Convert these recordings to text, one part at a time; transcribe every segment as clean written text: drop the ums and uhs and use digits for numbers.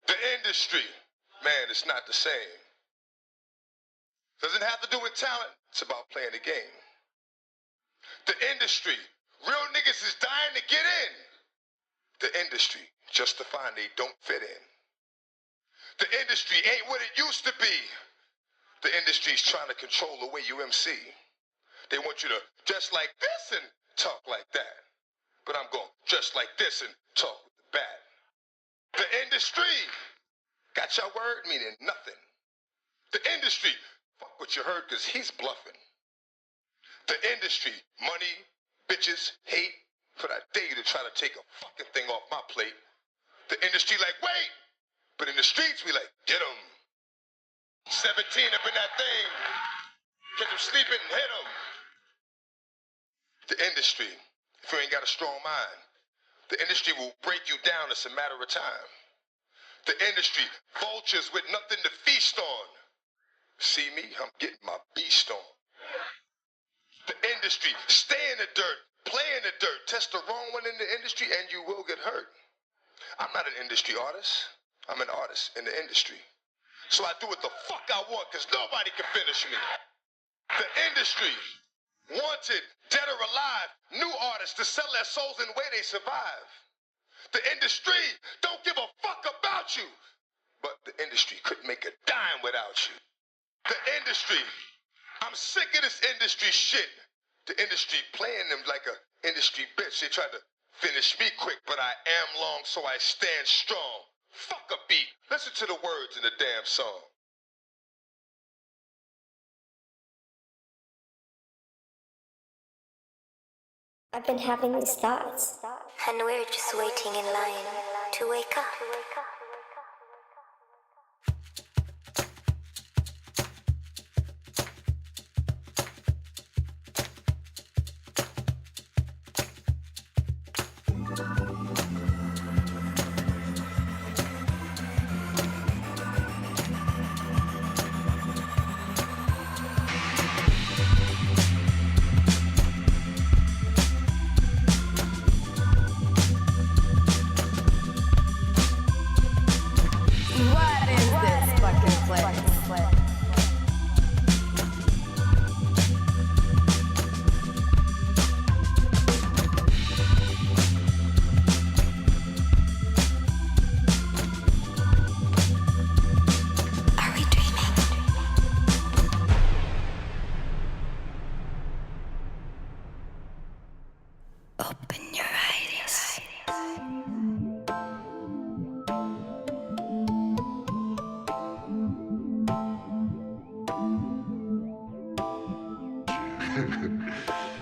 The industry, man, it's not the same. Doesn't have to do with talent. It's about playing the game. The industry, real niggas is dying to get in. The industry, justifying they don't fit in. The industry ain't what it used to be. The industry's trying to control the way you MC. They want you to dress like this and talk like that. But I'm going to dress like this and talk with the bat. The industry got your word meaning nothing. The industry, fuck what you heard because he's bluffing. The industry, money, bitches, hate, but I dare you to try to take a fucking thing off my plate. The industry like, wait, but in the streets we like, get 'em. 17 up in that thing, catch 'em sleeping and hit 'em. The industry, if you ain't got a strong mind, the industry will break you down, it's a matter of time. The industry, vultures with nothing to feast on. See me, I'm getting my beast on. The industry, stay in the dirt, play in the dirt, test the wrong one in the industry and you will get hurt. I'm not an industry artist, I'm an artist in the industry. So I do what the fuck I want because nobody can finish me. The industry, wanted, dead or alive, new artists to sell their souls in the way they survive. The industry don't give a fuck about you, but the industry couldn't make a dime without you. The industry, I'm sick of this industry shit. The industry playing them like a industry bitch. They tried to finish me quick, but I am long, so I stand strong. Fuck a beat. Listen to the words in the damn song. I've been having these thoughts, and we're just waiting in line to wake up.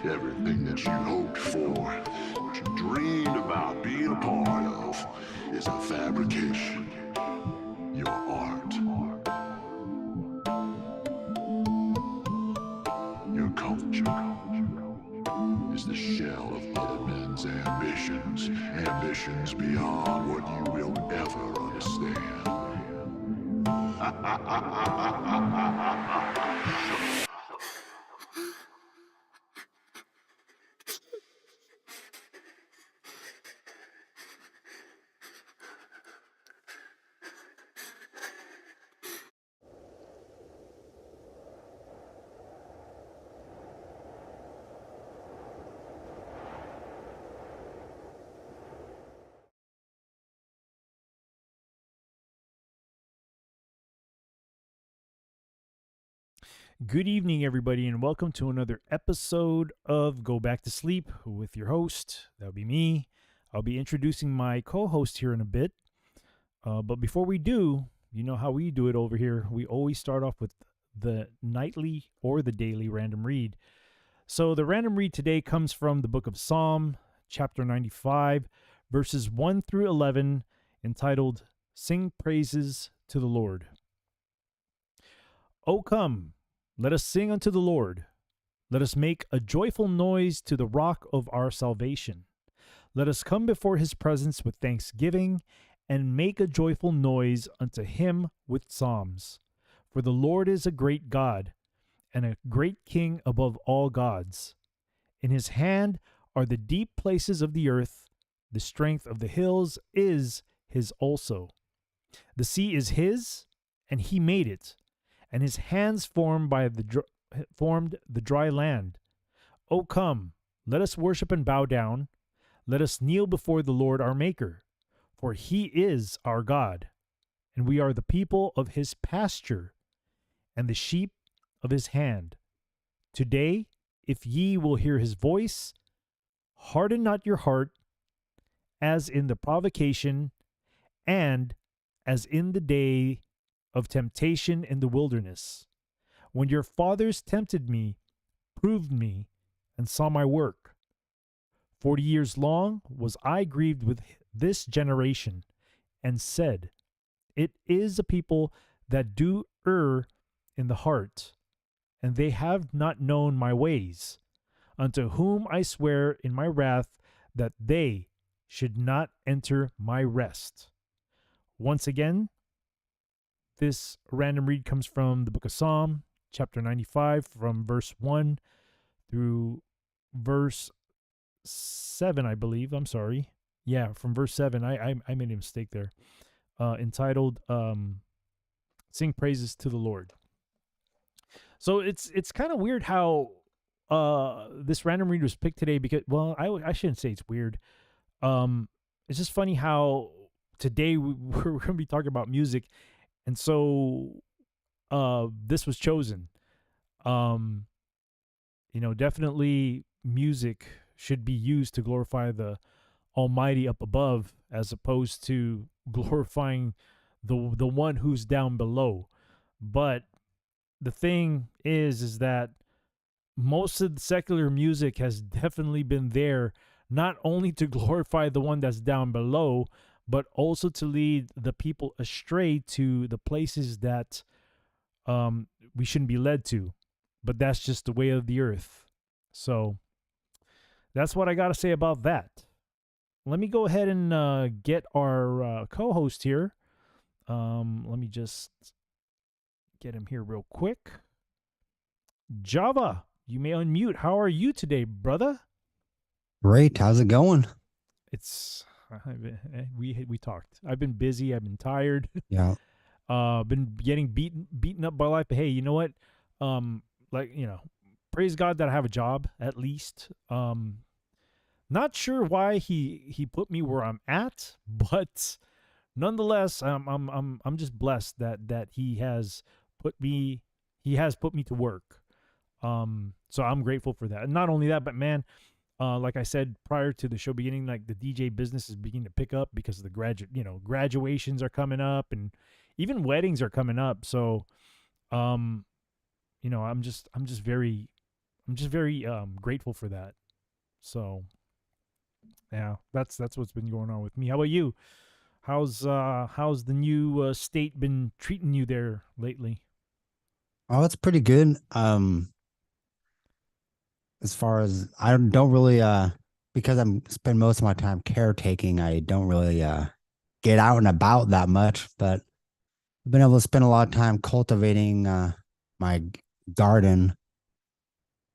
Everything that you hoped for, what you dreamed about being a part of, is a fabrication. Your art. Your culture is the shell of other men's ambitions. Ambitions beyond what you will ever understand. Good evening, everybody, and welcome to another episode of Go Back to Sleep with your host. That'll be me. I'll be introducing my co-host here in a bit. But before we do, you know how we do it over here. We always start off with the nightly or the daily random read. So the random read today comes from the book of Psalm, chapter 95, verses 1 through 11, entitled, Sing Praises to the Lord. O come, let us sing unto the Lord. Let us make a joyful noise to the rock of our salvation. Let us come before his presence with thanksgiving and make a joyful noise unto him with psalms. For the Lord is a great God and a great King above all gods. In his hand are the deep places of the earth. The strength of the hills is his also. The sea is his, and he made it, and his hands formed the dry land. O come, let us worship and bow down. Let us kneel before the Lord our Maker, for he is our God, and we are the people of his pasture, and the sheep of his hand. Today, if ye will hear his voice, harden not your heart, as in the provocation, and as in the day of temptation in the wilderness, when your fathers tempted me, proved me, and saw my work. 40 years long was I grieved with this generation, and said, It is a people that do err in the heart, and they have not known my ways, unto whom I swear in my wrath that they should not enter my rest. Once again, this random read comes from the book of Psalm, chapter 95, from verse 1 through verse 7, I believe. I'm sorry. Yeah, from verse 7. I made a mistake there. Entitled Sing Praises to the Lord. So it's kind of weird how this random read was picked today because, well, I shouldn't say it's weird. It's just funny how today we're going to be talking about music, and so this was chosen. Definitely music should be used to glorify the Almighty up above, as opposed to glorifying the one who's down below. But the thing is that most of the secular music has definitely been there not only to glorify the one that's down below, but also to lead the people astray to the places that we shouldn't be led to. But that's just the way of the earth. So that's what I got to say about that. Let me go ahead and get our co-host here. Let me just get him here real quick. Java, you may unmute. How are you today, brother? Great. How's it going? It's we talked. I've been busy. I've been tired. Yeah. Been getting beaten up by life. But hey, you know what? Praise God that I have a job at least. Not sure why he put me where I'm at, but nonetheless, I'm just blessed that he has put me to work. So I'm grateful for that. And not only that, but man, like I said prior to the show beginning, like the DJ business is beginning to pick up because of the graduations are coming up, and even weddings are coming up. So, I'm just very grateful for that. So, yeah, that's what's been going on with me. How about you? How's the new state been treating you there lately? Oh, it's pretty good. As far as I don't really because I'm spend most of my time caretaking, I don't really get out and about that much, but I've been able to spend a lot of time cultivating my garden.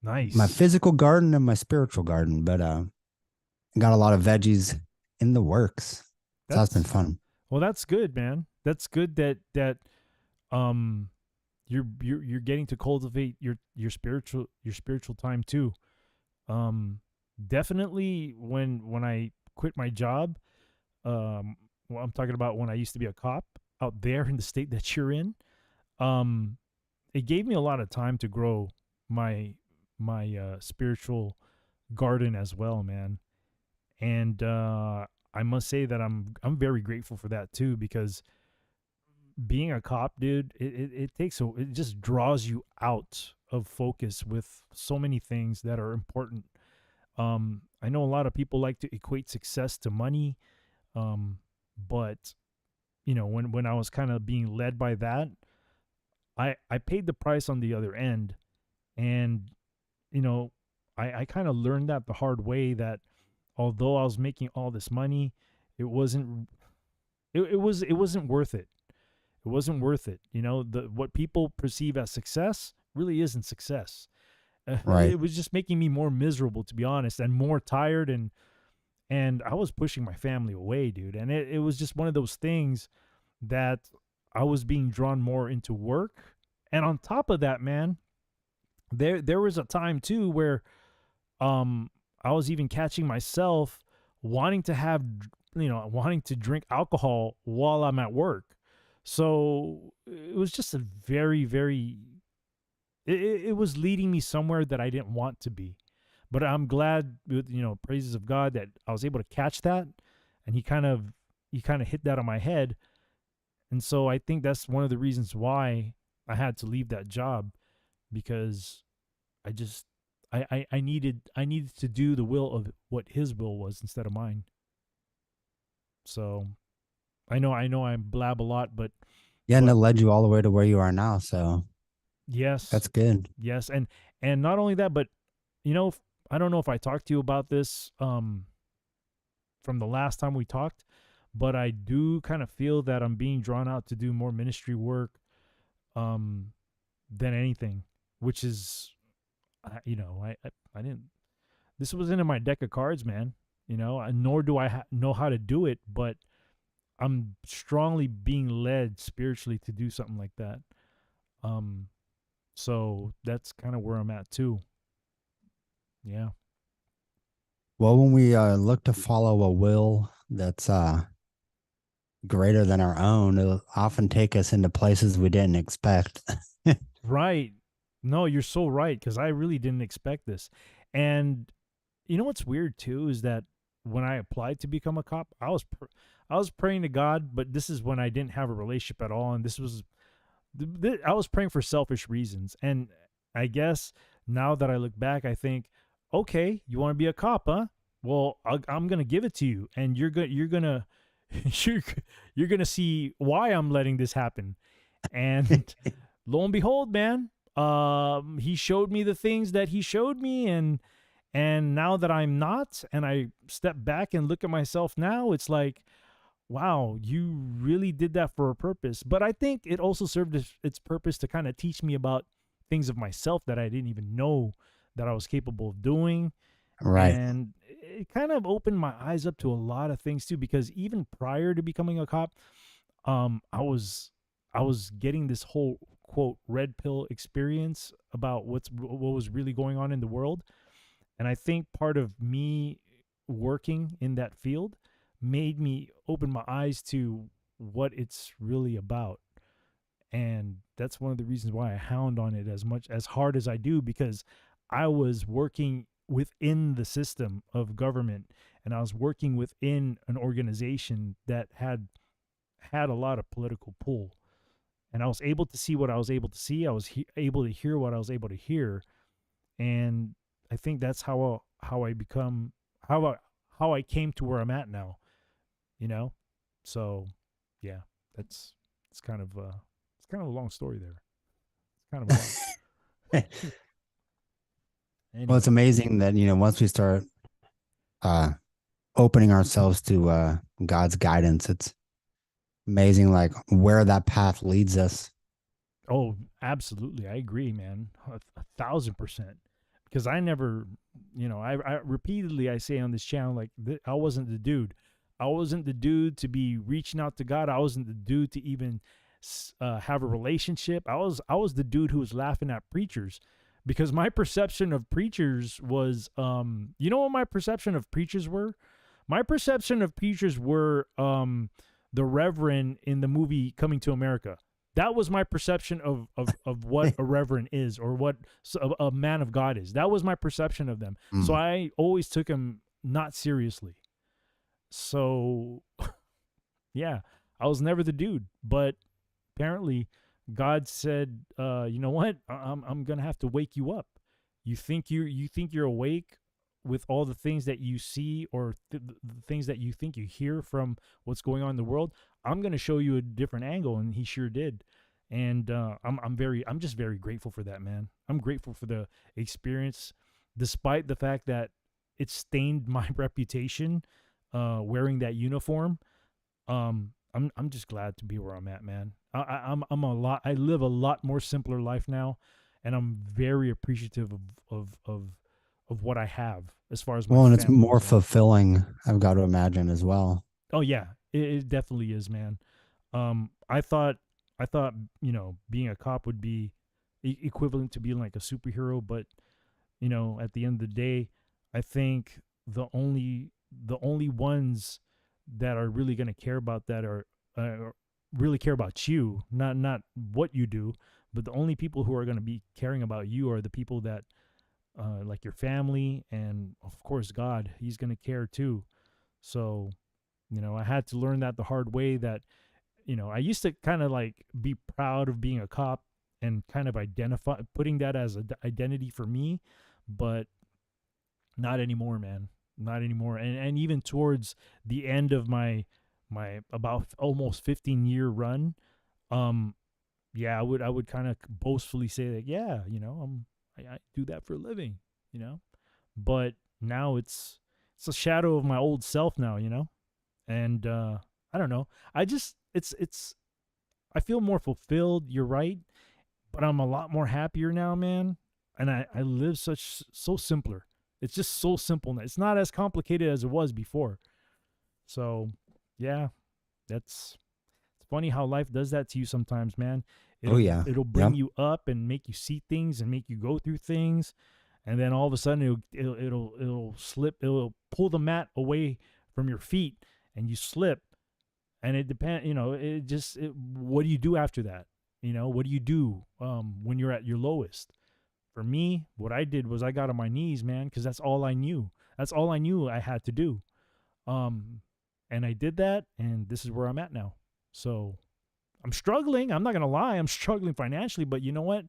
Nice. My physical garden and my spiritual garden, but I got a lot of veggies in the works. So that's been fun. Well, that's good, man. That's good that you're getting to cultivate your spiritual time too. Definitely when I quit my job, well, I'm talking about when I used to be a cop out there in the state that you're in. It gave me a lot of time to grow my spiritual garden as well, man. And I must say that I'm very grateful for that too, because being a cop, dude, it just draws you out of focus with so many things that are important. I know a lot of people like to equate success to money, but when I was kind of being led by that, I paid the price on the other end, and I kind of learned that the hard way, that although I was making all this money, it wasn't worth it. It wasn't worth it. What people perceive as success really isn't success. Right. It was just making me more miserable, to be honest, and more tired, and I was pushing my family away, dude. And it was just one of those things that I was being drawn more into work. And on top of that, man, there was a time too where I was even catching myself wanting to have, wanting to drink alcohol while I'm at work. So it was just a very, very, it was leading me somewhere that I didn't want to be. But I'm glad, with praises of God, that I was able to catch that, and he kind of hit that on my head. And so I think that's one of the reasons why I had to leave that job, because I just I needed to do the will of what his will was instead of mine. So I know I blab a lot, but Yeah, and but it led you all the way to where you are now. So yes, that's good. yes, and not only that, but I don't know if I talked to you about this from the last time we talked, but I do kind of feel that I'm being drawn out to do more ministry work um than anything, which is I didn't, this wasn't in my deck of cards, man. Nor do I know how to do it, but I'm strongly being led spiritually to do something like that. Um, so that's kind of where I'm at too. Yeah. Well, when we look to follow a will that's greater than our own, it'll often take us into places we didn't expect. Right. No, you're so right, because I really didn't expect this. And what's weird too is that when I applied to become a cop, I was praying to God, but this is when I didn't have a relationship at all, and this was I was praying for selfish reasons. And I guess now that I look back, I think, okay, you want to be a cop, huh? Well, I'm gonna give it to you, and you're gonna you're, you're gonna see why I'm letting this happen. And lo and behold, man, he showed me the things that he showed me, and now that I'm not, and I step back and look at myself now, it's like, wow, you really did that for a purpose. But I think it also served its purpose to kind of teach me about things of myself that I didn't even know that I was capable of doing. Right. And it kind of opened my eyes up to a lot of things too, because even prior to becoming a cop, I was getting this whole quote red pill experience about what was really going on in the world. And I think part of me working in that field made me open my eyes to what it's really about. And that's one of the reasons why I hound on it as hard as I do, because I was working within the system of government, and I was working within an organization that had a lot of political pull. And I was able to see what I was able to see. I was able to hear what I was able to hear. And I think that's how I become how I came to where I'm at now, you know? So, yeah, that's it's kind of a long story there. It's kind of a lot. Well, it's Anyway. amazing that, once we start uh, opening ourselves to God's guidance, it's amazing, like where that path leads us. Oh, absolutely. I agree, man. 1,000%. Because I never, I repeatedly I say on this channel, like, I wasn't the dude. I wasn't the dude to be reaching out to God. I wasn't the dude to even have a relationship. I was the dude who was laughing at preachers, because my perception of preachers was, what my perception of preachers were? My perception of preachers were the Reverend in the movie Coming to America. That was my perception of what a reverend is, or what a man of God is. That was my perception of them. So Mm. I always took him not seriously. So, yeah, I was never the dude. But apparently, God said, "You know what? I'm gonna have to wake you up. You think you're awake with all the things that you see, or the things that you think you hear from what's going on in the world. I'm gonna show you a different angle," and He sure did. And I'm just very grateful for that, man. I'm grateful for the experience, despite the fact that it stained my reputation, wearing that uniform. I'm just glad to be where I'm at, man. I live a lot more simpler life now, and I'm very appreciative of what I have as far as my Well, and it's family more goes. fulfilling, I've got to imagine as well. Oh yeah, it definitely is, man. I thought being a cop would be equivalent to being like a superhero, but at the end of the day, I think the only ones that are really going to care about that are really care about you, not what you do, but the only people who are going to be caring about you are the people that like your family, and of course God. He's going to care too. So I had to learn that the hard way. That I used to kind of like be proud of being a cop and kind of identify putting that as an identity for me, but not anymore, man. Not anymore. And even towards the end of my about almost 15-year run, um yeah, I would kind of boastfully say that, yeah, I do that for a living, you know. But now it's a shadow of my old self now, and I don't know. I just it's I feel more fulfilled. You're right, but I'm a lot more happier now, man. And I live so simpler. It's just so simple now. It's not as complicated as it was before. So yeah, that's it's funny how life does that to you sometimes, man. Oh It'll yeah. it'll bring Yep. you up and make you see things and make you go through things, and then all of a sudden it'll slip. It'll pull the mat away from your feet, and you slip. And it depends, what do you do after that? What do you do when you're at your lowest? For me, what I did was I got on my knees, man, because that's all I knew. That's all I knew I had to do. Um, and I did that, and this is where I'm at now. So I'm struggling. I'm not gonna lie. I'm struggling financially, but you know what?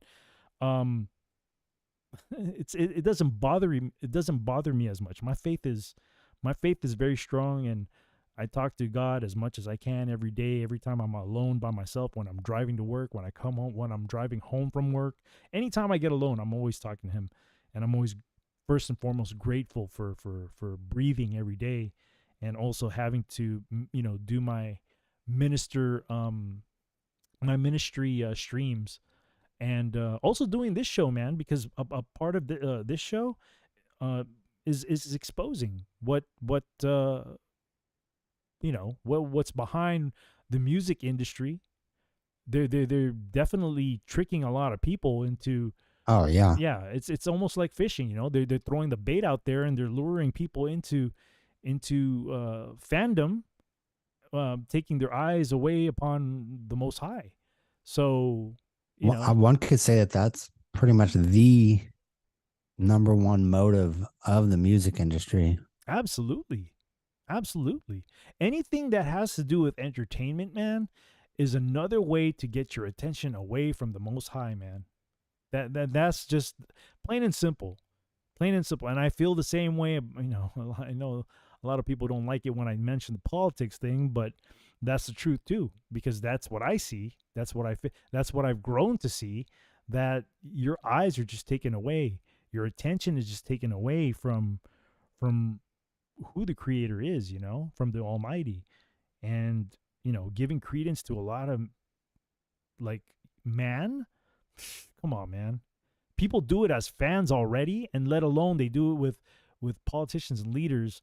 Um, it doesn't bother me. It doesn't bother me as much. My faith is very strong, and I talk to God as much as I can every day, every time I'm alone by myself, when I'm driving to work, when I come home, when I'm driving home from work. Anytime I get alone, I'm always talking to him, and I'm always first and foremost grateful for breathing every day, and also having to do my ministry streams, and also doing this show, man, because a part of this show uh, is exposing what's behind the music industry. They're definitely tricking a lot of people into. Oh yeah. Yeah, it's almost like fishing. They're throwing the bait out there, and they're luring people into fandom, taking their eyes away upon the Most High. So One could say that that's pretty much the number one motive of the music industry. absolutely, absolutely, anything that has to do with entertainment, man, is another way to get your attention away from the Most High, man. That's just plain and simple, plain and simple. And I feel the same way. I know a lot of people don't like it when I mention the politics thing, but that's the truth too, because that's what I see. That's what that's what I've grown to see. That your eyes are just taken away. Your attention is just taken away from who the Creator is. From the Almighty, and giving credence to a lot of, like, man. Come on, man. People do it as fans already, and let alone they do it with politicians and leaders,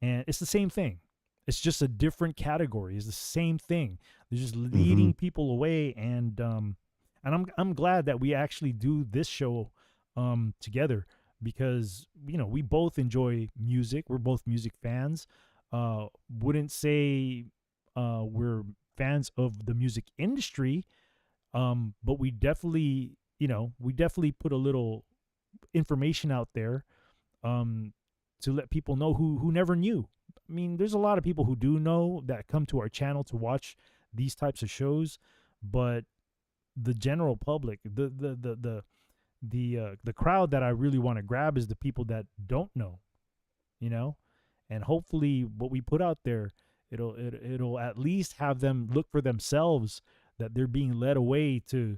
and it's the same thing. It's just a different category. It's the same thing. They're just leading people away, and I'm glad that we actually do this show together, because we both enjoy music. We're both music fans. Wouldn't say we're fans of the music industry, but we definitely put a little information out there, to let people know who never knew. I mean, there's a lot of people who do know, that come to our channel to watch these types of shows, but the general public, the crowd that I really want to grab, is the people that don't know, you know, and hopefully what we put out there, it'll at least have them look for themselves, that they're being led away to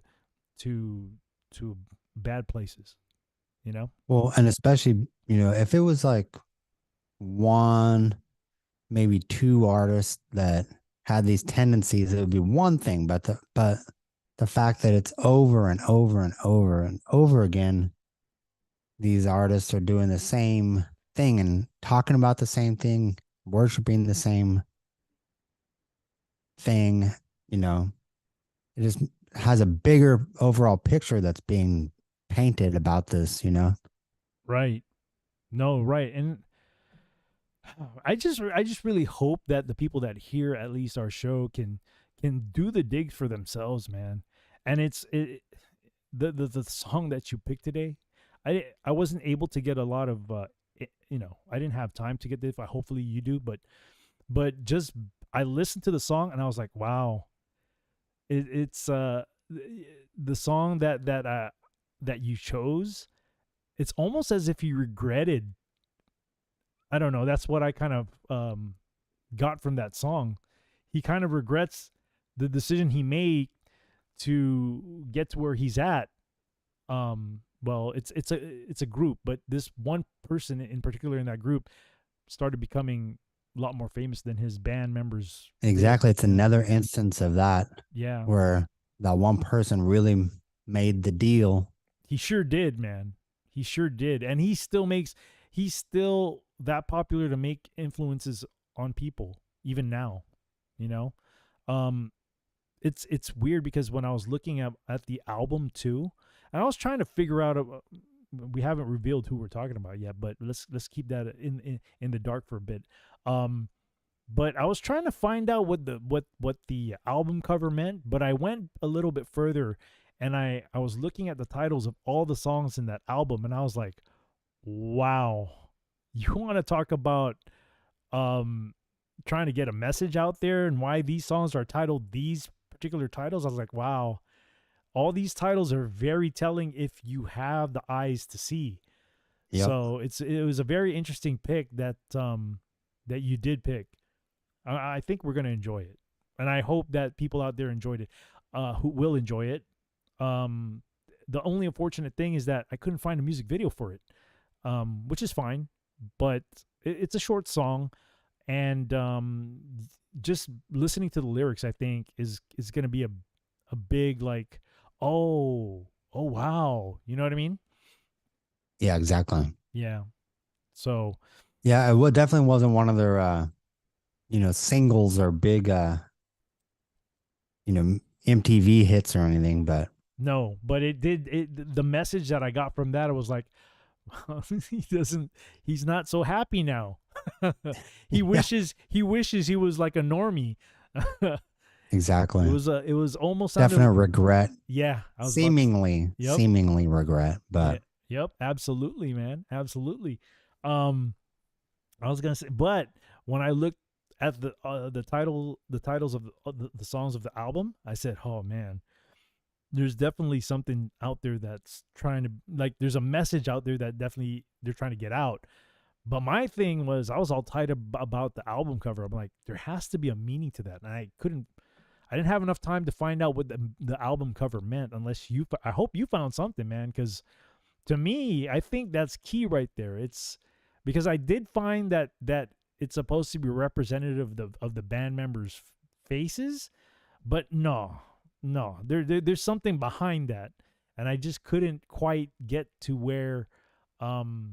bad places, you know. Well, and especially, if it was like one, maybe two artists that had these tendencies, it would be one thing. But the fact that it's over and over and over and over again, these artists are doing the same thing and talking about the same thing, worshiping the same thing, you know, it just has a bigger overall picture that's being painted about this, you know. Right. No, right. And I just really hope that the people that hear at least our show can do the digs for themselves, man. And the song that you picked today, I wasn't able to get a lot of I didn't have time to get this. Hopefully you do, but just I listened to the song and I was like, wow, it's the song that you chose. It's almost as if you regretted. I don't know. That's what I kind of got from that song. He kind of regrets the decision he made to get to where he's at. Well, it's a group, but this one person in particular in that group started becoming a lot more famous than his band members did. Exactly. It's another instance of that Yeah, where that one person really made the deal. he sure did, man. He sure did, and he's still that popular to make influences on people even now. You know, um, it's weird because when I was looking at the album too, and I was trying to figure out. We haven't revealed who we're talking about yet, but let's keep that in the dark for a bit. But I was trying to find out what the album cover meant, but I went a little bit further, and I was looking at the titles of all the songs in that album, and I was like, wow, you want to talk about trying to get a message out there and why these songs are titled these particular titles? I was like, wow, all these titles are very telling if you have the eyes to see. Yep. So it was a very interesting pick that you did pick. I think we're gonna enjoy it, and I hope that people out there enjoyed it, who will enjoy it. The only unfortunate thing is that I couldn't find a music video for it, which is fine, but it's a short song, and just listening to the lyrics, I think is gonna be a big like, oh wow, you know what I mean? Yeah, exactly. Yeah. So Yeah, it definitely wasn't one of their singles or big MTV hits or anything, but no, but the message that I got from that, I was like, he's not so happy now. he wishes he was like a normie. exactly. It was almost Definite regret. Yeah, I was seemingly regret, but yep, absolutely, man, absolutely. I was gonna say, but when I looked at the titles of the songs of the album, I said, oh man, there's definitely something out there that's trying to, like, there's a message out there that definitely they're trying to get out. But my thing was, I was all tight about the album cover. I'm like, there has to be a meaning to that, and I didn't have enough time to find out what the album cover meant. Unless I hope you found something, man, because to me, I think that's key right there. It's because I did find that it's supposed to be representative of the band members' faces, but no, there's something behind that, and I just couldn't quite get to where what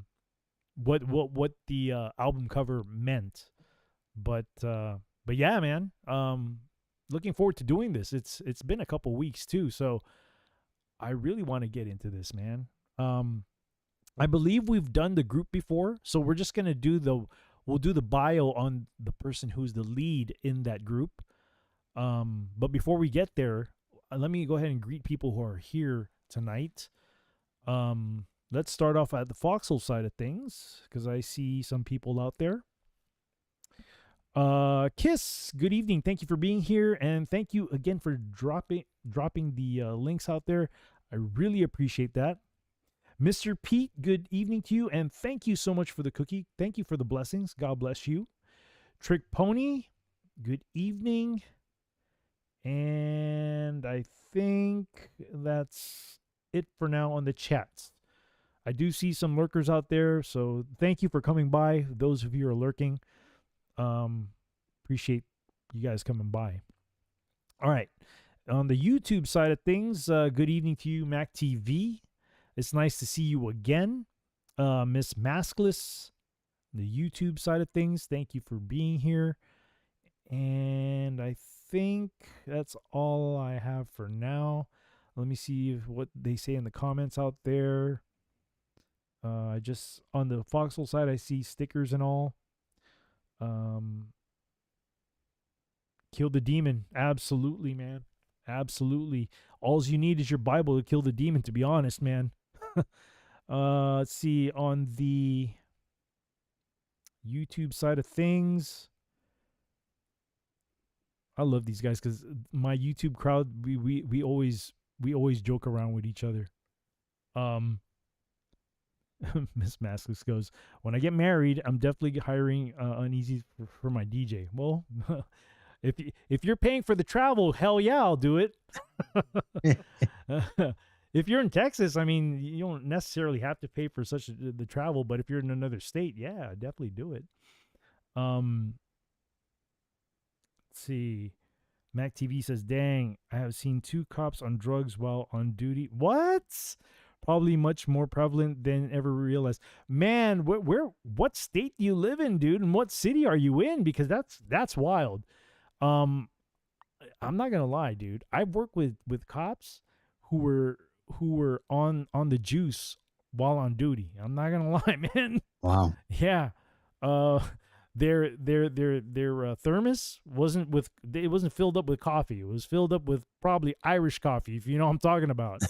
the album cover meant. But yeah, man, looking forward to doing this. It's been a couple weeks too, so I really want to get into this, man. I believe we've done the group before, so we're just gonna we'll do the bio on the person who's the lead in that group. But before we get there, let me go ahead and greet people who are here tonight. Let's start off at the Foxhole side of things, because I see some people out there. Kiss, good evening. Thank you for being here, and thank you again for dropping the links out there. I really appreciate that. Mr. Pete, good evening to you, and thank you so much for the cookie. Thank you for the blessings. God bless you. Trick Pony, good evening. And I think that's it for now on the chats. I do see some lurkers out there, so thank you for coming by. Those of you who are lurking, appreciate you guys coming by. All right. On the YouTube side of things, good evening to you, Mac TV. It's nice to see you again. Miss Maskless, the YouTube side of things, thank you for being here. And I think that's all I have for now. Let me see what they say in the comments out there. I just on the Foxhole side, I see stickers and all. Kill the demon, absolutely, man, absolutely. All you need is your Bible to kill the demon. To be honest, man. Let's see on the YouTube side of things. I love these guys because my YouTube crowd, we always joke around with each other. Miss Maskless goes, when I get married, I'm definitely hiring Uneazy for my DJ. Well, if you're paying for the travel, hell yeah, I'll do it. If you're in Texas, I mean, you don't necessarily have to pay for the travel, but if you're in another state, yeah, definitely do it. Let's see. Mac TV says, dang, I have seen 2 cops on drugs while on duty. What? Probably much more prevalent than ever realized. Man, what state do you live in, dude? And what city are you in? Because that's wild. I'm not gonna lie, dude. I've worked with cops who were on the juice while on duty. I'm not gonna lie, man. Wow. Yeah. Their thermos wasn't filled up with coffee. It was filled up with probably Irish coffee, if you know what I'm talking about.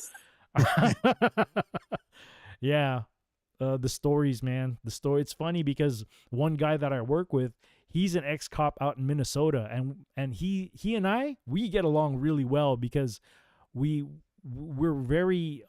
Yeah. The stories, man. It's funny because one guy that I work with, he's an ex-cop out in Minnesota, and he and I, we get along really well because we're very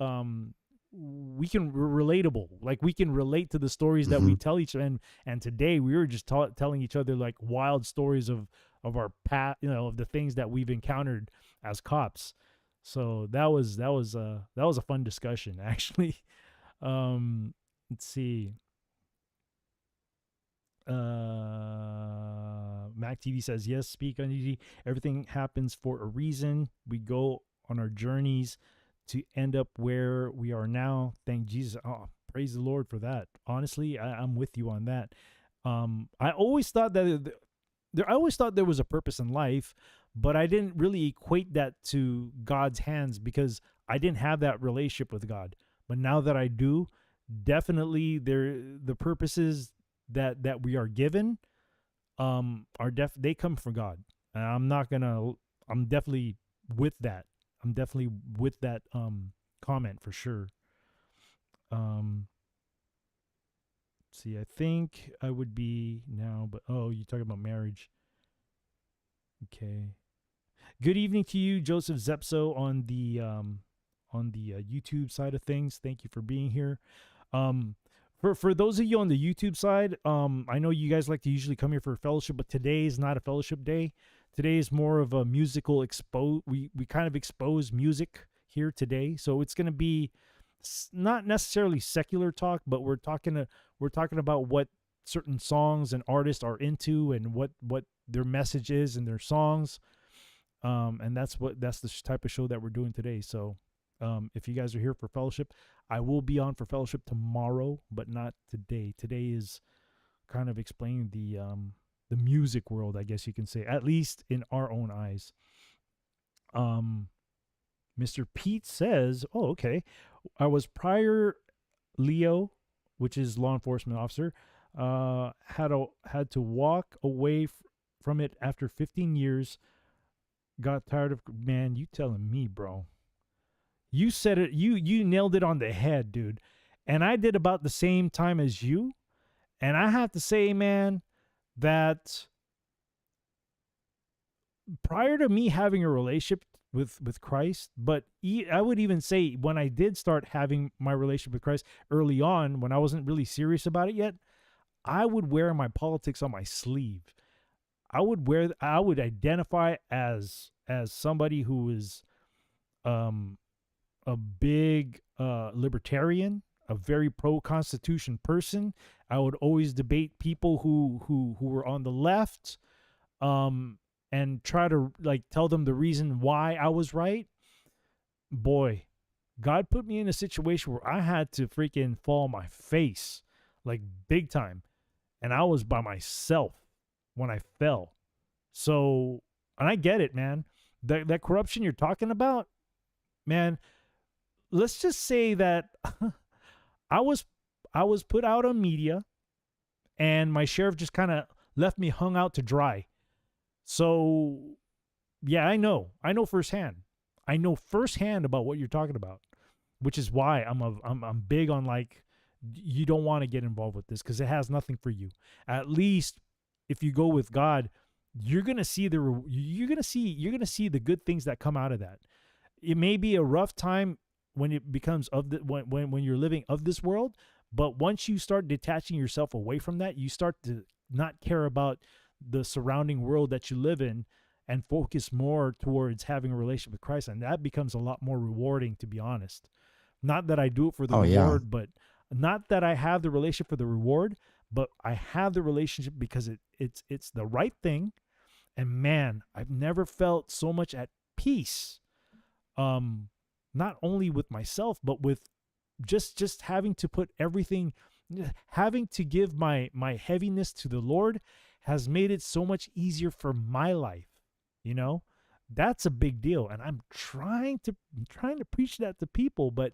we're relatable. Like, we can relate to the stories that we tell each other. And today we were just telling each other like wild stories of our past, of the things that we've encountered as cops. So that was a fun discussion, actually. Let's see. Mac TV says, yes, SpeakUNeazy. Everything happens for a reason. We go on our journeys to end up where we are now. Thank Jesus. Oh, praise the Lord for that. Honestly, I'm with you on that. I always thought that there was a purpose in life, but I didn't really equate that to God's hands because I didn't have that relationship with God. But now that I do, definitely the purposes that we are given they come from God. And I'm definitely with that. I'm definitely with that comment for sure. See, I think I would be now, but you talking about marriage. Okay. Good evening to you, Joseph Zepso, on the YouTube side of things. Thank you for being here. For those of you on the YouTube side, I know you guys like to usually come here for a fellowship, but today is not a fellowship day. Today is more of a musical we kind of expose music here today. So it's going to be not necessarily secular talk, but we're talking about what certain songs and artists are into and what their message is in their songs. And that's the type of show that we're doing today. So if you guys are here for fellowship, I will be on for fellowship tomorrow, but not today. Today is kind of explaining the music world, I guess you can say, at least in our own eyes. Mr. Pete says, oh, okay. I was prior Leo, which is law enforcement officer, had to walk away from it after 15 years. Got tired of, man, you telling me, bro. You said it, you nailed it on the head, dude. And I did about the same time as you. And I have to say, man, that prior to me having a relationship with Christ, but I would even say when I did start having my relationship with Christ early on, when I wasn't really serious about it yet, I would wear my politics on my sleeve. I would identify as somebody who is a big libertarian, a very pro-Constitution person. I would always debate people who were on the left, and try to like tell them the reason why I was right. Boy, God put me in a situation where I had to freaking fall on my face, like big time. And I was by myself when I fell. So And I get it, man. That corruption you're talking about, man, let's just say that I was put out on media and my sheriff just kind of left me hung out to dry. So yeah, I know firsthand. I know firsthand about what you're talking about, which is why I'm big on, like, you don't want to get involved with this because it has nothing for you. At least if you go with God, you're gonna see you're gonna see the good things that come out of that. It may be a rough time when it becomes of the when you're living of this world, but once you start detaching yourself away from that, you start to not care about the surrounding world that you live in and focus more towards having a relationship with Christ, and that becomes a lot more rewarding, to be honest. Not that I do it for the reward, but not that I have the relationship for the reward, but I have the relationship because it's the right thing. And man, I've never felt so much at peace. Not only with myself, but with just having to put everything, having to give my heaviness to the Lord has made it so much easier for my life. You know, that's a big deal. And I'm trying to preach that to people, but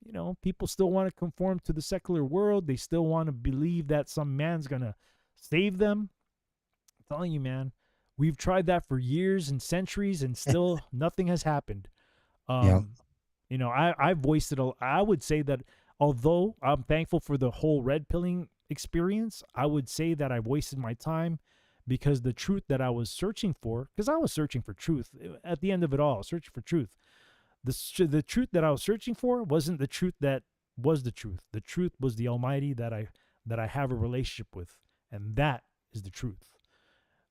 you know, people still want to conform to the secular world. They still want to believe that some man's going to save them. I'm telling you, man, we've tried that for years and centuries and still nothing has happened. You know, I voiced it. I would say that although I'm thankful for the whole red pilling experience, I would say that I wasted my time because the truth that I was searching for, because I was searching for truth at the end of it all, searching for truth. The truth that I was searching for wasn't the truth that was the truth. The truth was the Almighty that I have a relationship with, and that is the truth.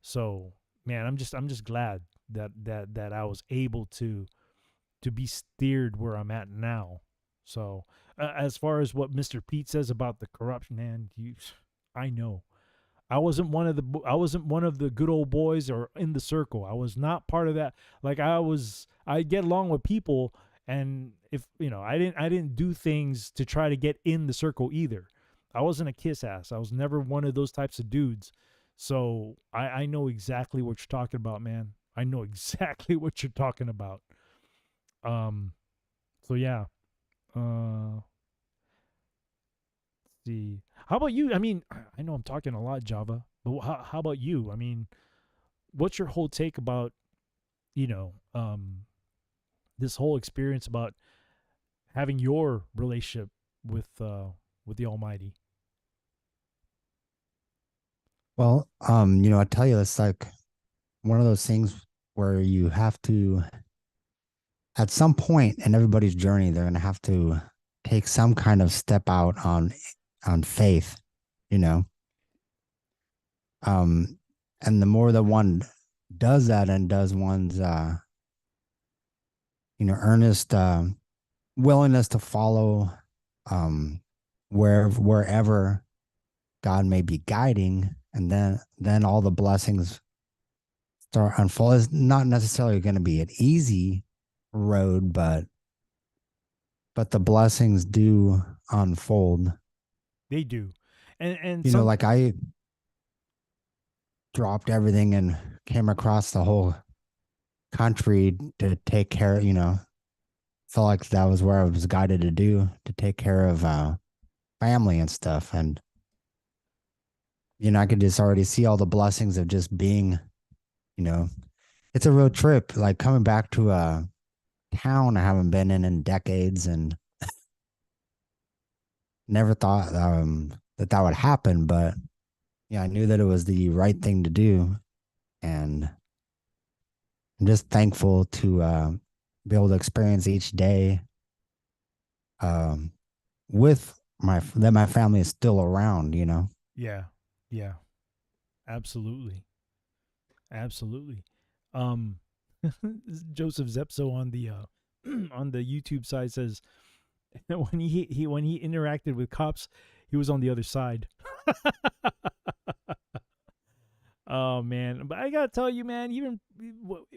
So, man, I'm just glad that I was able to be steered where I'm at now. So, as far as what Mr. Pete says about the corruption, man, I know. I wasn't one of the good old boys or in the circle. I was not part of that. Like I get along with people, and if you know, I didn't do things to try to get in the circle either. I wasn't a kiss ass. I was never one of those types of dudes. So I know exactly what you're talking about, man. I know exactly what you're talking about. So yeah. Let's see. How about you? I mean, I know I'm talking a lot, Java, but how about you? I mean, what's your whole take about, you know, this whole experience about having your relationship with the Almighty? Well, you know, I tell you, it's like one of those things where you have to, at some point in everybody's journey, they're going to have to take some kind of step out on faith, you know. And the more that one does that and does one's, you know, earnest willingness to follow wherever God may be guiding, and then all the blessings start unfold. It's not necessarily going to be an easy road, but the blessings do unfold. They do. And you know, like I dropped everything and came across the whole country to take care, you know, felt like that was where I was guided to take care of family and stuff. And you know, I could just already see all the blessings of just being, you know, it's a road trip, like coming back to a town I haven't been in decades, and never thought that would happen. But yeah, I knew that it was the right thing to do. And I'm just thankful to be able to experience each day with that my family is still around, you know? Yeah. Absolutely. Joseph Zepso on the on the YouTube side says when he interacted with cops, he was on the other side. Oh man, but I gotta tell you, man, even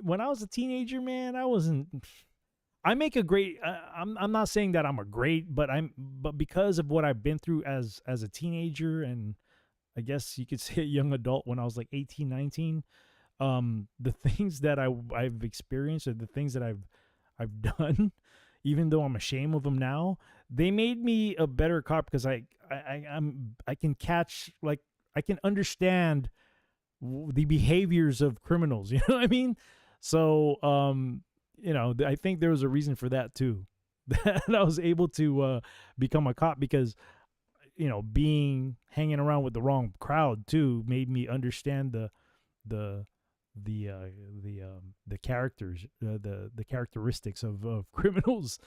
when I was a teenager, man, I make a great. I'm not saying that I'm a great, but because of what I've been through as a teenager, and I guess you could say a young adult when I was like 18, 19. the things that I've experienced, or the things that I've done, even though I'm ashamed of them now, they made me a better cop, because I can catch, like, I can understand the behaviors of criminals. You know what I mean? So I think there was a reason for that too. That I was able to become a cop, because being hanging around with the wrong crowd too made me understand the characters, the characteristics of criminals.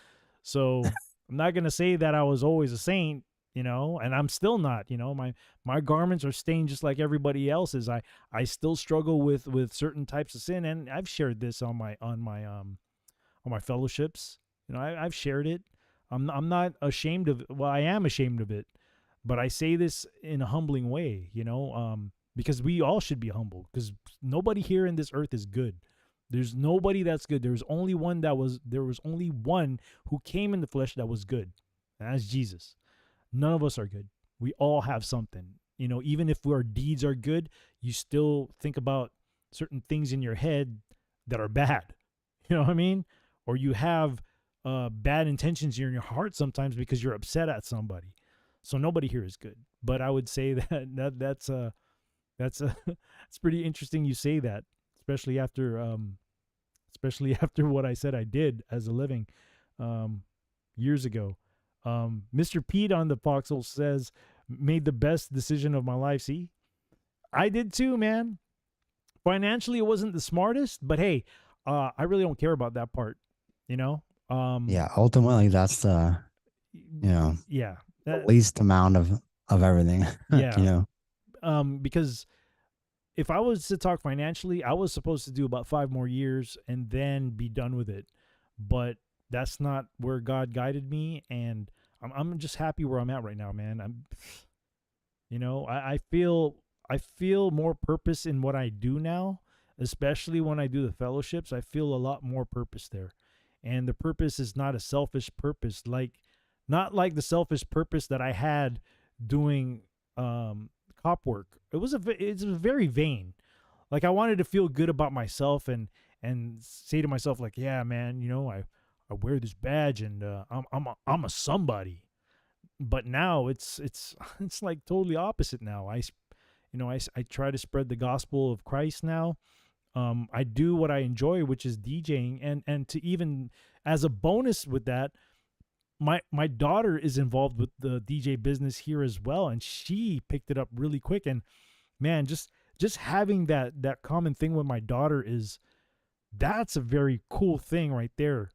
So I'm not gonna say that I was always a saint, and I'm still not. My garments are stained just like everybody else's. I still struggle with certain types of sin, and I've shared this on my fellowships. I've shared it. I'm not ashamed of it. Well, I am ashamed of it, but I say this in a humbling way, because we all should be humble, because nobody here in this earth is good. There's nobody that's good. There was only one who came in the flesh that was good, and that's Jesus. None of us are good. We all have something. Even if our deeds are good, you still think about certain things in your head that are bad. You know what I mean? Or you have bad intentions in your heart sometimes because you're upset at somebody. So nobody here is good. But I would say that's it's pretty interesting you say that, especially after what I said I did as a living years ago. Mr. Pete on the Foxhole says, made the best decision of my life. See, I did too, man. Financially, it wasn't the smartest, but hey, I really don't care about that part, Yeah, ultimately that's the yeah, the least amount of everything. yeah. Because if I was to talk financially, I was supposed to do about 5 more years and then be done with it. But that's not where God guided me, and I'm just happy where I'm at right now, man. I feel more purpose in what I do now, especially when I do the fellowships. I feel a lot more purpose there. And the purpose is not a selfish purpose, not like the selfish purpose that I had doing cop work. It's very vain. Like, I wanted to feel good about myself and say to myself, like, yeah, man, I wear this badge and I'm a somebody. But now it's like totally opposite now. I try to spread the gospel of Christ now. I do what I enjoy, which is DJing, and to even as a bonus with that, my daughter is involved with the DJ business here as well, and she picked it up really quick. And man, just having that common thing with my daughter that's a very cool thing right there.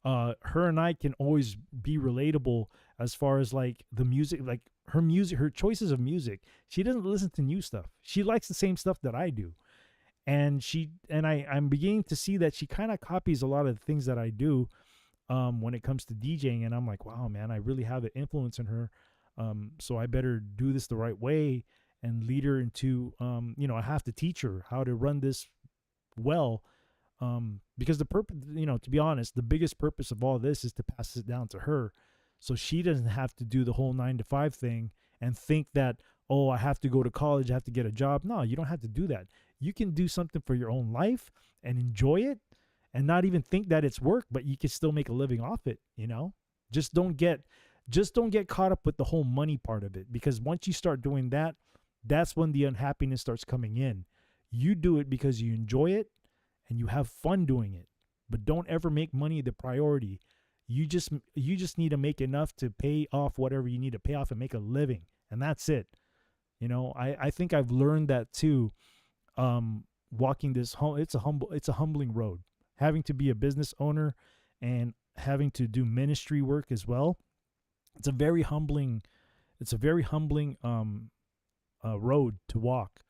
Her and I can always be relatable as far as like the music, like her choices of music. She doesn't listen to new stuff. She likes the same stuff that I do. And I'm beginning to see that she kind of copies a lot of the things that I do when it comes to DJing. And I'm like, wow, man, I really have an influence on her. So I better do this the right way and lead her into, I have to teach her how to run this well. Because the purpose, to be honest, the biggest purpose of all this is to pass it down to her, so she doesn't have to do the whole 9-to-5 thing and think that, oh, I have to go to college, I have to get a job. No, you don't have to do that. You can do something for your own life and enjoy it and not even think that it's work, but you can still make a living off it. Just don't get caught up with the whole money part of it, because once you start doing that, that's when the unhappiness starts coming in. You do it because you enjoy it and you have fun doing it, but don't ever make money the priority. You just need to make enough to pay off whatever you need to pay off and make a living, and that's it. I think I've learned that too. Walking this it's a humbling road. Having to be a business owner and having to do ministry work as well. It's a very humbling road to walk.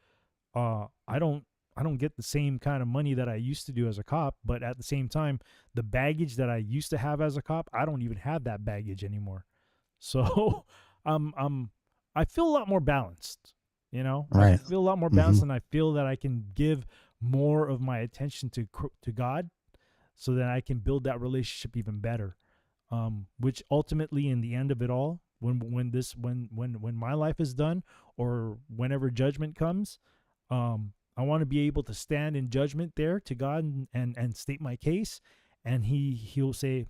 I don't get the same kind of money that I used to do as a cop, but at the same time, the baggage that I used to have as a cop, I don't even have that baggage anymore. So, I feel a lot more balanced, Right. I feel a lot more balanced, and I feel that I can give more of my attention to God, so that I can build that relationship even better. Which ultimately, in the end of it all, when my life is done, or whenever judgment comes, I want to be able to stand in judgment there to God and state my case. And he'll say,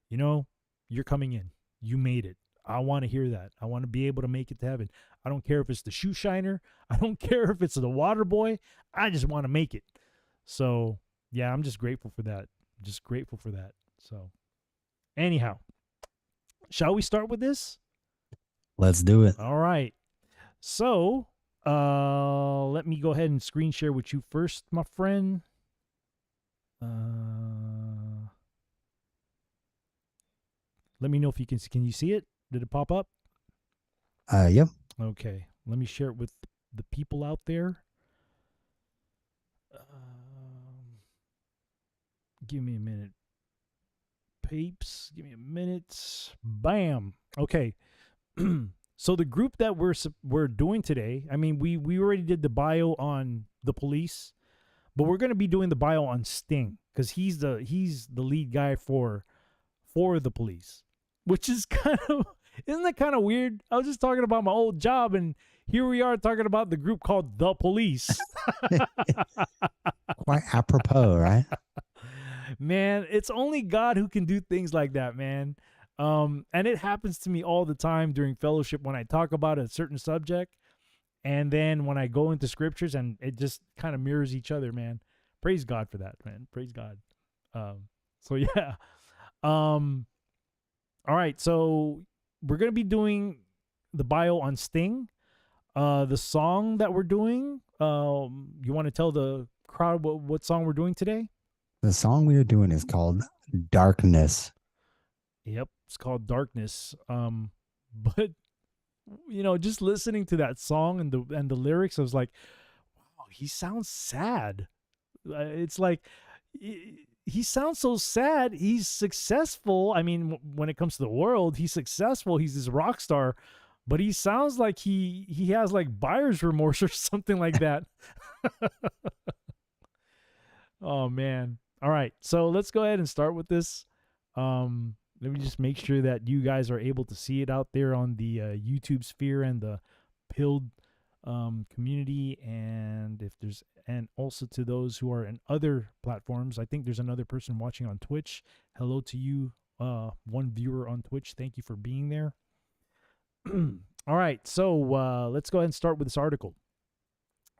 you know, you're coming in. You made it. I want to hear that. I want to be able to make it to heaven. I don't care if it's the shoe shiner. I don't care if it's the water boy. I just want to make it. So, yeah, I'm just grateful for that. Just grateful for that. So, anyhow, shall we start with this? Let's do it. All right. So, let me go ahead and screen share with you first, my friend. Let me know if you can you see it? Did it pop up? Yep. Okay. Let me share it with the people out there. Give me a minute. Peeps, give me a minute. Bam. Okay. So the group that we're doing today, I mean, we already did the bio on the police, but we're going to be doing the bio on Sting because he's the lead guy for the police, which is isn't that kind of weird? I was just talking about my old job, and here we are talking about the group called The Police. Quite apropos, right? Man, it's only God who can do things like that, man. And it happens to me all the time during fellowship when I talk about a certain subject, and then when I go into scriptures, and it just kind of mirrors each other, man. Praise God for that, man. Praise God. So yeah. All right, so we're gonna be doing the bio on Sting. The song that we're doing, you want to tell the crowd what song we're doing today? The song we are doing is called Darkness. Yep, it's called Darkness. But you know, just listening to that song and the lyrics, I was like, wow, he sounds sad. It's like he sounds so sad. He's successful. I mean, when it comes to the world, he's successful. He's this rock star, but he sounds like he has like buyer's remorse or something like that. Oh man. All right. So let's go ahead and start with this. Let me just make sure that you guys are able to see it out there on the YouTube sphere and the Pilled community, and also to those who are in other platforms. I think there's another person watching on Twitch. Hello to you, one viewer on Twitch. Thank you for being there. All right, so let's go ahead and start with this article.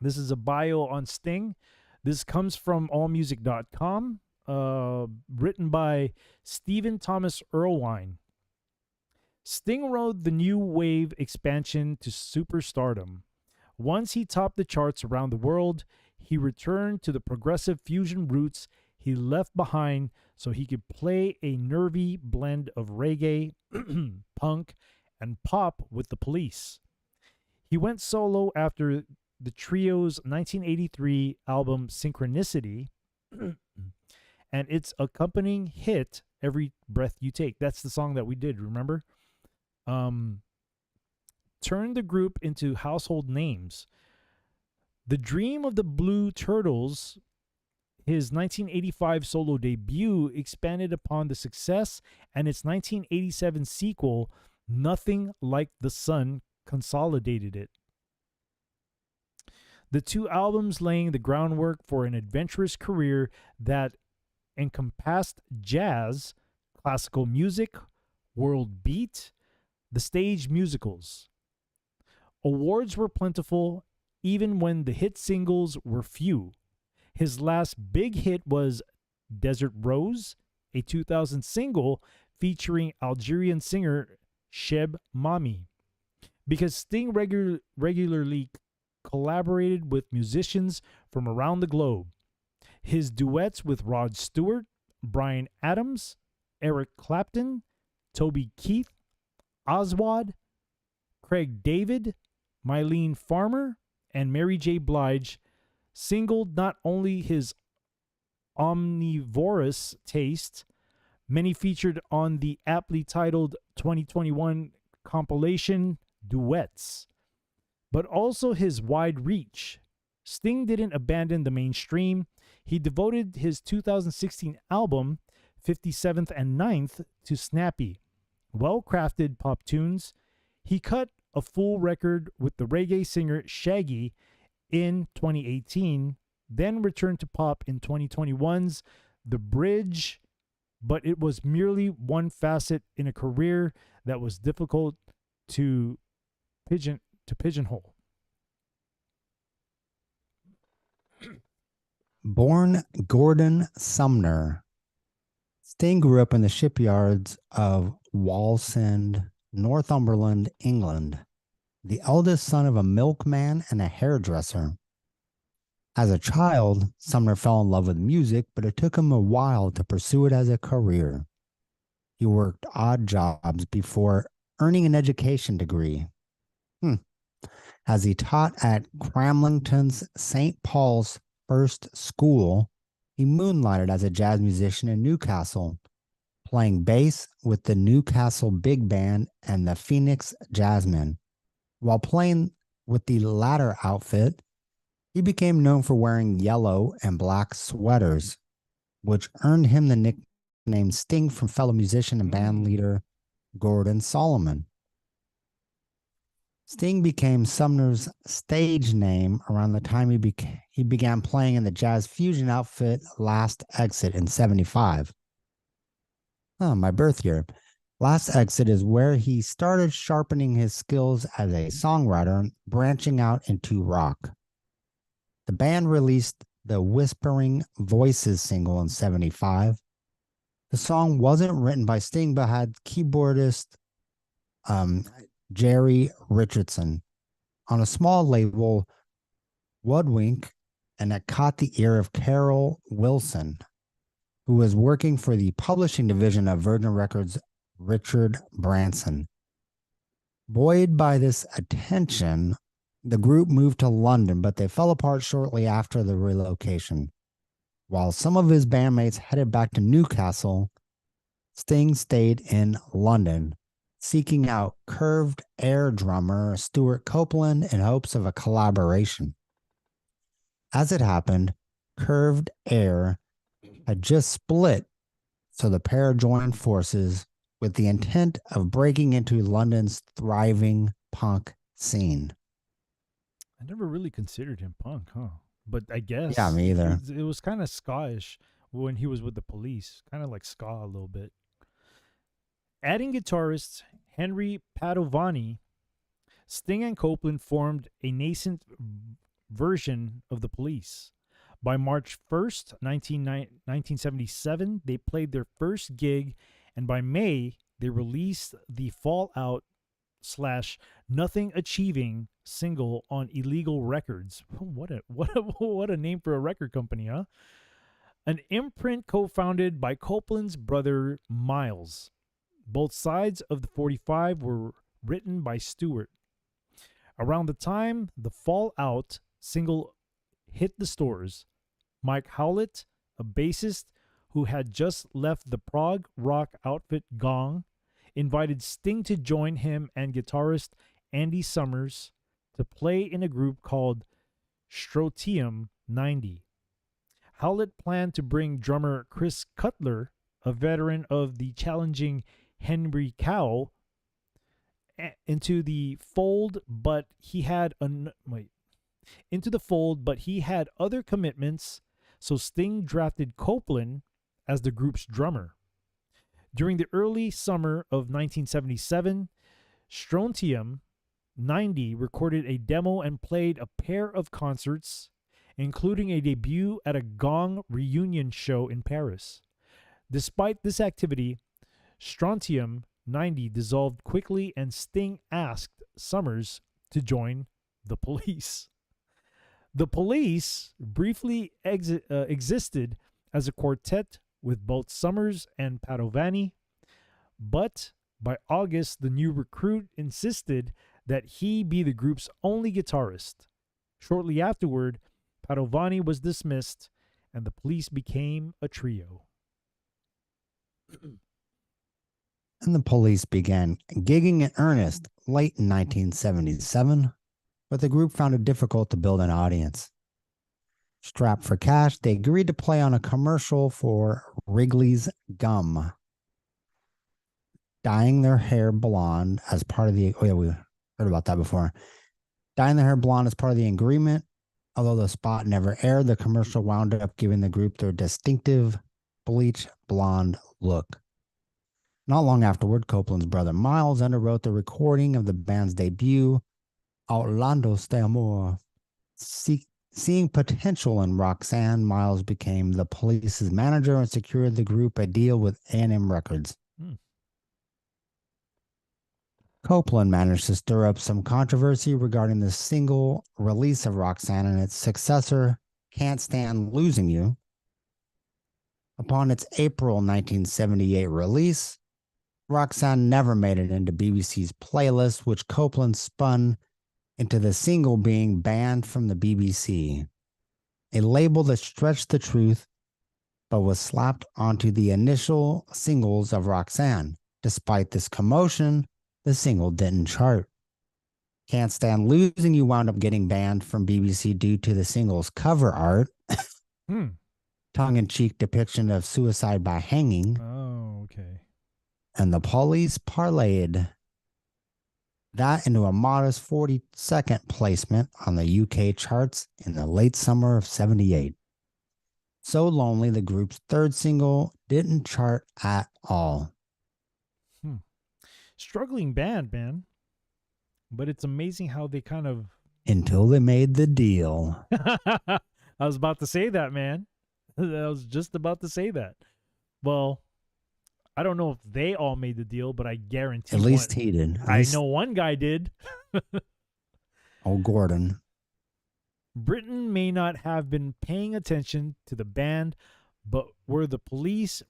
This is a bio on Sting. This comes from allmusic.com, written by Stephen Thomas Erlewine. Sting rode the new wave expansion to superstardom. Once he topped the charts around the world, he returned to the progressive fusion roots he left behind so he could play a nervy blend of reggae, punk, and pop with the Police. He went solo after the trio's 1983 album Synchronicity and its accompanying hit, Every Breath You Take. That's the song that we did, remember? Turned the group into household names. The Dream of the Blue Turtles, his 1985 solo debut, expanded upon the success, and its 1987 sequel, Nothing Like the Sun, consolidated it. The two albums laying the groundwork for an adventurous career that encompassed jazz, classical music, world beat, the stage musicals. Awards were plentiful, even when the hit singles were few. His last big hit was Desert Rose, a 2000 single featuring Algerian singer Sheb Mami. Because Sting regularly collaborated with musicians from around the globe. His duets with Rod Stewart, Bryan Adams, Eric Clapton, Toby Keith, Oswald, Craig David, Mylene Farmer, and Mary J. Blige singled not only his omnivorous taste, many featured on the aptly titled 2021 compilation Duets, but also his wide reach. Sting didn't abandon the mainstream. He devoted his 2016 album, 57th and 9th, to snappy, well-crafted pop tunes. He cut a full record with the reggae singer Shaggy in 2018, then returned to pop in 2021's The Bridge, but it was merely one facet in a career that was difficult to pigeonhole. Born Gordon Sumner, Sting grew up in the shipyards of Wallsend, Northumberland, England, the eldest son of a milkman and a hairdresser. As a child, Sumner fell in love with music, but it took him a while to pursue it as a career. He worked odd jobs before earning an education degree. As he taught at Cramlington's St. Paul's First School, he moonlighted as a jazz musician in Newcastle, playing bass with the Newcastle Big Band and the Phoenix Jazzmen. While playing with the latter outfit, he became known for wearing yellow and black sweaters, which earned him the nickname Sting from fellow musician and band leader Gordon Solomon. Sting became Sumner's stage name around the time he began playing in the jazz fusion outfit Last Exit in 1975. My birth year. Last Exit is where he started sharpening his skills as a songwriter, branching out into rock. The band released the Whispering Voices single in 1975. The song wasn't written by Sting, but had keyboardist Jerry Richardson on a small label, Woodwink, and it caught the ear of Carol Wilson, who was working for the publishing division of Virgin Records' Richard Branson. Buoyed by this attention, the group moved to London, but they fell apart shortly after the relocation. While some of his bandmates headed back to Newcastle, Sting stayed in London, seeking out Curved Air drummer Stuart Copeland in hopes of a collaboration. As it happened, Curved Air had just split, so the pair joined forces with the intent of breaking into London's thriving punk scene. I never really considered him punk, huh? But I guess Yeah, me either. it was kind of ska-ish when he was with the Police, kind of like ska a little bit. Adding guitarist Henry Padovani, Sting and Copeland formed a nascent version of the Police. By March 1st, 1977, they played their first gig, and by May, they released the Fallout / Nothing Achieving single on Illegal Records. What a name for a record company, huh? An imprint co-founded by Copeland's brother Miles. Both sides of the 45 were written by Stewart. Around the time the Fallout single hit the stores, Mike Howlett, a bassist who had just left the prog rock outfit Gong, invited Sting to join him and guitarist Andy Summers to play in a group called Strontium 90. Howlett planned to bring drummer Chris Cutler, a veteran of the challenging Henry Cow, into the fold, but he had other commitments, so Sting drafted Copeland as the group's drummer. During the early summer of 1977, Strontium 90 recorded a demo and played a pair of concerts, including a debut at a Gong reunion show in Paris. Despite this activity, Strontium 90 dissolved quickly, and Sting asked Summers to join the Police. The Police briefly existed as a quartet with both Summers and Padovani, but by August, the new recruit insisted that he be the group's only guitarist. Shortly afterward, Padovani was dismissed, and the Police became a trio. And the Police began gigging in earnest late in 1977, but the group found it difficult to build an audience. Strapped for cash, they agreed to play on a commercial for Wrigley's Gum, dyeing their hair blonde as part of the... Oh, yeah, we heard about that before. Dyeing their hair blonde as part of the agreement Although the spot never aired, the commercial wound up giving the group their distinctive bleach blonde look. Not long afterward, Copeland's brother Miles underwrote the recording of the band's debut, Outlandos de Amor. Seeing potential in Roxanne, Miles became the Police's manager and secured the group a deal with A&M Records. Copeland managed to stir up some controversy regarding the single release of Roxanne and its successor, Can't Stand Losing You. Upon its April 1978 release, Roxanne never made it into BBC's playlist, which Copeland spun into the single being banned from the BBC, a label that stretched the truth but was slapped onto the initial singles of Roxanne. Despite this commotion, the single didn't chart. Can't Stand Losing You wound up getting banned from BBC due to the single's cover art, tongue-in-cheek depiction of suicide by hanging. Oh, okay. And the Police parlayed that into a modest 42nd placement on the UK charts in the late summer of 78. So Lonely, the group's third single, didn't chart at all. Struggling band, man. But it's amazing how they kind of... Until they made the deal. I was about to say that, man. I was just about to say that. Well, I don't know if they all made the deal, but I guarantee At least he did. I know one guy did. Oh, Gordon. Britain may not have been paying attention to the band, but were the police...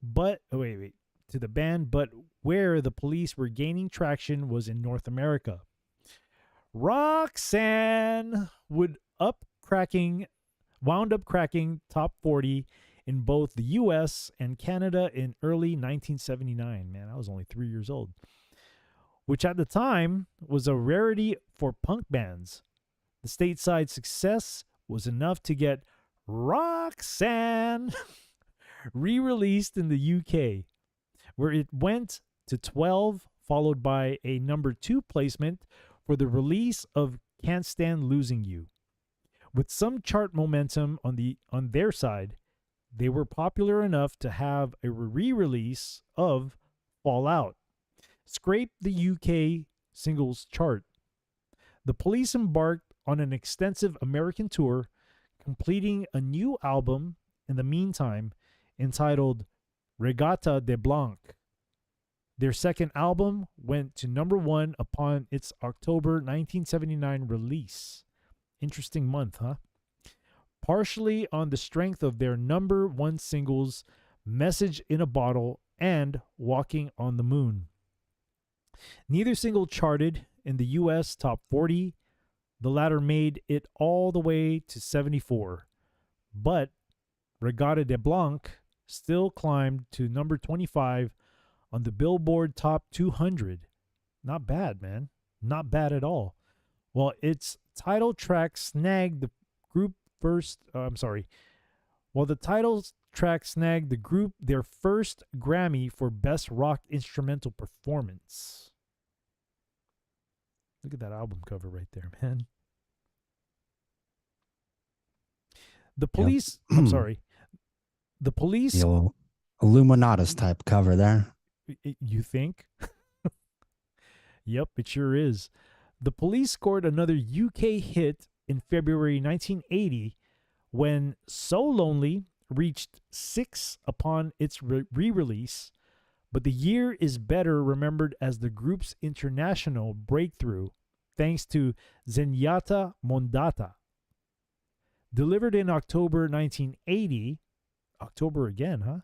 But, to the band, but where the police were gaining traction was in North America. Roxanne wound up cracking top 40 in both the US and Canada in early 1979. Man, I was only 3 years old. Which at the time was a rarity for punk bands. The stateside success was enough to get Roxanne re-released in the UK, where it went to 12, followed by a number 2 placement for the release of Can't Stand Losing You. With some chart momentum on their side, they were popular enough to have a re-release of Fall Out, scraped the UK singles chart. The Police embarked on an extensive American tour, completing a new album in the meantime entitled Regatta de Blanc. Their second album went to number 1 upon its October 1979 release. Interesting month, huh? Partially on the strength of their number 1 singles, Message in a Bottle and Walking on the Moon. Neither single charted in the US top 40. The latter made it all the way to 74. But Regatta de Blanc still climbed to number 25 on the Billboard Top 200. Not bad, man. Not bad at all. While its title track snagged the group their first Grammy for Best Rock Instrumental Performance. Look at that album cover right there, man. The Police, The Police... The Illuminatus type cover there. You think? Yep, it sure is. The Police scored another UK hit in February 1980 when So Lonely reached 6 upon its re-release, but the year is better remembered as the group's international breakthrough thanks to Zenyatta Mondata. Delivered in October 1980, October again, huh?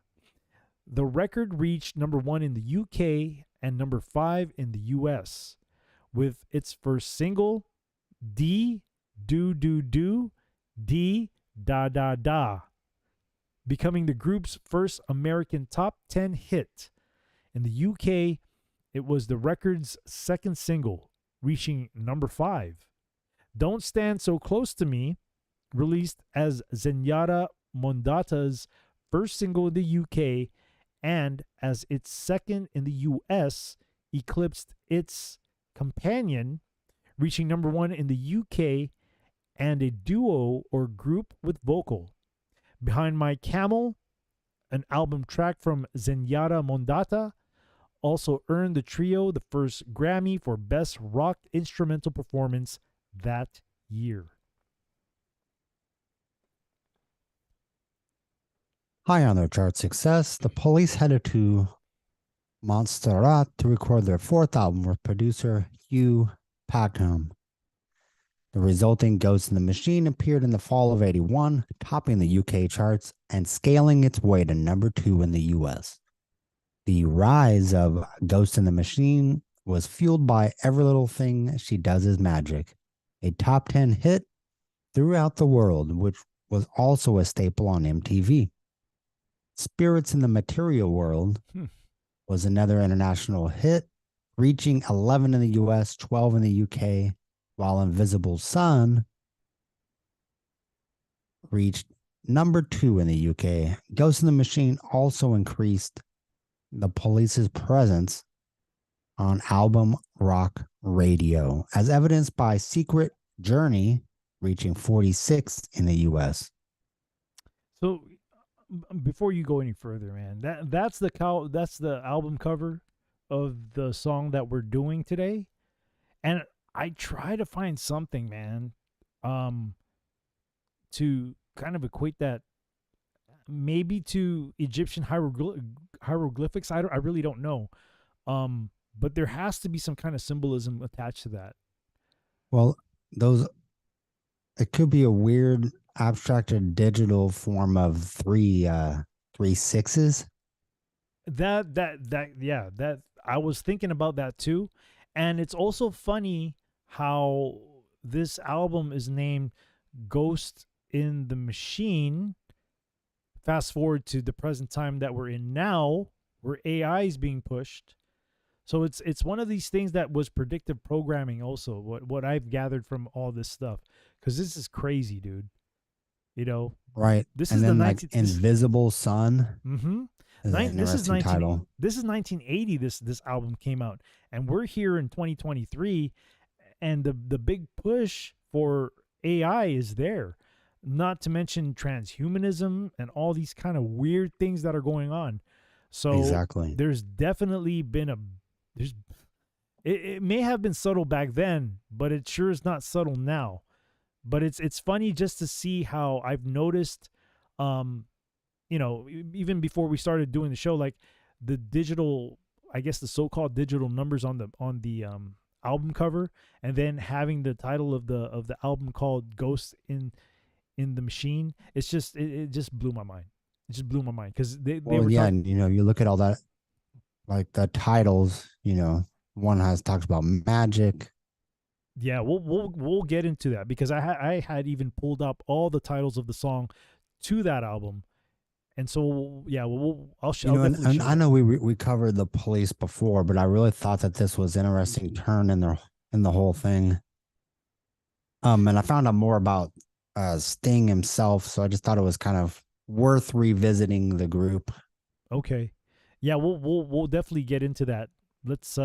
The record reached number 1 in the UK and number 5 in the US, with its first single, D, Do Do Do, D, Da Da Da, becoming the group's first American top 10 hit. In the UK, it was the record's second single, reaching number 5. Don't Stand So Close to Me, released as Zenyatta Mondata's first single in the UK and as its second in the US, eclipsed its companion, reaching number 1 in the UK and a duo or group with vocal. Behind My Camel, an album track from Zenyatta Mondata, also earned the trio the first Grammy for Best Rock Instrumental Performance that year. High on their chart success, the Police headed to Montserrat to record their fourth album with producer Hugh Packham. The resulting Ghost in the Machine appeared in the fall of '81, topping the UK charts and scaling its way to number 2 in the US. The rise of Ghost in the Machine was fueled by Every Little Thing She Does Is Magic, a top 10 hit throughout the world, which was also a staple on MTV. Spirits in the Material World was another international hit, reaching 11 in the US, 12 in the UK, while Invisible Sun reached number 2 in the UK. Ghost in the Machine also increased the Police's presence on album rock radio, as evidenced by Secret Journey reaching 46 in the US. So before you go any further, man, that's the album cover of the song that we're doing today. And I try to find something, man, to kind of equate that maybe to Egyptian hieroglyphics. I really don't know. But there has to be some kind of symbolism attached to that. Well, it could be a weird abstracted digital form of three sixes. That I was thinking about that too. And it's also funny how this album is named Ghost in the Machine. Fast forward to the present time that we're in now, where AI is being pushed. So it's one of these things that was predictive programming also, what I've gathered from all this stuff. Because this is crazy, dude. You know? Right. This and is then the like Invisible Sun. Mm-hmm. This is 1980 this album came out, and we're here in 2023, and the big push for AI is there, not to mention transhumanism and all these kind of weird things that are going on. So exactly, there's definitely been it may have been subtle back then, but it sure is not subtle now. But it's funny just to see how I've noticed, you know, even before we started doing the show, like the digital, I guess the so-called digital numbers on the album cover, and then having the title of the album called Ghost in the Machine. It's just it just blew my mind. It just blew my mind because they were and you know, you look at all that, like the titles, you know, one talks about magic. Yeah, we'll get into that because I had even pulled up all the titles of the song to that album. And so, yeah, I'll show. You know, and I know we covered the Police before, but I really thought that this was an interesting turn in the whole thing. And I found out more about Sting himself, so I just thought it was kind of worth revisiting the group. Okay, yeah, we'll definitely get into that. Let's.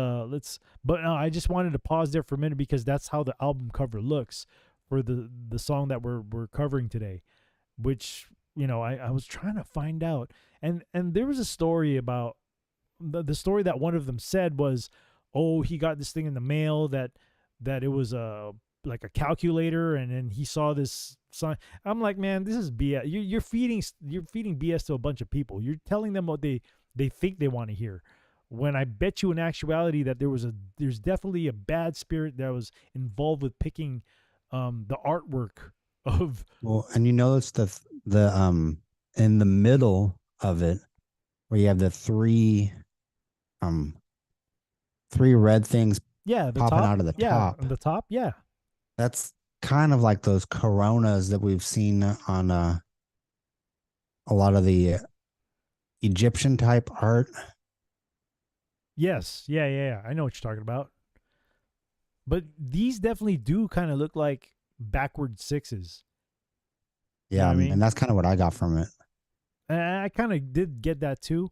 But I just wanted to pause there for a minute because that's how the album cover looks for the song that we're covering today, which. You know, I was trying to find out, and there was a story about the story that one of them said was, oh, he got this thing in the mail that it was like a calculator, and then he saw this sign. I'm like, man, this is BS. You're feeding BS to a bunch of people. You're telling them what they think they want to hear. When I bet you in actuality that there's definitely a bad spirit that was involved with picking the artwork of. Well, and you notice the in the middle of it where you have the three red things popping out of the top. The top, yeah. That's kind of like those coronas that we've seen on a lot of the Egyptian type art. Yes, yeah. I know what you're talking about. But these definitely do kind of look like backward sixes. Yeah, you know what I mean? And that's kind of what I got from it. I kind of did get that too,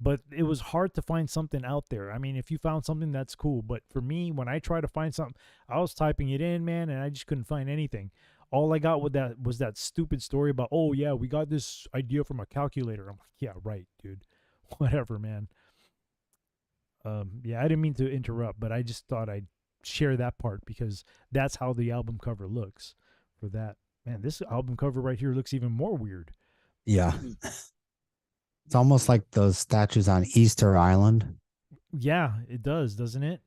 but it was hard to find something out there. I mean, if you found something, that's cool. But for me, when I try to find something, I was typing it in, man, and I just couldn't find anything. All I got with that was that stupid story about, oh yeah, we got this idea from a calculator. I'm like, yeah, right, dude. Whatever, man. Yeah, I didn't mean to interrupt, but I just thought I'd share that part because that's how the album cover looks for that. Man, this album cover right here looks even more weird. Yeah. It's almost like those statues on Easter Island. Yeah, it does, doesn't it?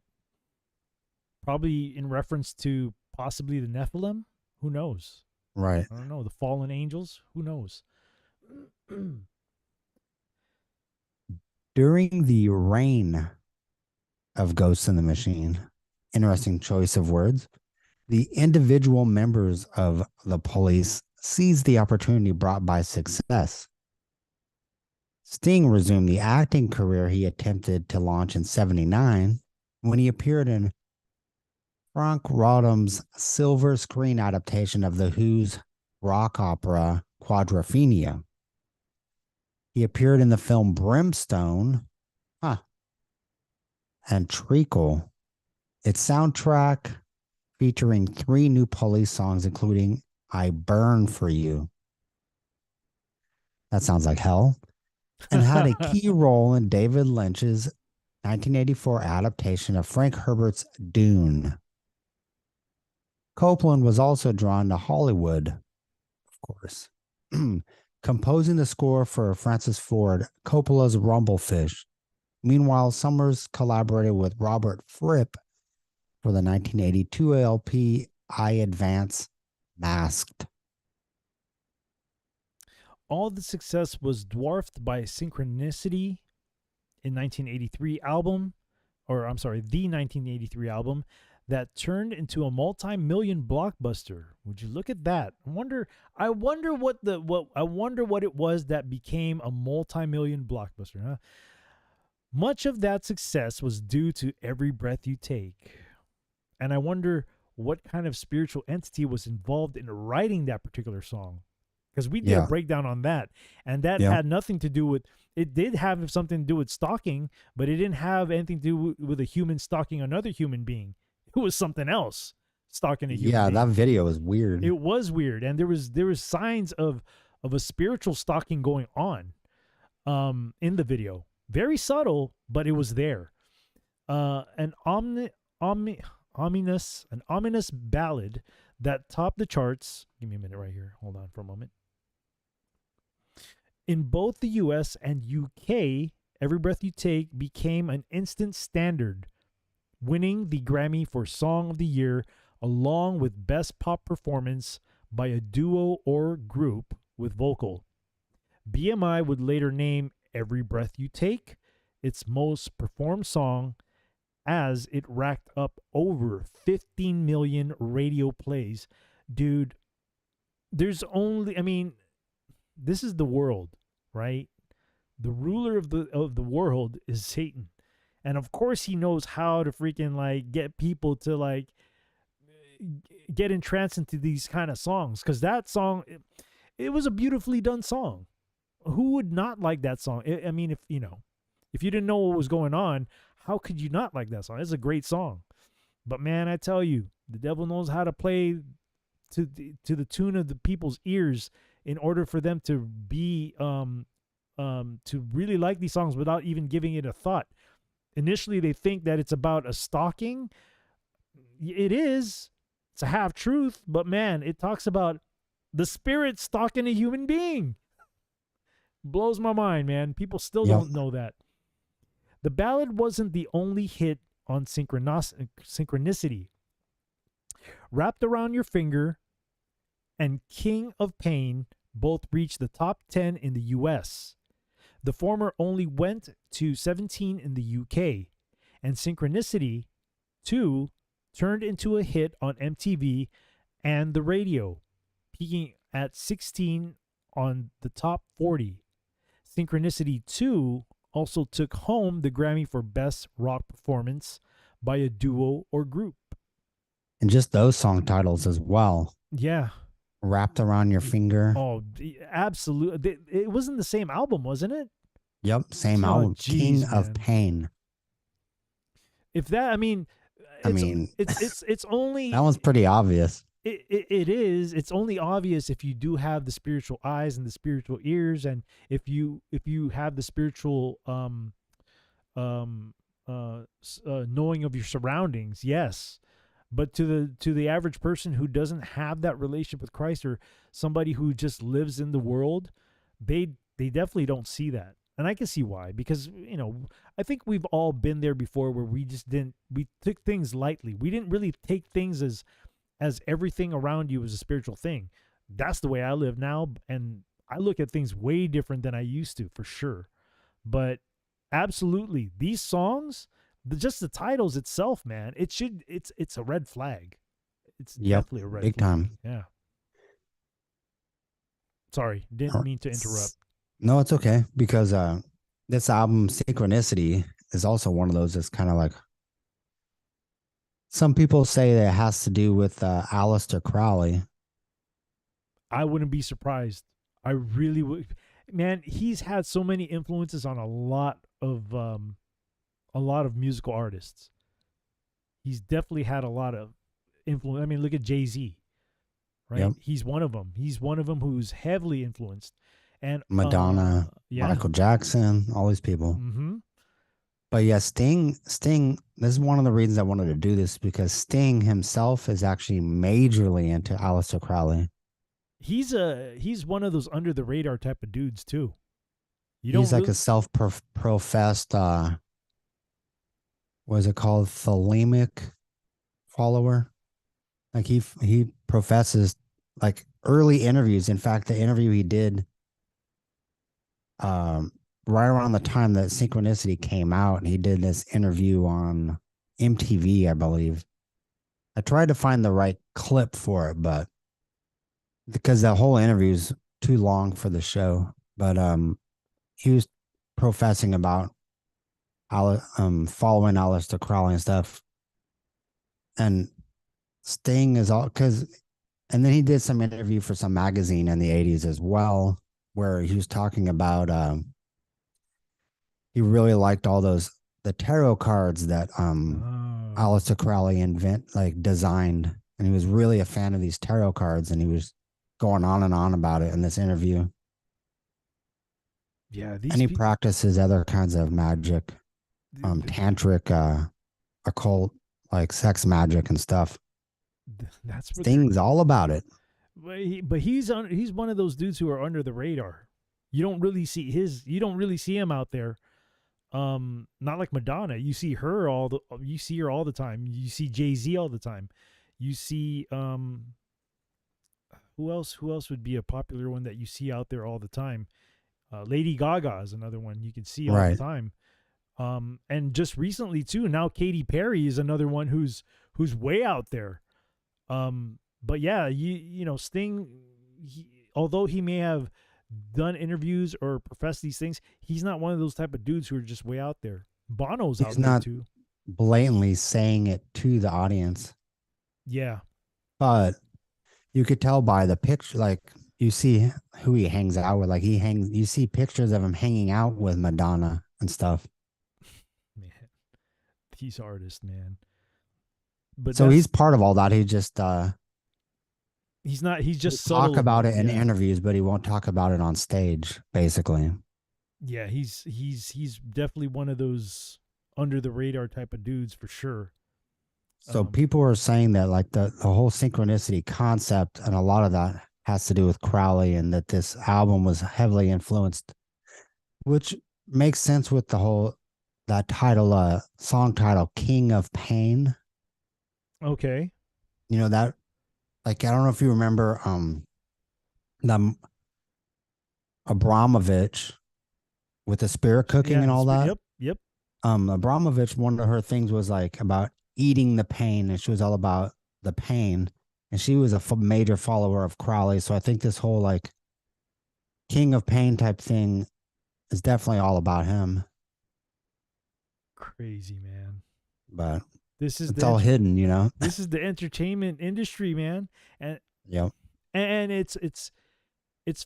Probably in reference to possibly the Nephilim. Who knows? Right. I don't know. The fallen angels. Who knows? During the reign of Ghosts in the Machine, interesting choice of words, the individual members of the police seized the opportunity brought by success. Sting resumed the acting career he attempted to launch in '79 when he appeared in Frank Rodham's silver screen adaptation of The Who's rock opera Quadrophenia. He appeared in the film Brimstone and Treacle. Its soundtrack featuring 3 new police songs, including I Burn For You. That sounds like hell. And had a key role in David Lynch's 1984 adaptation of Frank Herbert's Dune. Copeland was also drawn to Hollywood, of course, composing the score for Francis Ford Coppola's Rumblefish. Meanwhile, Summers collaborated with Robert Fripp for the 1982 LP I Advance Masked. All the success was dwarfed by SpeakUNeazy in 1983 album, or I'm sorry, the 1983 album that turned into a multi-million blockbuster. Would you look at that? I wonder what it was that became a multi-million blockbuster, huh? Much of that success was due to Every Breath You Take. And I wonder what kind of spiritual entity was involved in writing that particular song. Because we did a breakdown on that. And that had nothing to do with, it did have something to do with stalking, but it didn't have anything to do with a human stalking another human being. It was something else stalking a human being. Yeah, that video was weird. It was weird. And there was signs of a spiritual stalking going on in the video. Very subtle, but it was there. An ominous ballad that topped the charts. Give me a minute right here. Hold on for a moment. In both the US and UK, Every Breath You Take became an instant standard, winning the Grammy for Song of the Year along with Best Pop Performance by a duo or group with vocal. BMI would later name Every Breath You Take its most performed song, as it racked up over 15 million radio plays. Dude, this is the world, right? The ruler of the world is Satan. And of course he knows how to freaking get people to get entranced into these kind of songs, cuz that song, it was a beautifully done song. Who would not like that song? I mean, if you didn't know what was going on, how could you not like that song? It's a great song. But man, I tell you, the devil knows how to play to the tune of the people's ears in order for them to be to really like these songs without even giving it a thought. Initially, they think that it's about a stalking. It is. It's a half truth, but man, it talks about the spirit stalking a human being. Blows my mind, man. People still don't know that. The ballad wasn't the only hit on SpeakUNeazy. Wrapped Around Your Finger and King of Pain both reached the top 10 in the US. The former only went to 17 in the UK, and SpeakUNeazy 2 turned into a hit on MTV and the radio, peaking at 16 on the top 40. SpeakUNeazy 2 also took home the Grammy for Best Rock Performance by a duo or group. And just those song titles as well. Yeah. Wrapped Around Your Finger. Oh, absolutely. It wasn't the same album, wasn't it? Yep, same album. King of Pain. If that, it's only that one's pretty obvious. it is. It's only obvious if you do have the spiritual eyes and the spiritual ears, and if you have the spiritual um knowing of your surroundings. Yes, but to the average person who doesn't have that relationship with Christ, or somebody who just lives in the world, they definitely don't see that. And I can see why, because I think we've all been there before, where we took things lightly. We didn't really take things as everything around you is a spiritual thing. That's the way I live now, and I look at things way different than I used to, for sure. But absolutely, these songs, just the titles itself, man, it's a red flag. It's definitely a red big flag. time. Yeah. Sorry, didn't mean to interrupt. No, it's okay, because this album Synchronicity is also one of those that's kind of like, some people say that it has to do with Aleister Crowley. I wouldn't be surprised. I really would. Man, he's had so many influences on a lot of musical artists. He's definitely had a lot of influence. I mean, look at Jay-Z, right? Yep. He's one of them. He's one of them who's heavily influenced. And Madonna, Michael Jackson, all these people. Mm-hmm. But yeah, Sting, this is one of the reasons I wanted to do this, because Sting himself is actually majorly into Aleister Crowley. He's one of those under the radar type of dudes too. He's like a self-professed, what is it called? Thelemic follower. Like he professes, like, early interviews. In fact, the interview he did right around the time that Synchronicity came out, and he did this interview on MTV, I believe. I tried to find the right clip for it, but because the whole interview is too long for the show. But he was professing about following Aleister Crowley and stuff. And Sting is all and then he did some interview for some magazine in the 80s as well, where he was talking about he really liked all the tarot cards that Aleister Crowley designed, and he was really a fan of these tarot cards, and he was going on and on about it in this interview. Yeah, and he practices other kinds of magic, tantric, occult, like sex magic and stuff. That's Sting's all about it. But he's one of those dudes who are under the radar. You don't really see him out there. Not like Madonna. You see her all the time. You see Jay-Z all the time. You see who else would be a popular one that you see out there all the time? Lady Gaga is another one you can see all the time. And just recently too, now Katy Perry is another one who's way out there. But yeah, Sting, although he may have done interviews or professed these things, he's not one of those type of dudes who are just way out there. Bono's out there too. Blatantly saying it to the audience. Yeah. But you could tell by the picture, like, you see who he hangs out with. Like, you see pictures of him hanging out with Madonna and stuff. Man, these artists, man. But so he's part of all that. He just he's just talk about it in interviews, but he won't talk about it on stage, basically. Yeah, he's definitely one of those under the radar type of dudes for sure. So people are saying that, like, the whole Synchronicity concept, and a lot of that has to do with Crowley, and that this album was heavily influenced, which makes sense with that title, song title, King of Pain. Okay. That, like, I don't know if you remember the Abramovich with the spirit cooking and all that. Yep. Abramovich, one of her things was like about eating the pain, and she was all about the pain, and she was a major follower of Crowley. So I think this whole, like, King of Pain type thing is definitely all about him. Crazy, man. But it's all hidden, This is the entertainment industry, man. And yep. And it's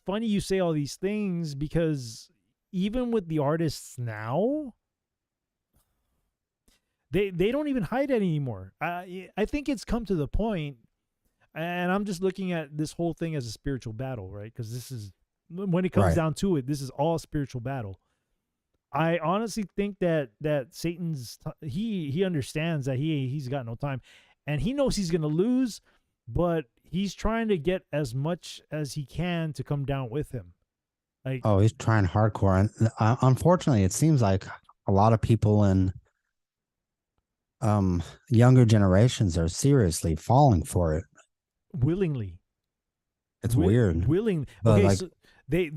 funny you say all these things, because even with the artists now, they don't even hide it anymore. I think it's come to the point. And I'm just looking at this whole thing as a spiritual battle, right? Because this is, when it comes Right. down to it, this is all a spiritual battle. I honestly think that Satan's he understands that he's got no time, and he knows he's gonna lose, but he's trying to get as much as he can to come down with him. Like, Oh, he's trying hardcore, and unfortunately, it seems like a lot of people in younger generations are seriously falling for it. willingly. It's weird, Willing. but Okay, like, so they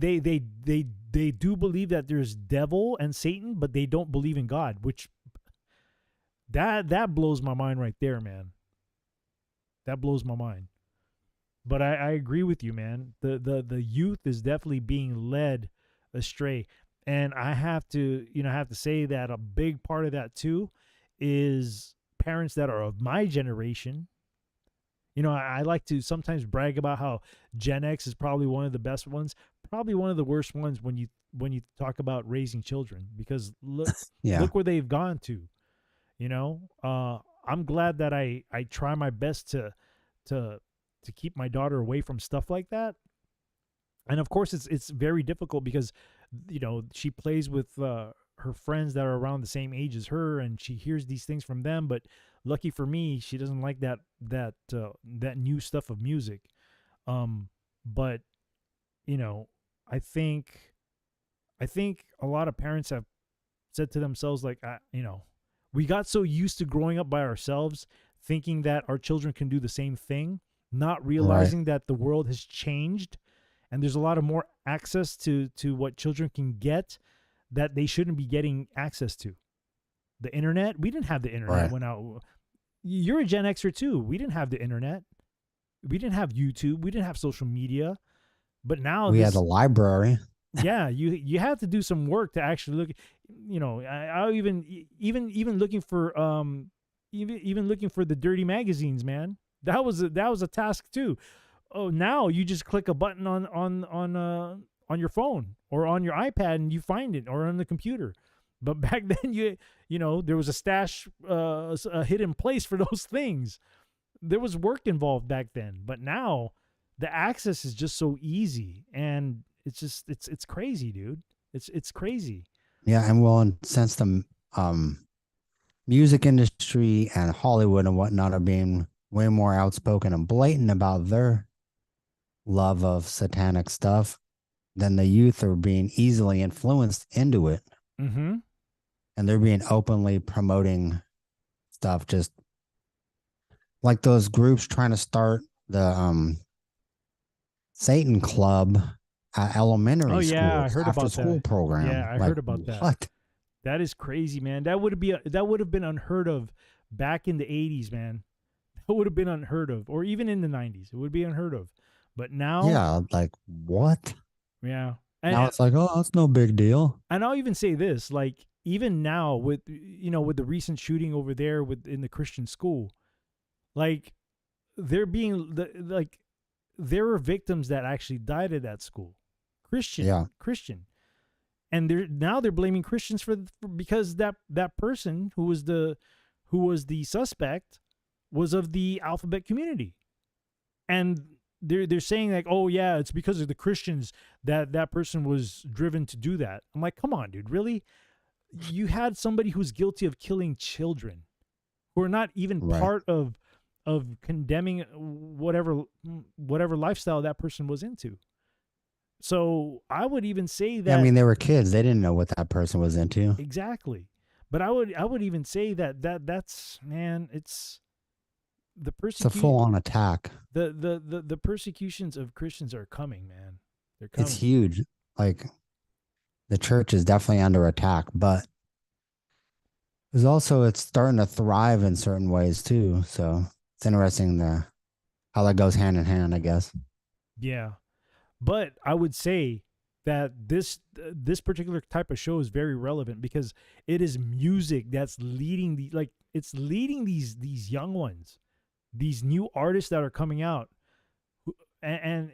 do believe that there's devil and Satan, but they don't believe in God, which that blows my mind right there, man. That blows my mind. But I agree with you, man. The youth is definitely being led astray. And I have to say that a big part of that too is parents that are of my generation. I like to sometimes brag about how Gen X is probably one of the best ones, probably one of the worst ones when you talk about raising children, because look yeah, look where they've gone to. I'm glad that I try my best to keep my daughter away from stuff like that. And of course it's very difficult because she plays with her friends that are around the same age as her, and she hears these things from them. But lucky for me, she doesn't like that new stuff of music. But I think a lot of parents have said to themselves, like, we got so used to growing up by ourselves, thinking that our children can do the same thing, not realizing that the world has changed and there's a lot of more access to what children can get that they shouldn't be getting access to. The internet, we didn't have the internet when you're a Gen Xer too. We didn't have the internet. We didn't have YouTube. We didn't have social media. But now we had the library. Yeah, you had to do some work to actually look. I even looking for even looking for the dirty magazines, man. That was a task too. Oh, now you just click a button on your phone or on your iPad and you find it, or on the computer. But back then, there was a stash, a hidden place for those things. There was work involved back then, but now the access is just so easy, and it's crazy, dude. It's crazy. Yeah, and well, and since the music industry and Hollywood and whatnot are being way more outspoken and blatant about their love of satanic stuff, then the youth are being easily influenced into it. Mm-hmm. And they're being openly promoting stuff, just like those groups trying to start the Satan Club at elementary school. I heard after about school that. program. Yeah, I heard about that. What? That is crazy, man. That would have been unheard of back in the 80s, man. That would have been unheard of, or even in the 90s. It would be unheard of. But now, Yeah, like what? yeah. And Now it's like, oh, that's no big deal. And I'll even say this, like, even now with the recent shooting over there in the Christian school, like, there were victims that actually died at that school. Christian. And they're blaming Christians because that person who was the suspect was of the alphabet community. And they're saying, like, oh yeah, it's because of the Christians that person was driven to do that. I'm like, come on, dude, really? You had somebody who's guilty of killing children who are not even part of condemning whatever lifestyle that person was into. So I would even say that, I mean, they were kids. They didn't know what that person was into. Exactly. But I would even say that's, man, it's the It's a full-on attack. The persecutions of Christians are coming, man. They're coming. It's huge. Like, the church is definitely under attack, but it's starting to thrive in certain ways too. So it's interesting how that goes hand in hand, I guess. Yeah. But I would say that this particular type of show is very relevant because it is music that's leading these young ones, these new artists that are coming out, and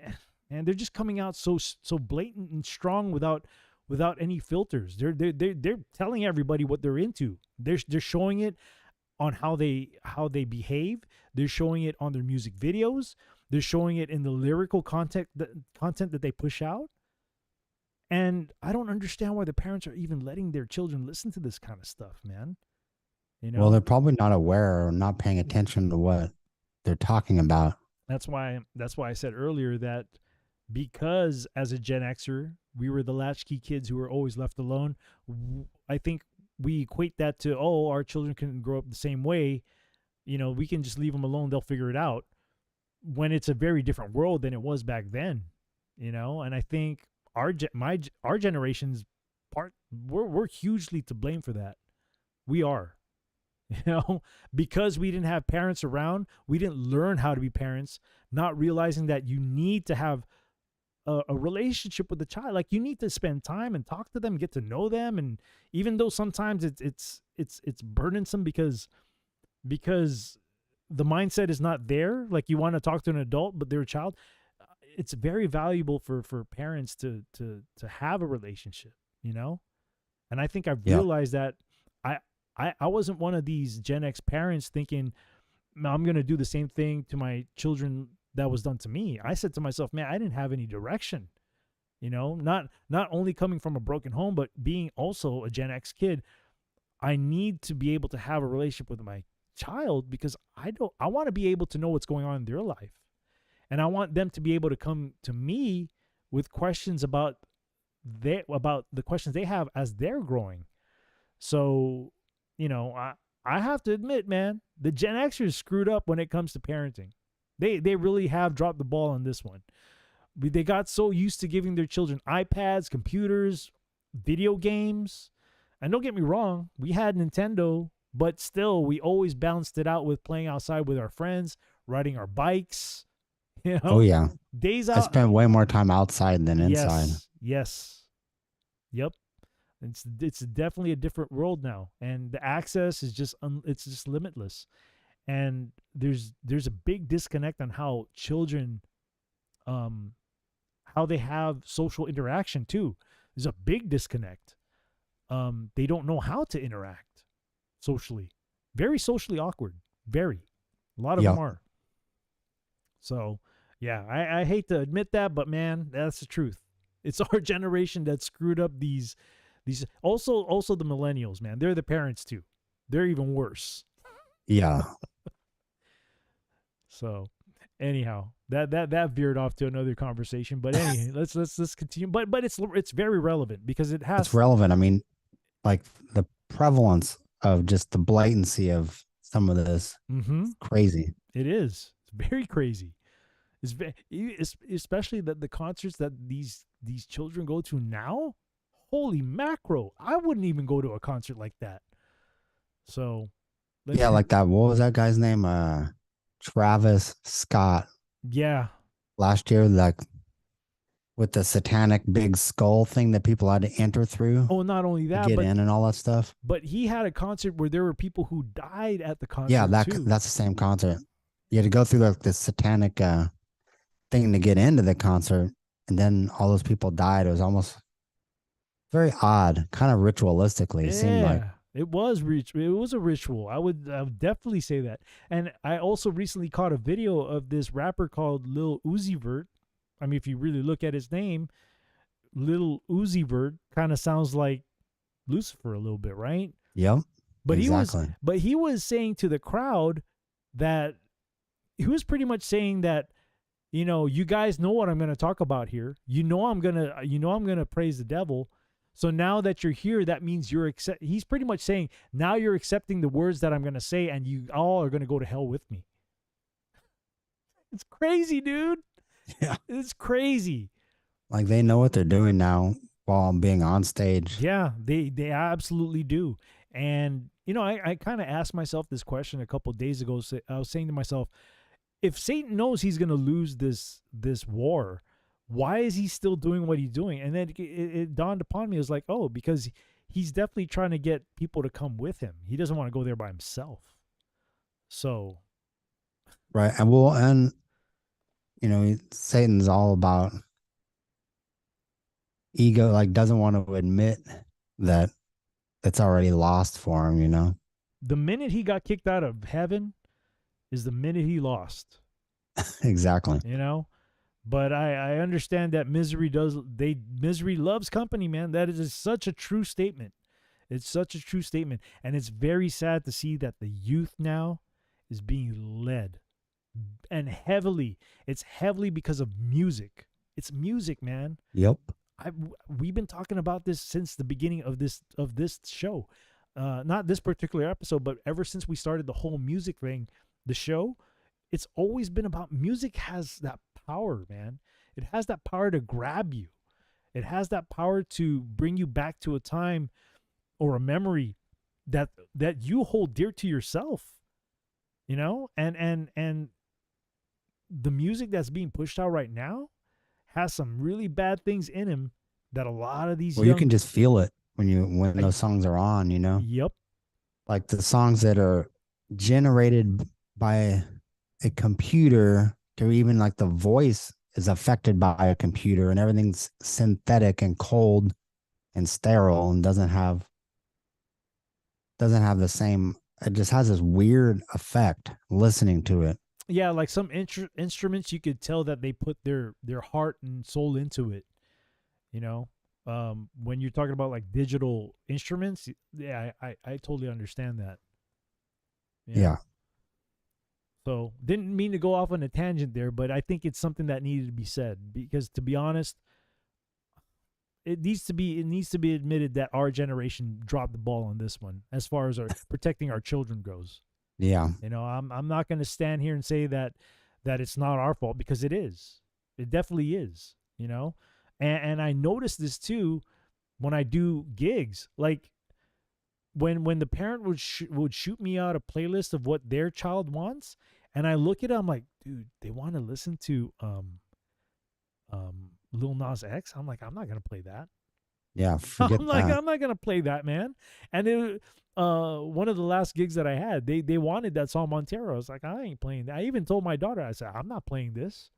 they're just coming out so blatant and strong without any filters. They're telling everybody what they're into. They're showing it on how they behave. They're showing it on their music videos. They're showing it in the lyrical content that they push out. And I don't understand why the parents are even letting their children listen to this kind of stuff, man. You know? Well, they're probably not aware or not paying attention to what they're talking about. That's why I said earlier that because as a Gen Xer, we were the latchkey kids who were always left alone. I think we equate that to, oh, our children can grow up the same way. You know, we can just leave them alone. They'll figure it out. When it's a very different world than it was back then, you know? And I think our generation's we're hugely to blame for that. We are. You know, because we didn't have parents around, we didn't learn how to be parents, not realizing that you need to have a relationship with the child. Like, you need to spend time and talk to them, get to know them. And even though sometimes it's burdensome because the mindset is not there, like you want to talk to an adult, but they're a child. It's very valuable for parents to have a relationship, you know? And I think I've realized that I wasn't one of these Gen X parents thinking, I'm going to do the same thing to my children that was done to me. I said to myself, man, I didn't have any direction, you know, not only coming from a broken home, but being also a Gen X kid. I need to be able to have a relationship with my child because I want to be able to know what's going on in their life. And I want them to be able to come to me with questions about the questions they have as they're growing. So, you know, I have to admit, man, the Gen Xers screwed up when it comes to parenting. They really have dropped the ball on this one. They got so used to giving their children iPads, computers, video games. And don't get me wrong, we had Nintendo, but still, we always balanced it out with playing outside with our friends, riding our bikes. You know? Oh, yeah. Days out. I spent way more time outside than inside. Yes. Yep. It's definitely a different world now, and the access is just it's just limitless. And there's a big disconnect on how children how they have social interaction too. There's a big disconnect. They don't know how to interact socially. Very socially awkward. Very. A lot of them are. So, yeah, I hate to admit that, but man, that's the truth. It's our generation that screwed up these also the millennials, man. They're the parents too. They're even worse. Yeah. So, anyhow, that veered off to another conversation. But anyway, let's continue. But it's very relevant because it has. It's relevant. I mean, like the prevalence of just the blatancy of some of this. Mm-hmm. Crazy. It is. It's very crazy. It's especially the concerts that these children go to now. Holy macro! I wouldn't even go to a concert like that. So, yeah, like that. What was that guy's name? Travis Scott. Yeah. Last year, like with the satanic big skull thing that people had to enter through. Oh, not only that, get in and all that stuff. But he had a concert where there were people who died at the concert. Yeah, that's the same concert. You had to go through like this satanic thing to get into the concert, and then all those people died. It was almost very odd, kind of ritualistically. It seemed like it was a ritual. I would definitely say that. And I also recently caught a video of this rapper called Lil Uzi Vert. I mean, if you really look at his name, Lil Uzi Vert kind of sounds like Lucifer a little bit, right? Yep. But exactly. he was saying to the crowd that he was pretty much saying that, you know, you guys know what I'm going to talk about here. You know I'm going to praise the devil. So now that you're here, that means he's pretty much saying, now you're accepting the words that I'm going to say, and you all are going to go to hell with me. It's crazy, dude. Yeah. It's crazy. Like they know what they're doing now while being on stage. Yeah, they absolutely do. And, you know, I kind of asked myself this question a couple of days ago. So I was saying to myself, if Satan knows he's going to lose this war, why is he still doing what he's doing? And then it dawned upon me. It was like, oh, because he's definitely trying to get people to come with him. He doesn't want to go there by himself. So. Right. And you know, Satan's all about ego, like doesn't want to admit that it's already lost for him, you know? The minute he got kicked out of heaven is the minute he lost. Exactly. you know. But I understand that misery loves company, man. That is such a true statement. It's such a true statement. And it's very sad to see that the youth now is being led, and heavily. It's heavily because of music. It's music, man. Yep. We've been talking about this since the beginning of this show. Not this particular episode, but ever since we started the whole music thing, the show, it's always been about music. Has that power, man. It has that power to grab you. It has that power to bring you back to a time or a memory that you hold dear to yourself, you know. And the music that's being pushed out right now has some really bad things in him that a lot of these You can just feel it when those songs are on, you know. Yep. Like the songs that are generated by a computer, or even like the voice is affected by a computer, and everything's synthetic and cold and sterile, and doesn't have the same. It just has this weird effect listening to it. Yeah, like some instruments, you could tell that they put their heart and soul into it, you know. When you're talking about like digital instruments, yeah, I totally understand that. Yeah. So didn't mean to go off on a tangent there, but I think it's something that needed to be said, because to be honest, it needs to be admitted that our generation dropped the ball on this one as far as our protecting our children goes. Yeah. You know, I'm not going to stand here and say that it's not our fault, because it is. It definitely is, you know? And I noticed this too when I do gigs. Like when the parent would shoot me out a playlist of what their child wants, and I look at it, I'm like, dude, they want to listen to Lil Nas X. I'm like, I'm not going to play that. Yeah, forget I'm like, that. I'm not going to play that, man. And it one of the last gigs that I had, they wanted that song Montero. I was like, I ain't playing that. I even told my daughter, I said, I'm not playing this.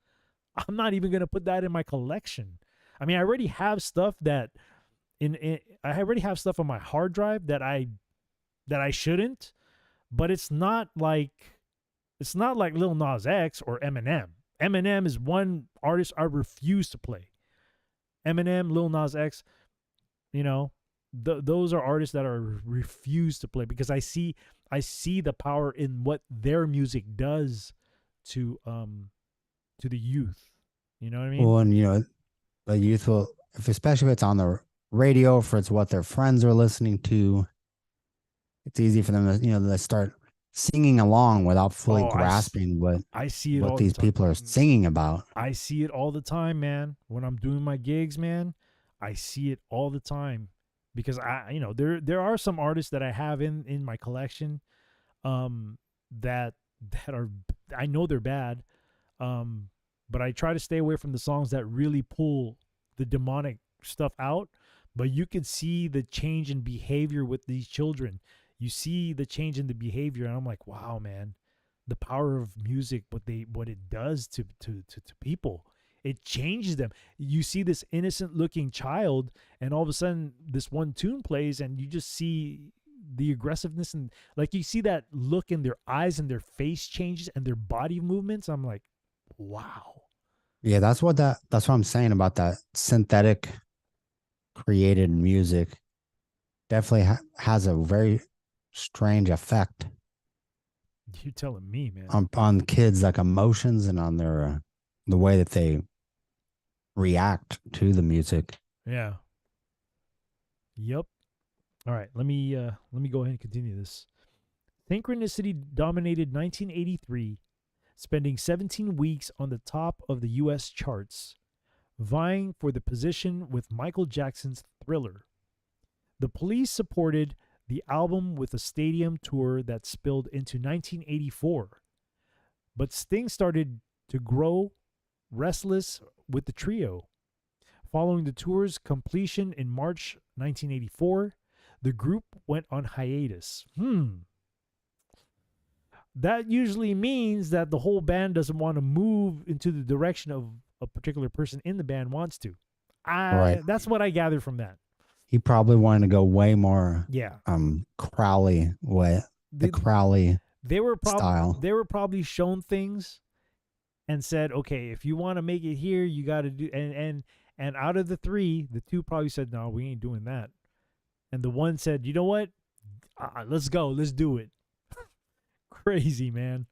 I'm not even gonna put that in my collection. I mean, I already have stuff that I already have stuff on my hard drive that I shouldn't, but it's not like Lil Nas X or Eminem. Eminem is one artist I refuse to play. Eminem, Lil Nas X, you know, those are artists that are refused to play, because I see the power in what their music does to the youth. You know what I mean? Well, and you know, the youth will, especially if it's on the radio, if it's what their friends are listening to, it's easy for them to, you know, to start singing along without fully grasping what these people are singing about. I see it all the time, man. When I'm doing my gigs, man, I see it all the time, because you know, there are some artists that I have in my collection, that are, I know they're bad, but I try to stay away from the songs that really pull the demonic stuff out. But you can see the change in behavior with these children. You see the change in the behavior, and I'm like, wow, man, the power of music, what it does to people. It changes them. You see this innocent looking child, and all of a sudden this one tune plays, and you just see the aggressiveness, and like you see that look in their eyes, and their face changes, and their body movements. I'm like, wow. Yeah, that's what I'm saying about that synthetic created music. Definitely has a very strange effect. You're telling me, man. On kids, like emotions, and on their the way that they react to the music. Yeah. Yep. All right, let me go ahead and continue this. Synchronicity dominated 1983, spending 17 weeks on the top of the U.S. charts, vying for the position with Michael Jackson's Thriller. The Police supported the album with a stadium tour that spilled into 1984, but Sting started to grow restless with the trio. Following the tour's completion in March 1984, the group went on hiatus. That usually means that the whole band doesn't want to move into the direction of a particular person in the band wants to. Right. That's what I gathered from that. He probably wanted to go way more Crowley way. The Crowley style. They were probably shown things and said, okay, if you want to make it here, you got to do, and out of the three, the two probably said, no, we ain't doing that. And the one said, you know what? Let's go. Let's do it. Crazy, man.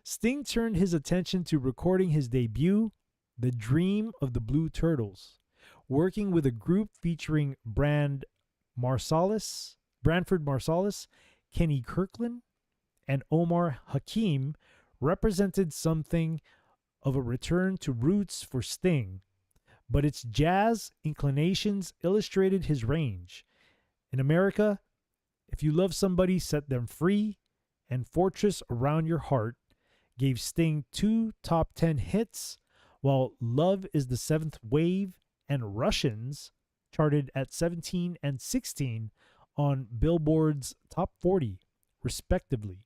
Sting turned his attention to recording his debut, The Dream of the Blue Turtles, working with a group featuring Branford Marsalis, Kenny Kirkland, and Omar Hakim, represented something of a return to roots for Sting, but its jazz inclinations illustrated his range. In America, If You Love Somebody, Set Them Free, and Fortress Around Your Heart gave Sting 2 top 10 hits, while Love is the Seventh Wave and Russians charted at 17 and 16 on Billboard's Top 40, respectively.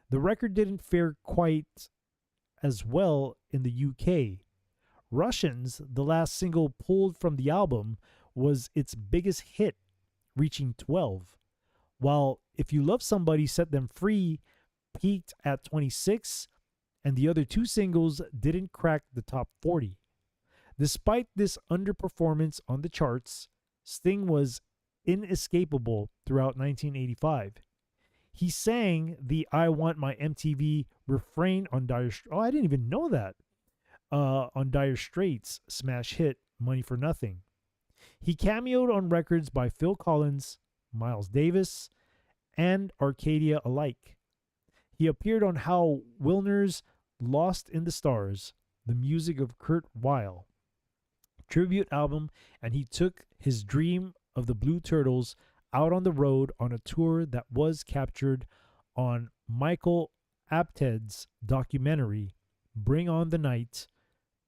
The record didn't fare quite as well in the UK. Russians, the last single pulled from the album, was its biggest hit, reaching 12, while If You Love Somebody, Set Them Free peaked at 26, and the other two singles didn't crack the top 40. Despite this underperformance on the charts, Sting was inescapable throughout 1985. He sang the I Want My MTV refrain on Dire Straits. Oh, I didn't even know that. On Dire Straits' smash hit, Money for Nothing. He cameoed on records by Phil Collins, Miles Davis, and Arcadia alike. He appeared on Hal Willner's Lost in the Stars, the music of Kurt Weill tribute album, and he took his dream of the Blue Turtles out on the road on a tour that was captured on Michael Apted's documentary, Bring On the Night,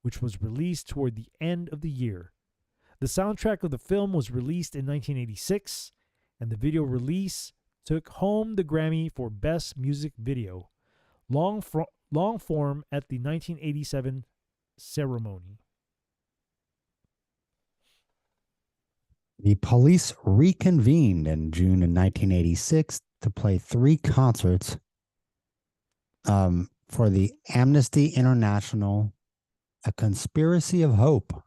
which was released toward the end of the year. The soundtrack of the film was released in 1986, and the video release took home the Grammy for Best Music Video, long form at the 1987 ceremony. The Police reconvened in June of 1986 to play 3 concerts for the Amnesty International A Conspiracy of Hope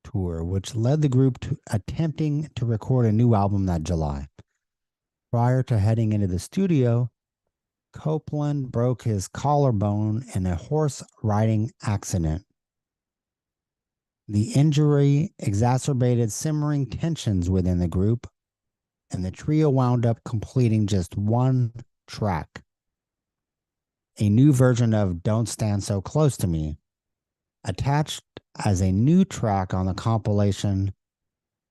tour, which led the group to attempting to record a new album that July. Prior to heading into the studio, Copeland broke his collarbone in a horse riding accident. The injury exacerbated simmering tensions within the group, and the trio wound up completing just 1 track, a new version of Don't Stand So Close to Me, attached as a new track on the compilation.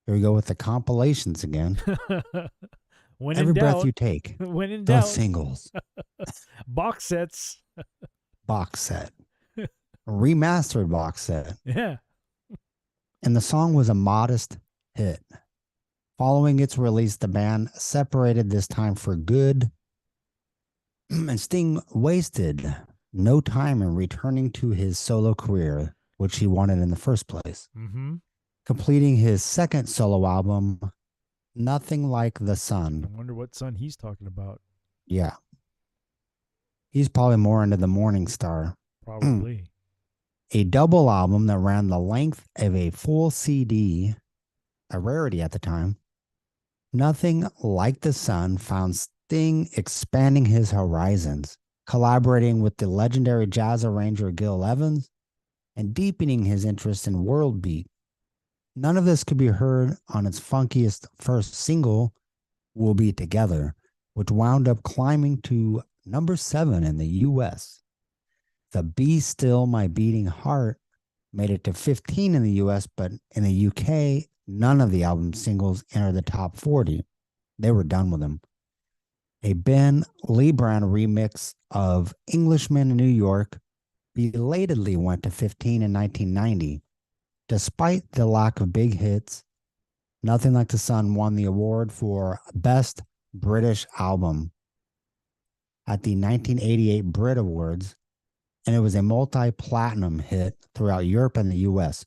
Here we go with the compilations again. When Every in breath doubt, you take. when in Those doubt, singles. box sets. Box set. Remastered box set. Yeah. And the song was a modest hit. Following its release, the band separated this time for good, and Sting wasted no time in returning to his solo career, which he wanted in the first place, completing his second solo album, Nothing Like the Sun. I wonder what sun he's talking about. Yeah. He's probably more into the Morning Star. Probably. A double album that ran the length of a full CD, a rarity at the time. Nothing Like the Sun found Sting expanding his horizons, collaborating with the legendary jazz arranger Gil Evans, and deepening his interest in world beat. None of this could be heard on its funkiest first single, We'll Be Together, which wound up climbing to number 7 in the U.S. The Be Still My Beating Heart made it to 15 in the U.S., but in the UK, none of the album's singles entered the top 40. They were done with them. A Ben Lebrand remix of Englishman in New York belatedly went to 15 in 1990. Despite the lack of big hits, Nothing Like the Sun won the award for Best British Album at the 1988 Brit Awards, and it was a multi-platinum hit throughout Europe and the US.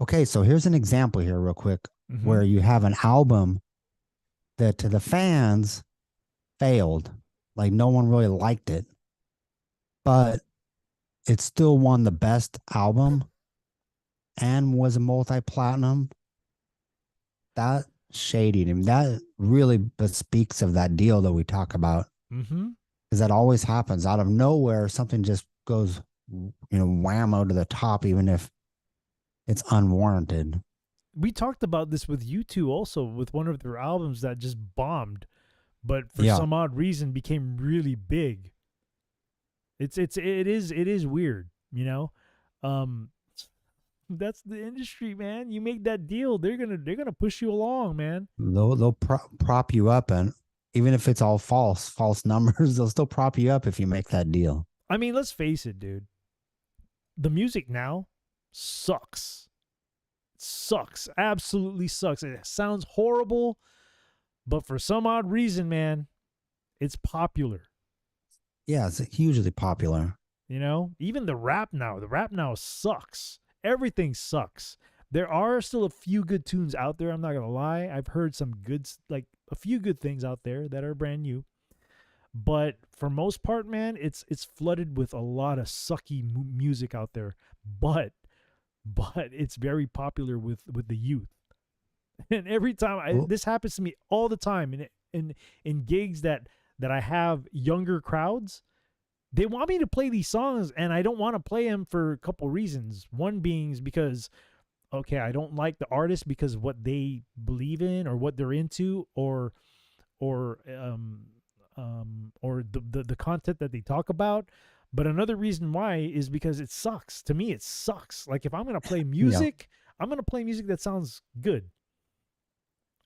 Okay, so here's an example here real quick where you have an album that to the fans failed. Like no one really liked it. But it still won the best album and was a multi-platinum. That shading him. That really bespeaks of that deal that we talk about. Mm-hmm. Because that always happens out of nowhere. Something just goes, whammo to the top, even if it's unwarranted. We talked about this with U2 also, with one of their albums that just bombed, but for Yeah. some odd reason became really big. It is weird, That's the industry, man. You make that deal, they're gonna push you along, man. They'll prop you up, and even if it's all false numbers, they'll still prop you up if you make that deal. I mean, let's face it, dude. The music now sucks. Sucks. Absolutely sucks. It sounds horrible, but for some odd reason, man, it's popular. Yeah, it's hugely popular. Even the rap now sucks. Everything sucks. There are still a few good tunes out there. I'm not going to lie. I've heard some good, like a few good things out there that are brand new. But for most part, man, it's flooded with a lot of sucky music out there. But it's very popular with the youth. And every time this happens to me all the time in gigs that I have younger crowds, they want me to play these songs, and I don't want to play them for a couple reasons. One being is because, okay, I don't like the artist because of what they believe in or what they're into, or the content that they talk about. But another reason why is because it sucks. To me, it sucks. Like if I'm gonna play music, I'm gonna play music that sounds good.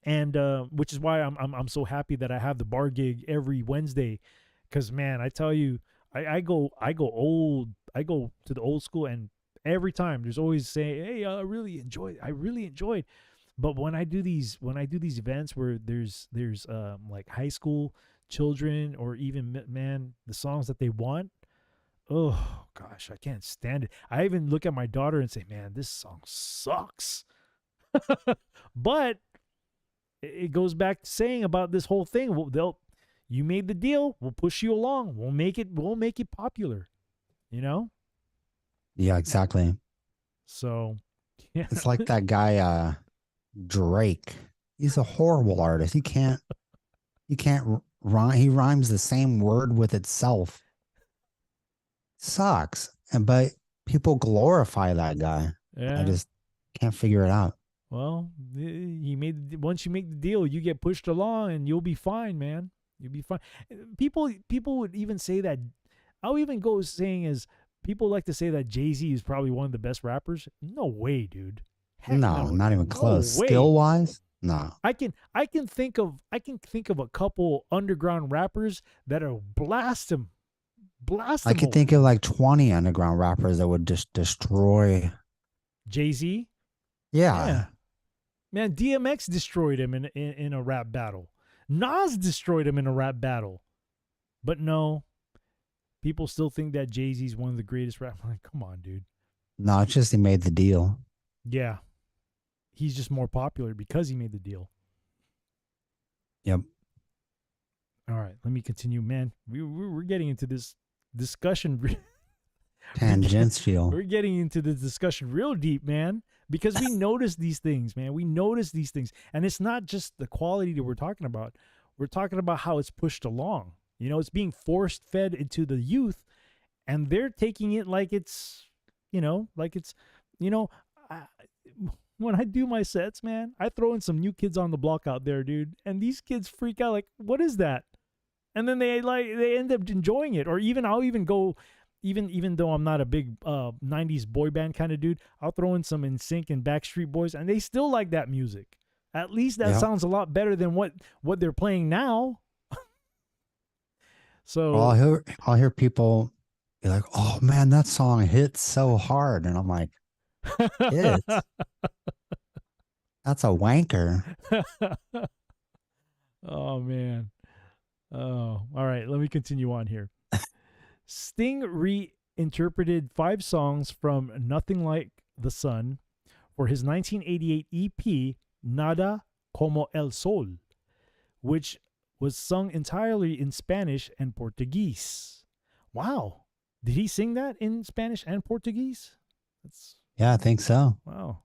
And which is why I'm so happy that I have the bar gig every Wednesday, because man, I tell you, I go to the old school, and every time there's always saying, hey, I really enjoyed. But when I do these events where there's like high school children, or even the songs that they want, oh gosh, I can't stand it. I even look at my daughter and say, man, this song sucks. But it goes back to saying about this whole thing. You made the deal, we'll push you along. We'll make it popular. Yeah, exactly. So yeah. It's like that guy Drake. He's a horrible artist. He can't rhyme. He rhymes the same word with itself. Sucks. But people glorify that guy. Yeah. I just can't figure it out. Well, once you make the deal, you get pushed along, and you'll be fine, man. You'll be fine. People would even say that. I'll even go saying as people like to say that Jay-Z is probably one of the best rappers. No way, dude. Heck No, not even close. No way. Skill wise, no. I can think of a couple underground rappers that are blastable. I could think of like 20 underground rappers that would just destroy Jay-Z. Yeah. Man, DMX destroyed him in a rap battle. Nas destroyed him in a rap battle. But no, people still think that Jay-Z's one of the greatest rappers. Like, come on, dude. No, it's just he made the deal. Yeah. He's just more popular because he made the deal. Yep. All right, let me continue, man. We're getting into this discussion. Tangential. We're getting into this discussion real deep, man, because we notice these things, man. We notice these things. And it's not just the quality that we're talking about. We're talking about how it's pushed along. It's being forced fed into the youth, and they're taking it like it's, when I do my sets, man, I throw in some new kids on the block out there, dude. And these kids freak out like, what is that? And then they end up enjoying it. Or I'll even go, even though I'm not a big 90s boy band kind of dude, I'll throw in some NSYNC and Backstreet Boys, and they still like that music. At least that sounds a lot better than what they're playing now. So well, I'll hear people be like, "Oh man, that song hits so hard," and I'm like, "Hits? That's a wanker." Oh man. Oh, all right. Let me continue on here. Sting reinterpreted 5 songs from Nothing Like the Sun for his 1988 EP, Nada Como el Sol, which was sung entirely in Spanish and Portuguese. Wow. Did he sing that in Spanish and Portuguese? That's Yeah, I think so. wow.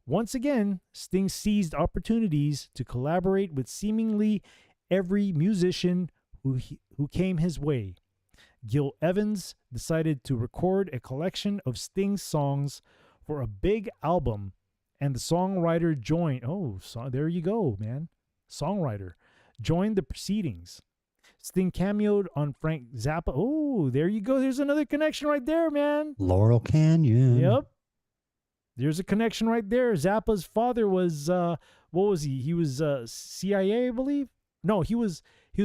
Once again, Sting seized opportunities to collaborate with seemingly every musician who came his way. Gil Evans decided to record a collection of Sting's songs for a big album, and the songwriter joined. Oh, there you go, man. Songwriter joined the proceedings. Sting cameoed on Frank Zappa. Oh, there you go. There's another connection right there, man. Laurel Canyon. Yep. There's a connection right there. Zappa's father was what was he? He was CIA, I believe. No, he was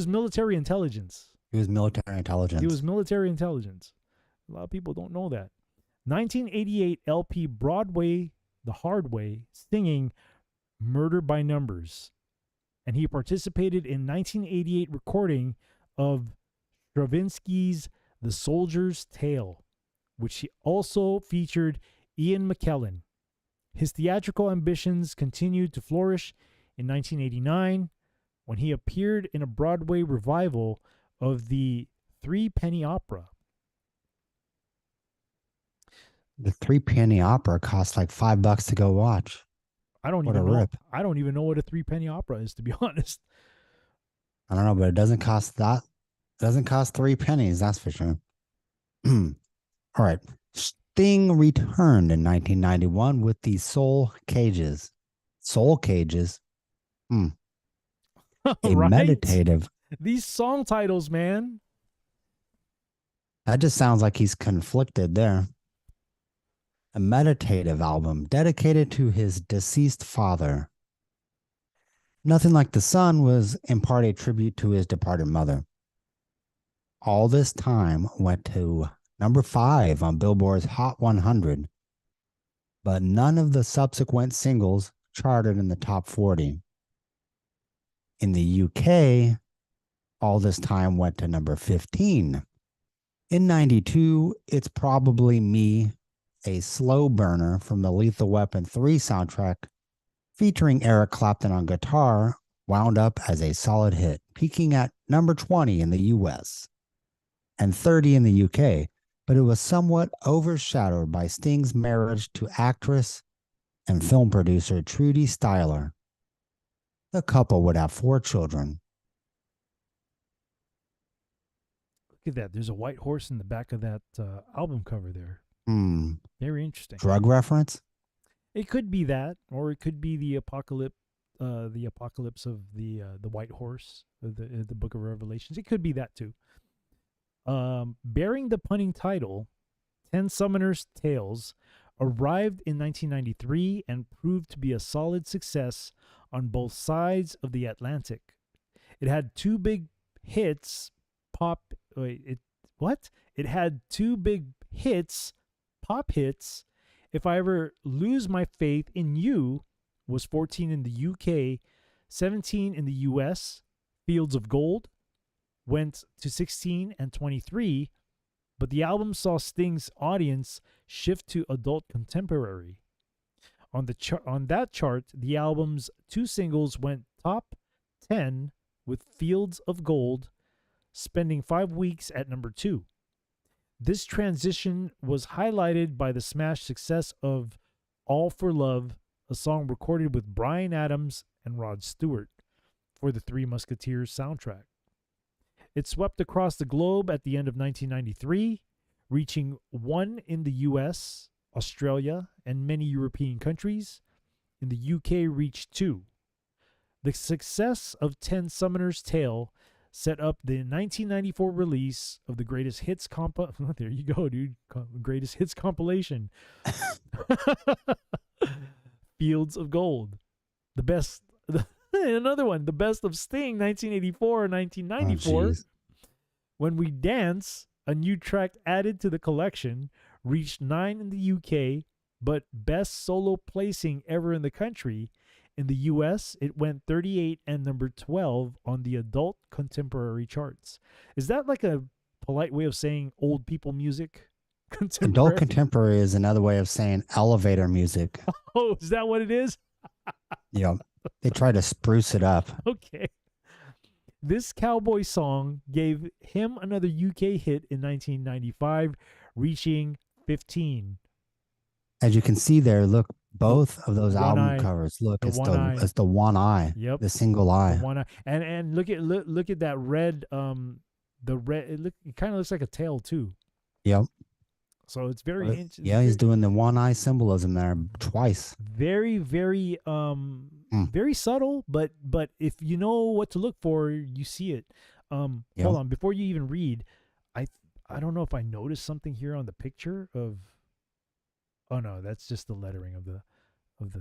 military intelligence. He was military intelligence. He was military intelligence. A lot of people don't know that. 1988 LP Broadway, The Hard Way, singing Murder by Numbers. And he participated in 1988 recording of Stravinsky's The Soldier's Tale, which also featured Ian McKellen. His theatrical ambitions continued to flourish in 1989 when he appeared in a Broadway revival of the Three Penny Opera. The Three Penny Opera cost like $5 to go watch. I don't What even a know. rip. I don't even know what a 3 penny opera is, to be honest. I don't know, but it doesn't cost that. It doesn't cost 3 pennies, that's for sure. All right. Sting returned in 1991 with the Soul Cages. Soul Cages. A Right? meditative. These song titles, man. That just sounds like he's conflicted there. A meditative album dedicated to his deceased father. Nothing Like the Sun was in part a tribute to his departed mother. All This Time went to number 5 on Billboard's Hot 100, but none of the subsequent singles charted in the top 40. In the UK, All This Time went to number 15. In 92, It's Probably Me, a slow burner from the Lethal Weapon 3 soundtrack, featuring Eric Clapton on guitar, wound up as a solid hit, peaking at number 20 in the US and 30 in the UK, but it was somewhat overshadowed by Sting's marriage to actress and film producer Trudy Styler. The couple would have 4 children. Look at that. There's a white horse in the back of that album cover there. Very interesting. Drug reference? It could be that, or it could be the apocalypse of the white horse, the Book of Revelations. It could be that too. Bearing the punning title, 10 Summoners Tales arrived in 1993 and proved to be a solid success on both sides of the Atlantic. It had 2 big hits, It had 2 big hits, pop hits. If I Ever Lose My Faith in You was 14 in the UK, 17 in the US. Fields of Gold went to 16 and 23, but the album saw Sting's audience shift to adult contemporary. On that chart, the album's 2 singles went top 10, with Fields of Gold spending 5 weeks at number 2. This transition was highlighted by the smash success of All for Love, a song recorded with Bryan Adams and Rod Stewart for the Three Musketeers soundtrack. It swept across the globe at the end of 1993, reaching 1 in the US, Australia, and many European countries. In the UK, reached 2. The success of 10 Summoner's Tale set up the 1994 release of the Greatest Hits there you go, dude. Greatest Hits compilation. Fields of Gold. The best another one, The Best of Sting 1984 and 1994. Oh, When We Dance, a new track added to the collection, reached 9 in the UK, but best solo placing ever in the country. In the US, it went 38 and number 12 on the adult contemporary charts. Is that like a polite way of saying old people music? Adult contemporary is another way of saying elevator music. Oh, is that what it is? They try to spruce it up. Okay. This cowboy song gave him another UK hit in 1995, reaching 15. As you can see there, look, both of those one album eye, covers. Look, the it's one eye. the one eye. Yep. The single The eye. one eye. And look at that red the red it kind of looks like a tail too. Yep. So it's very interesting. Yeah, he's doing the one eye symbolism there twice. Very very subtle, but if you know what to look for, you see it. Hold on, before you even read, I don't know if I noticed something here on the picture of. Oh no, that's just the lettering of the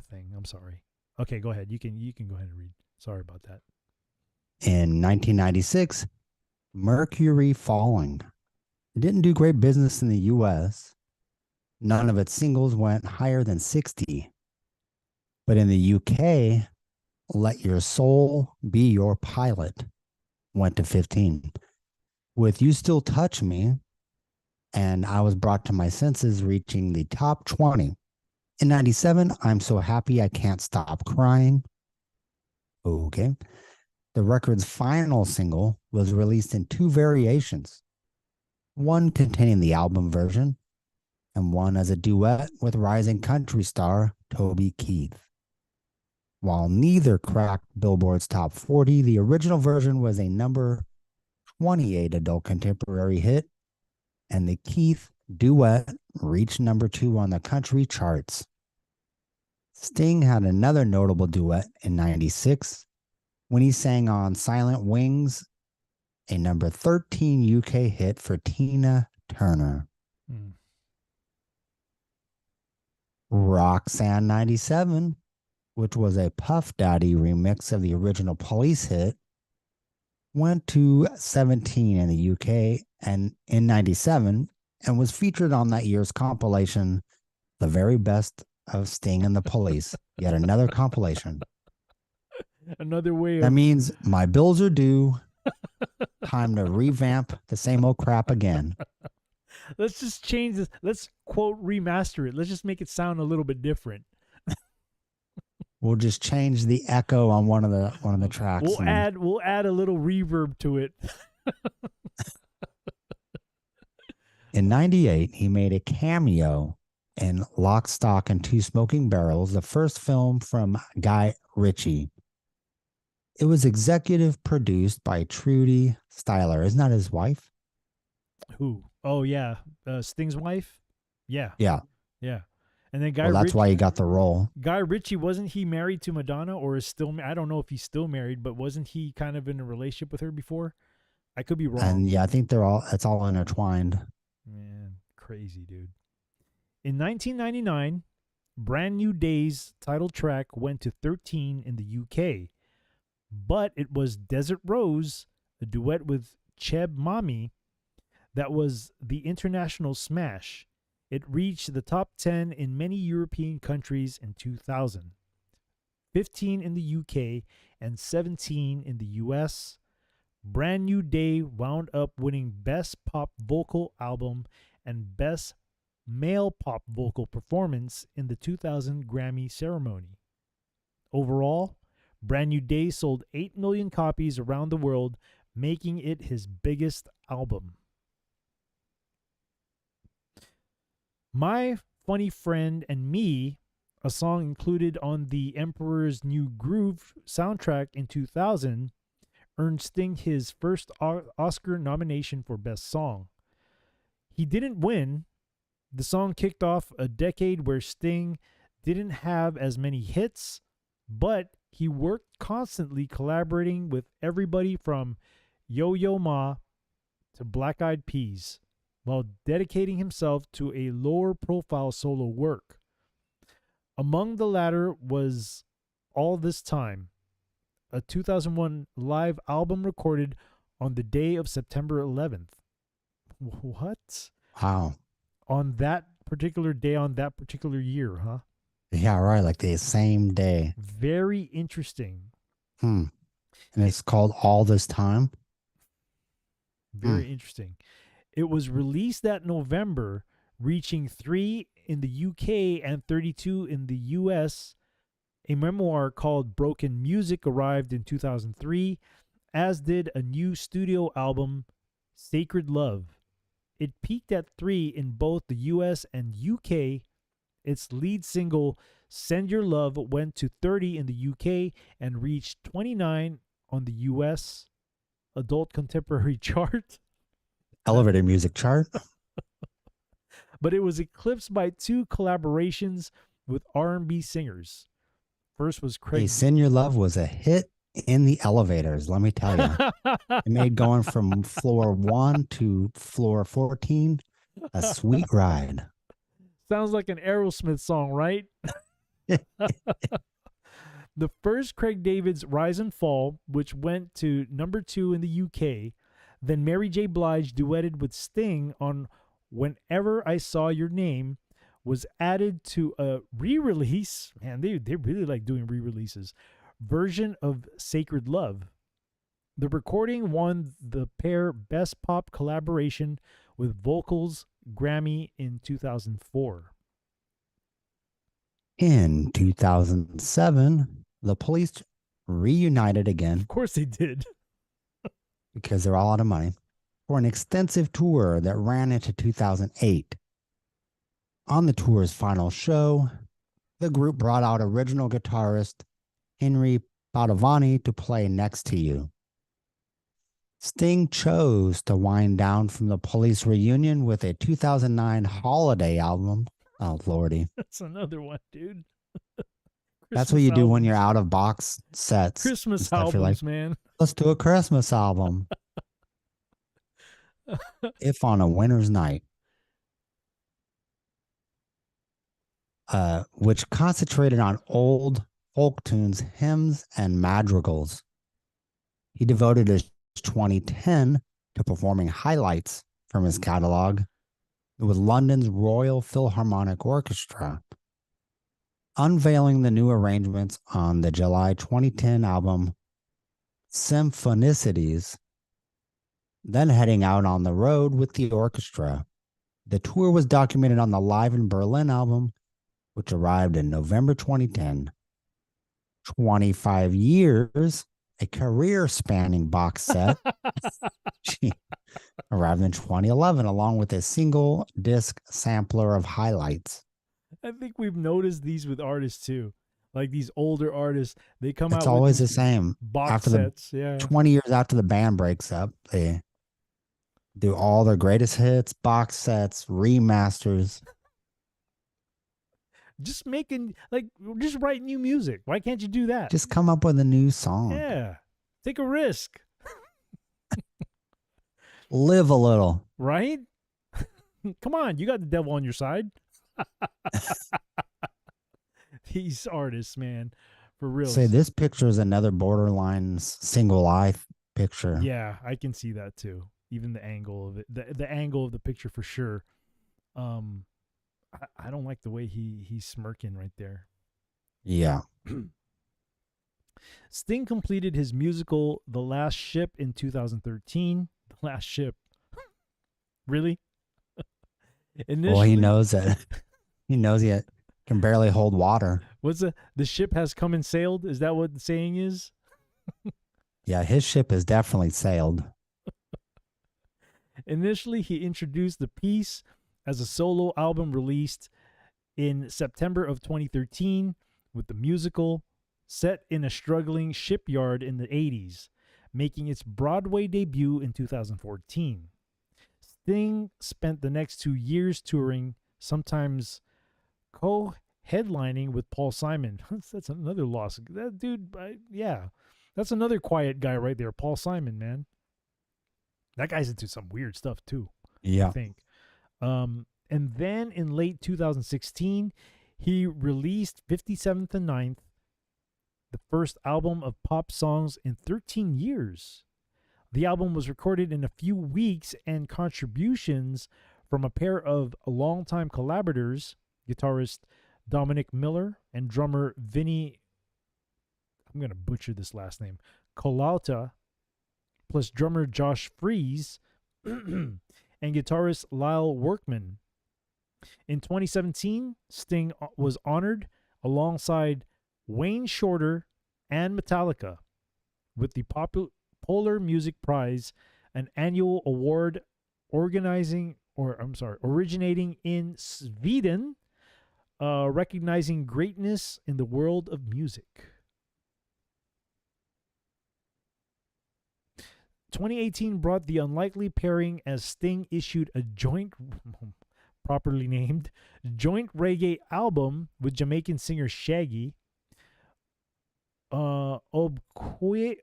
thing. I'm sorry. Okay, go ahead. You can go ahead and read. Sorry about that. In 1996, Mercury Falling. It didn't do great business in the U.S. None of its singles went higher than 60. But in the U.K., Let Your Soul Be Your Pilot went to 15. With You Still Touch Me, and I Was Brought to My Senses reaching the top 20. In 97, I'm So Happy I Can't Stop Crying. Okay. The record's final single was released in two variations, one containing the album version and one as a duet with rising country star Toby Keith. While neither cracked Billboard's top 40, the original version was a number 28 adult contemporary hit, and the Keith duet reached number 2 on the country charts. Sting had another notable duet in 96 when he sang on Silent Wings, a number 13 UK hit for Tina Turner. Roxanne 97, which was a Puff Daddy remix of the original Police hit, went to 17 in the UK and in 97 and was featured on that year's compilation, The Very Best of Sting and the Police. Yet another compilation. Another way that means my bills are due. Time to revamp the same old crap again. Let's just change this. Let's quote remaster it. Let's just make it sound a little bit different. We'll just change the echo on one of the tracks. We'll add a little reverb to it. In 98, he made a cameo in Lock, Stock, and Two Smoking Barrels, the first film from Guy Ritchie. It was executive produced by Trudy Styler. Isn't that his wife? Who? Oh, yeah. Sting's wife? Yeah. Yeah. Yeah. And then Guy that's why he got the role. Guy Ritchie, wasn't he married to Madonna or is still, I don't know if he's still married, but wasn't he kind of in a relationship with her before? I could be wrong. And yeah, I think it's all intertwined. Man, crazy, dude. In 1999, Brand New Day's title track went to 13 in the UK, but it was Desert Rose, a duet with Cheb Mami, that was the international smash. It reached the top 10 in many European countries in 2000, 15 in the UK, and 17 in the US. Brand New Day wound up winning Best Pop Vocal Album and Best Male Pop Vocal Performance in the 2000 Grammy ceremony. Overall, Brand New Day sold 8 million copies around the world, making it his biggest album. My Funny Friend and Me, a song included on the Emperor's New Groove soundtrack in 2000, earned Sting his first Oscar nomination for Best Song. He didn't win. The song kicked off a decade where Sting didn't have as many hits, but he worked constantly collaborating with everybody from Yo-Yo Ma to Black Eyed Peas, while dedicating himself to a lower-profile solo work. Among the latter was All This Time, a 2001 live album recorded on the day of September 11th. What? Wow. On that particular day, on that particular year, huh? Yeah, right. Like the same day. Very interesting. And it's called All This Time? Very interesting. It was released that November, reaching 3 in the UK and 32 in the US. A memoir called Broken Music arrived in 2003, as did a new studio album, Sacred Love. It peaked at 3 in both the US and UK. Its lead single, Send Your Love, went to 30 in the UK and reached 29 on the US Adult Contemporary chart. Elevator music chart. But it was eclipsed by 2 collaborations with R&B singers. First was Craig. Hey, Send Your Love was a hit in the elevators, let me tell you. It made going from floor 1 to floor 14 a sweet ride. Sounds like an Aerosmith song, right? The first Craig David's Rise and Fall, which went to number 2 in the UK. Then Mary J. Blige duetted with Sting on Whenever I Saw Your Name, was added to a re-release. Man, they really like doing re-releases. Version of Sacred Love. The recording won the pair Best Pop Collaboration with Vocals Grammy in 2004. In 2007, the Police reunited again. Of course they did. Because they're all out of money, for an extensive tour that ran into 2008. On the tour's final show, the group brought out original guitarist Henry Padovani to play Next to You. Sting chose to wind down from the Police reunion with a 2009 holiday album. Oh, Lordy. That's another one, dude. That's what you do when you're out of box sets. Christmas You're albums, like, man. let's do a Christmas album. If on a Winter's Night. Which concentrated on old folk tunes, hymns, and madrigals. He devoted his 2010 to performing highlights from his catalog with London's Royal Philharmonic Orchestra, unveiling the new arrangements on the July 2010 album Symphonicities, then heading out on the road with the orchestra. The tour was documented on the Live in Berlin album, which arrived in November 2010. 25 years, a career-spanning box set, arrived in 2011, along with a single disc sampler of highlights. I think we've noticed these with artists too. Like these older artists, they come out. It's with always these the same. box After sets. Yeah, 20 years after the band breaks up, they do all their greatest hits, box sets, remasters. just write new music. Why can't you do that? Just come up with a new song. Yeah, take a risk, Live a little. right? Come on, you got the devil on your side. These artists, man, for real. Say this picture is another borderline single eye picture. Yeah, I can see that too. Even the angle of it, the angle of the picture for sure. I don't like the way he's smirking right there. Yeah. Sting completed his musical The Last Ship in 2013. The Last Ship. Really? Well, he knows that. He knows he can barely hold water. What's the ship has come and sailed? Is that what the saying is? Yeah, his ship has definitely sailed. Initially, he introduced the piece as a solo album released in September of 2013 with the musical set in a struggling shipyard in the 80s, making its Broadway debut in 2014. Sting spent the next 2 years touring, sometimes co-headlining with Paul Simon. That's another loss. That dude, yeah, that's another quiet guy right there, Paul Simon, man. That guy's into some weird stuff too. Yeah. I think. And then in late 2016, he released 57th and 9th, the first album of pop songs in 13 years. The album was recorded in a few weeks, and contributions from a pair of longtime collaborators, guitarist Dominic Miller and drummer Vinny, I'm going to butcher this last name, Colauta, plus drummer Josh Freese, and guitarist Lyle Workman. In 2017, Sting was honored alongside Wayne Shorter and Metallica with the Polar Music Prize, an annual award originating in Sweden, recognizing greatness in the world of music. 2018 brought the unlikely pairing as Sting issued a joint, properly named, joint reggae album with Jamaican singer Shaggy. Obliquely,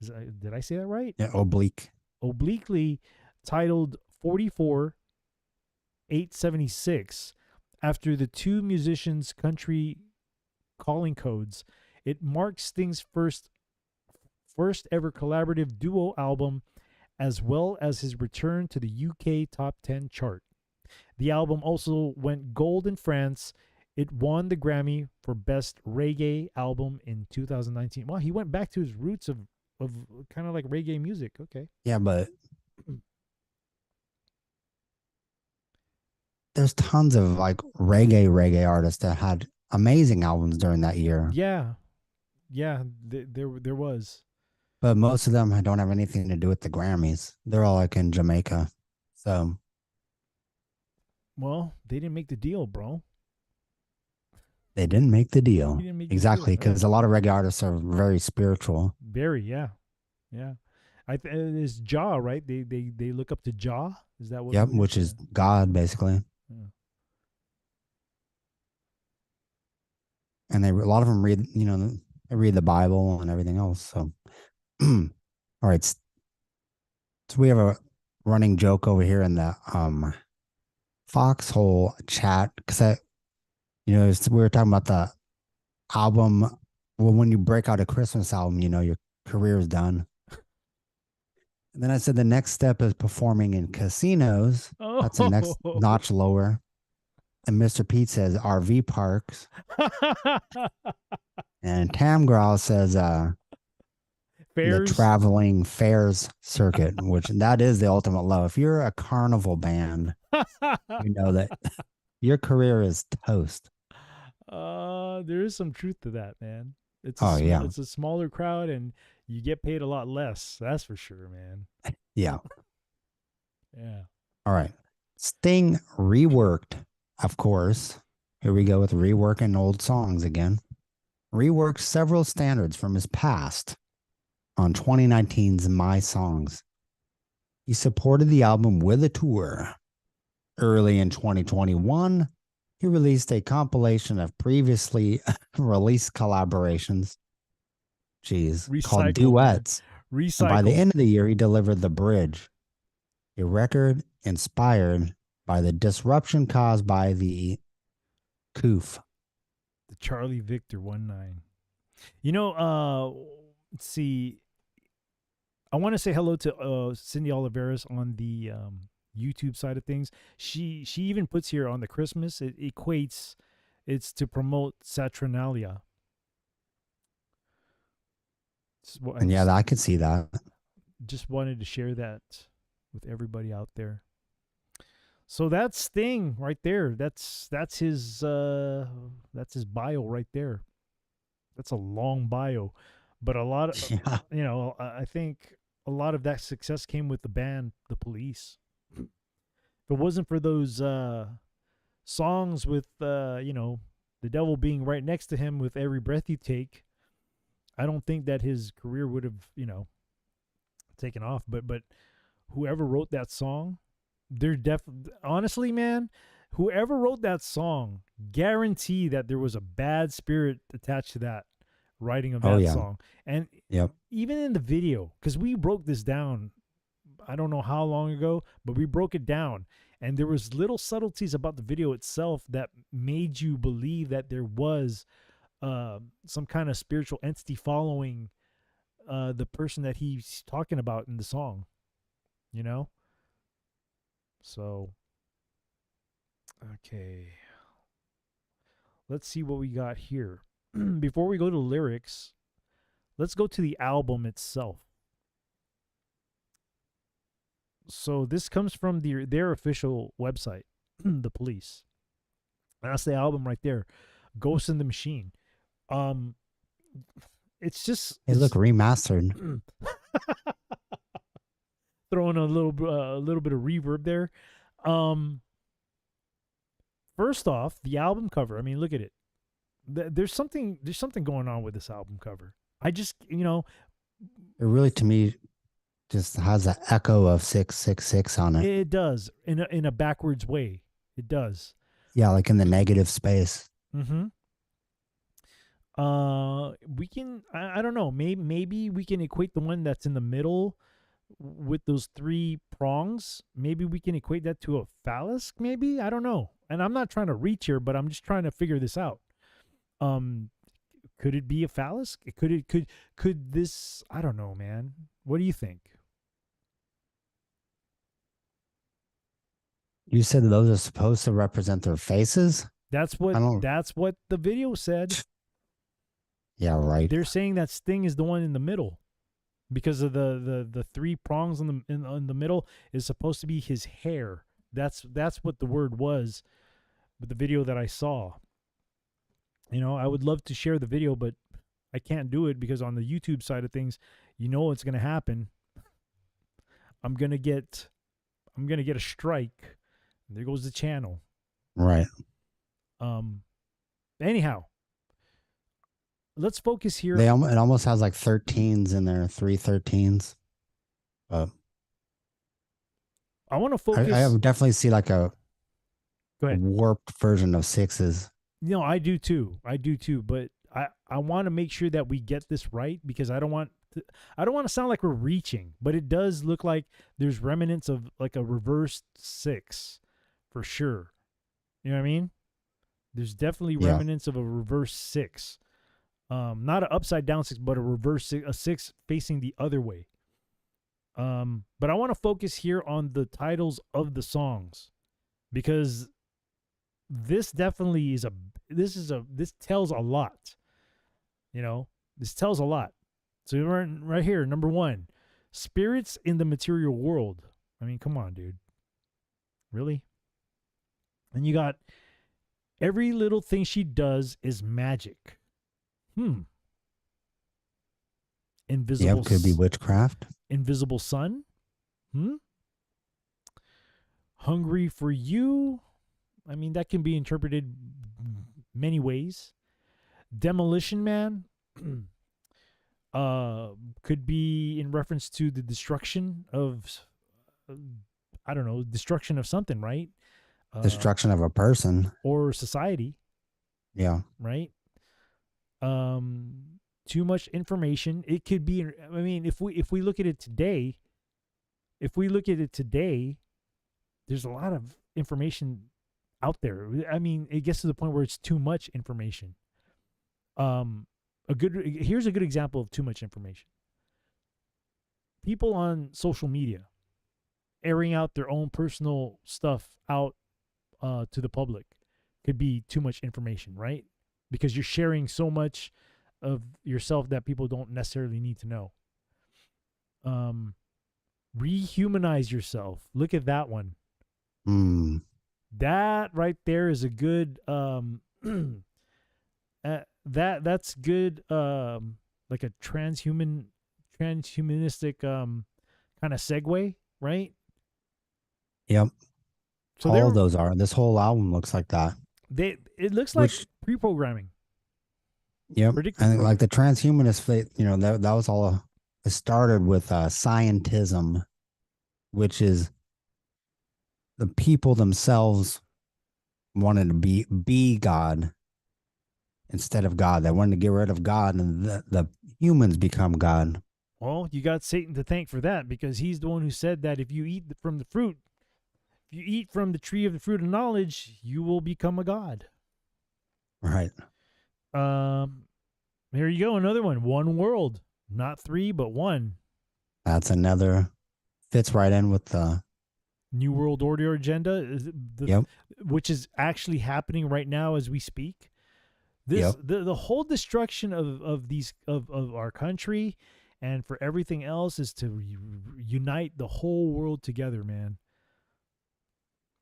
did I say that right? Yeah, oblique. Obliquely titled 44-876 after the two musicians' country calling codes. It marks Sting's first ever collaborative duo album, as well as his return to the UK Top 10 chart. The album also went gold in France. It won the Grammy for Best Reggae Album in 2019. Well, he went back to his roots of kind of like reggae music. Okay. Yeah, but there's tons of like reggae artists that had amazing albums during that year. Yeah. Yeah, there was. But most of them don't have anything to do with the Grammys. They're all like in Jamaica. So, well, they didn't make the deal, bro. they didn't make the deal. They didn't make the Exactly, deal. because a lot of reggae artists are very spiritual. Very, yeah. It's Jah, right? They look up to Jah. Is that what? Yep, which is God, basically. Yeah. And a lot of them read, they read the Bible and everything else. So, all right. So we have a running joke over here in the Foxhole chat, because we were talking about the album. Well, when you break out a Christmas album, your career is done. And then I said the next step is performing in casinos. Oh. That's the next notch lower. And Mr. Pete says RV parks. And Tam Growl says Fairs. the traveling fairs circuit, which that is the ultimate low. If you're a carnival band, you know that your is toast. There is some truth to that, man. It's it's a smaller crowd and you get paid a lot less. That's for sure, man. Yeah. Yeah. All right. Sting reworked, of course. Here we go with reworking old songs again. Reworked several standards from his past on 2019's My Songs. He supported the album with a tour. Early in 2021, he released a compilation of previously released collaborations. Called Duets. Recycle. And by the end of the year, he delivered The Bridge, a record inspired by the disruption caused by the COOF. The Charlie Victor 19. Let's see. I want to say hello to Cindy Oliveras on the YouTube side of things. She even puts here on the Christmas, it equates, it's to promote Saturnalia. And I could see that. Just wanted to share that with everybody out there. So that's Sting right there. That's his bio right there. That's a long bio, but a lot of I think a lot of that success came with the band The Police. If it wasn't for those songs with the devil being right next to him with Every Breath You Take, I don't think that his career would have taken off. But whoever wrote that song, they're honestly, man, whoever wrote that song, guarantee that there was a bad spirit attached to that writing of that song. And even in the video, because we broke this down, I don't know how long ago, but we broke it down, and there was little subtleties about the video itself that made you believe that there was some kind of spiritual entity following the person that he's talking about in the song, So, okay. Let's see what we got here. Before we go to lyrics, let's go to the album itself. So this comes from their official website, The Police. That's the album right there, Ghost in the Machine. it's just They look remastered. throwing a little bit of reverb there. First off, the album cover. I mean, look at it. There's something going on with this album cover. I just, It really, to me, just has an echo of 666 on it. it does in a backwards way. It does. Yeah, like in the negative space. Mm-hmm. We can. I don't know. Maybe we can equate the one that's in the middle with those 3 prongs. Maybe we can equate that to a phallus. Maybe, I don't know. And I'm not trying to reach here, but I'm just trying to figure this out. Could it be a phallus? Could this? I don't know, man. What do you think? You said those are supposed to represent their faces? That's what the video said. Yeah, right. They're saying that Sting is the one in the middle because of the 3 prongs in the middle is supposed to be his hair. That's what the word was with the video that I saw. I would love to share the video, but I can't do it because on the YouTube side of things, what's going to happen. I'm going to get a strike. There goes the channel. Right. Anyhow, let's focus here. It almost has like 13s in there, 3 13s. But I want to focus. I would definitely see like a Go ahead. warped version of 6s. I do too. But I want to make sure that we get this right because I don't want to sound like we're reaching, but it does look like there's remnants of like a reversed 6 for sure. You know what I mean? There's definitely remnants of a reverse 6. Not an upside down 6, but a reverse 6, a 6 facing the other way. But I want to focus here on the titles of the songs because this definitely this tells a lot. This tells a lot. So we're right here, number 1, spirits in the material world. I mean, come on, dude. Really? And you got every little thing she does is magic. Invisible. Yep, could be witchcraft. Invisible sun. Hungry for you. I mean, that can be interpreted many ways. Demolition Man could be in reference to the destruction of, I don't know, destruction of something, right? Destruction of a person. Or society. Yeah. Right? Too much information. It could be, I mean, if we look at it today, there's a lot of information out there. I mean, it gets to the point where it's too much information. Here's a good example of too much information. People on social media airing out their own personal stuff out to the public could be too much information, right? Because you're sharing so much of yourself that people don't necessarily need to know. Rehumanize yourself. Look at that one. That right there is a good that's good like a transhumanistic kind of segue, right? Yep. So all of those are. This whole album looks like that. It looks like pre-programming. Yep. And like the transhumanist faith, that was all it started with scientism, which is the people themselves wanted to be God instead of God. They wanted to get rid of God, and the humans become God. Well, you got Satan to thank for that, because he's the one who said that if you eat from the fruit, if you eat from the tree of the fruit of knowledge, you will become a god. Right. Here you go, another one. One world, not 3, but 1. That's another fits right in with the New World Order agenda, which is actually happening right now as we speak. This the whole destruction of our country and for everything else is to unite the whole world together, man.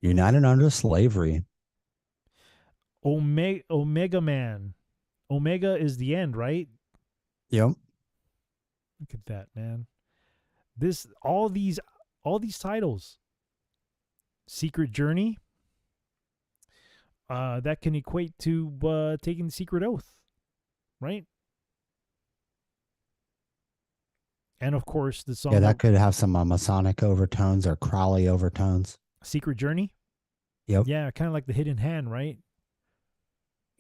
United under slavery. Omega Man. Omega is the end, right? Yep. Look at that, man. All these titles. Secret Journey. That can equate to taking the secret oath, right? And of course, the song Yeah, that could have some Masonic overtones or Crowley overtones. Secret Journey. Yep. Yeah, kind of like the Hidden Hand, right?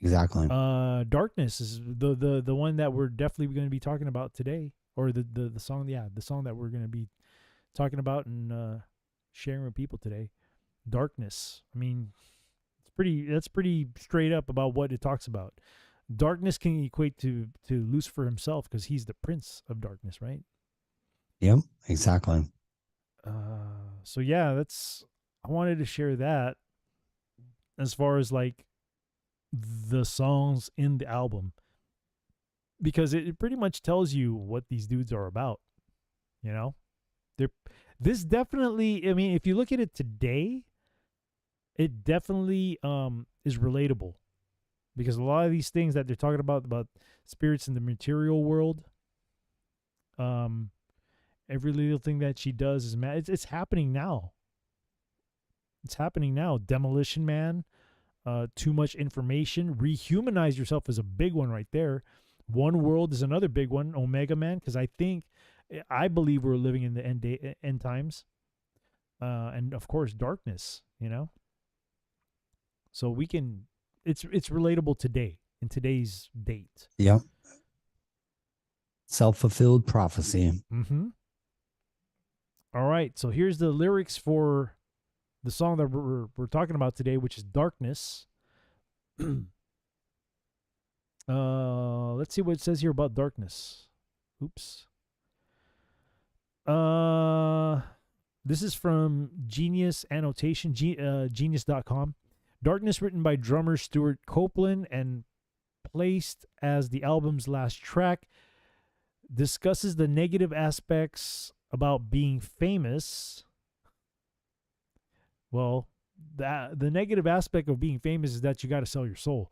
Exactly. Darkness is the one that we're definitely going to be talking about today, or the song, the song that we're going to be talking about and sharing with people today. Darkness. I mean, that's pretty straight up about what it talks about. Darkness can equate to Lucifer himself because he's the prince of darkness, right? Yep, exactly. So yeah, I wanted to share that as far as like the songs in the album, because it pretty much tells you what these dudes are about. You know, this definitely, I mean, if you look at it today, it definitely is relatable, because a lot of these things that they're talking about spirits in the material world, every little thing that she does is mad. It's happening now. It's happening now. Demolition Man, too much information. Rehumanize yourself is a big one right there. One World is another big one. Omega Man, because I believe we're living in the end times. And of course, darkness. You know. So we can. It's relatable today, in today's date. Yep. Self-fulfilled prophecy. Mm-hmm. All right. So here's the lyrics for the song that we're talking about today, which is Darkness. Let's see what it says here about darkness. Oops. This is from Genius Annotation, genius.com. Darkness, written by drummer Stuart Copeland and placed as the album's last track, discusses the negative aspects about being famous. Well, the negative aspect of being famous is that you got to sell your soul.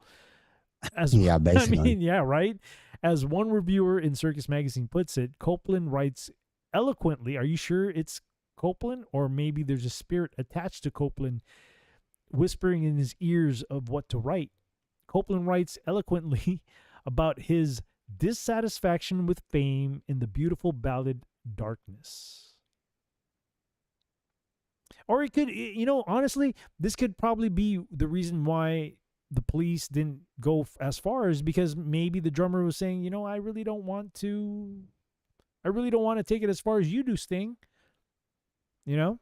Yeah, basically. I mean, yeah, right? As one reviewer in Circus Magazine puts it, Copeland writes eloquently. Are you sure it's Copeland? Or maybe there's a spirit attached to Copeland whispering in his ears of what to write. Copeland writes eloquently about his dissatisfaction with fame in the beautiful ballad Darkness. Or it could, honestly, this could probably be the reason why the police didn't go as far, is because maybe the drummer was saying, I really don't want to take it as far as you do, Sting. Yeah,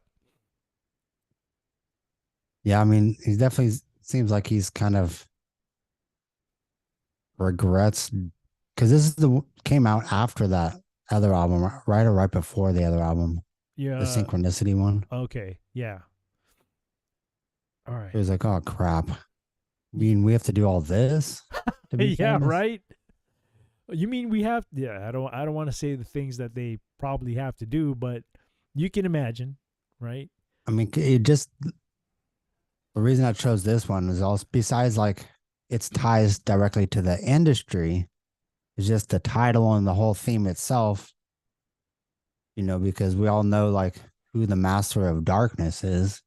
I mean, he definitely seems like he's kind of regrets, because this came out after that other album, right, or right before the other album. Yeah. The Synchronicity one. Okay. Yeah. All right. It was like, oh crap. I mean, we have to do all this to be yeah, famous? right? You mean we have? Yeah, I don't want to say the things that they probably have to do, but you can imagine, right? I mean, it just, the reason I chose this one is also, besides like its ties directly to the industry, is just the title and the whole theme itself. Because we all know like who the master of darkness is.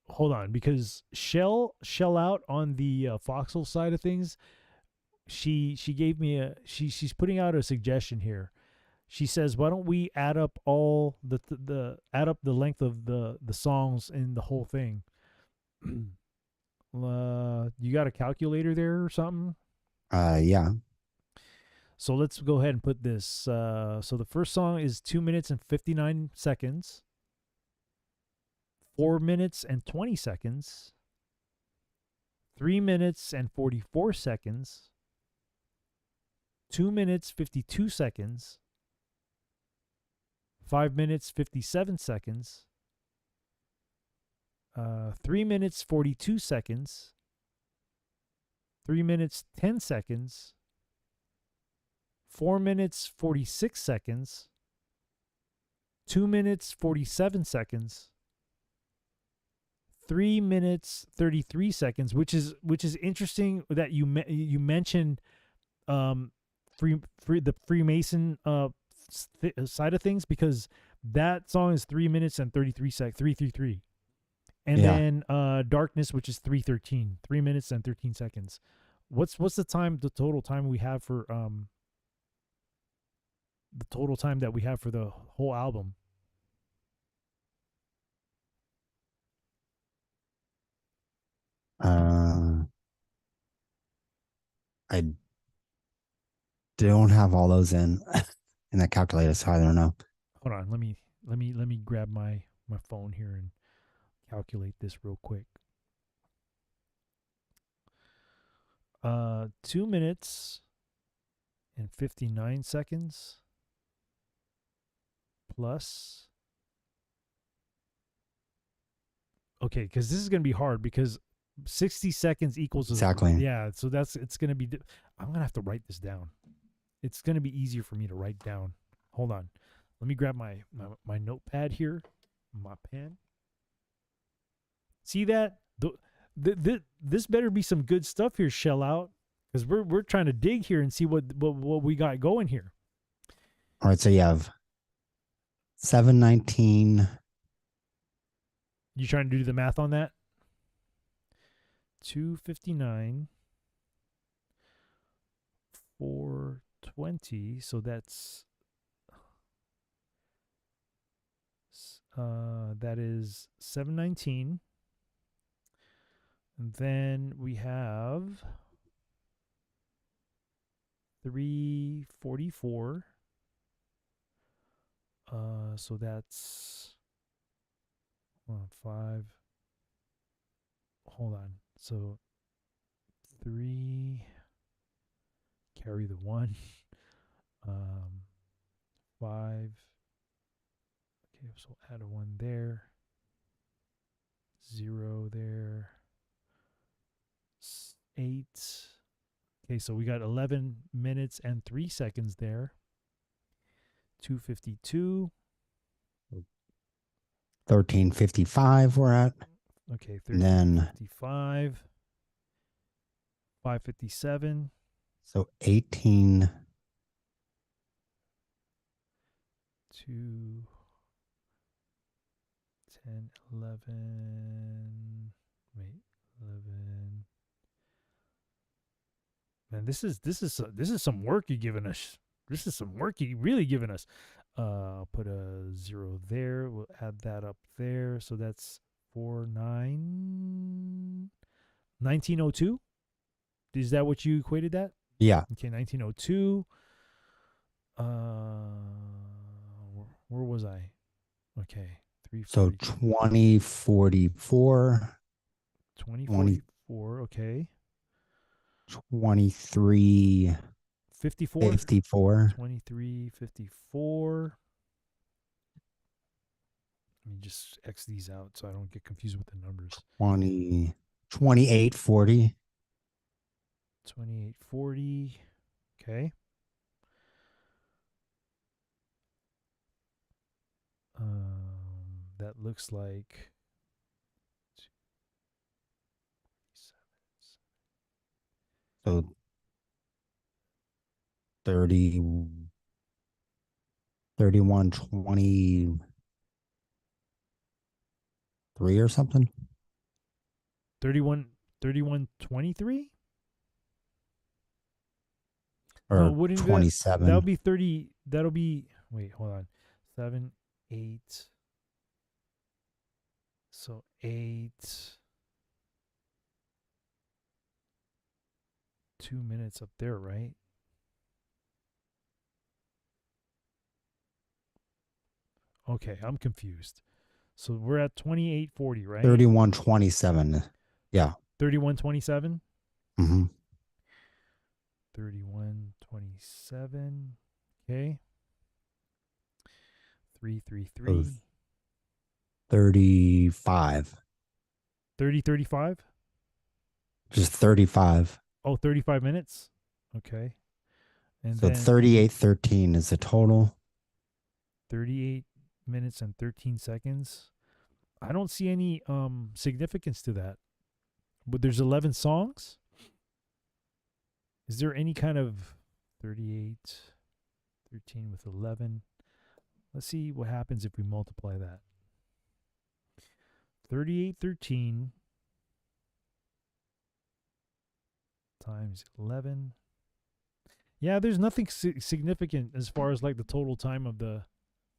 Hold on, because Shell Out on the Foxhole side of things, she gave me she's putting out a suggestion here. She says, why don't we add up all the length of the songs in the whole thing? You got a calculator there or something? Yeah. So let's go ahead and put this. So the first song is 2 minutes and 59 seconds. 4 minutes and 20 seconds. 3 minutes and 44 seconds. 2 minutes 52 seconds. 5 minutes 57 seconds. 3 minutes 42 seconds. 3 minutes 10 seconds. 4 minutes 46 seconds. 2 minutes 47 seconds. 3 minutes 33 seconds, which is interesting that you mentioned the Freemason side of things, because that song is 3 minutes and 33 seconds, 333. And Yeah. then Darkness, which is 313, 3 minutes and 13 seconds. What's the total time we have for the whole album? I don't have all those in that calculator, so I don't know. Hold on, let me grab my phone here and calculate this real quick. 2 minutes and 59 seconds plus. Okay, because this is going to be hard, because 60 seconds equals Exactly. Yeah, so it's going to be. I'm going to have to write this down. It's going to be easier for me to write down. Hold on, let me grab my notepad here, my pen. See that? This better be some good stuff here, shell out, because we're trying to dig here and see what we got going here. All right, so you have 719. You trying to do the math on that? 259, 420. So that's that is 719. And then we have 344. So that's 5. Hold on. So 3, carry the 1. 5. Okay, so add a 1 there. 0 there. 8. Okay, so we got 11 minutes and 3 seconds there. 252. 1355 we're at. Okay, And then 1355. 557. so 18. 2, 10, 11. Wait, 11. Man, this is some work you're giving us. This is some work you really giving us. I'll put a 0 there. We'll add that up there. So that's 1902. Is that what you equated that? Yeah. Okay, 1902. Where was I? Okay, 3. So 2044. 2044. Okay. 23. 54. 54. 2354. Let me just X these out so I don't get confused with the numbers. 2840. 2840. Okay. That looks like So 30, 3123 or something. 3123? Or No, wouldn't 27. that'll be 30. That'll be, wait, hold on. 7, 8. So 8. 2 minutes up there, right? Okay, I'm confused. So we're at 2840, right? 3127. Yeah. 3127? Mm-hmm. 3127. Okay. 333. 35. 3035? Just 35. Oh, 35 minutes? Okay. And So then 3813 is the total. 38 minutes and 13 seconds. I don't see any significance to that. But there's 11 songs? Is there any kind of 38, 13 with 11. Let's see what happens if we multiply that. 38, 13 times 11. Yeah, there's nothing significant as far as like the total time of the,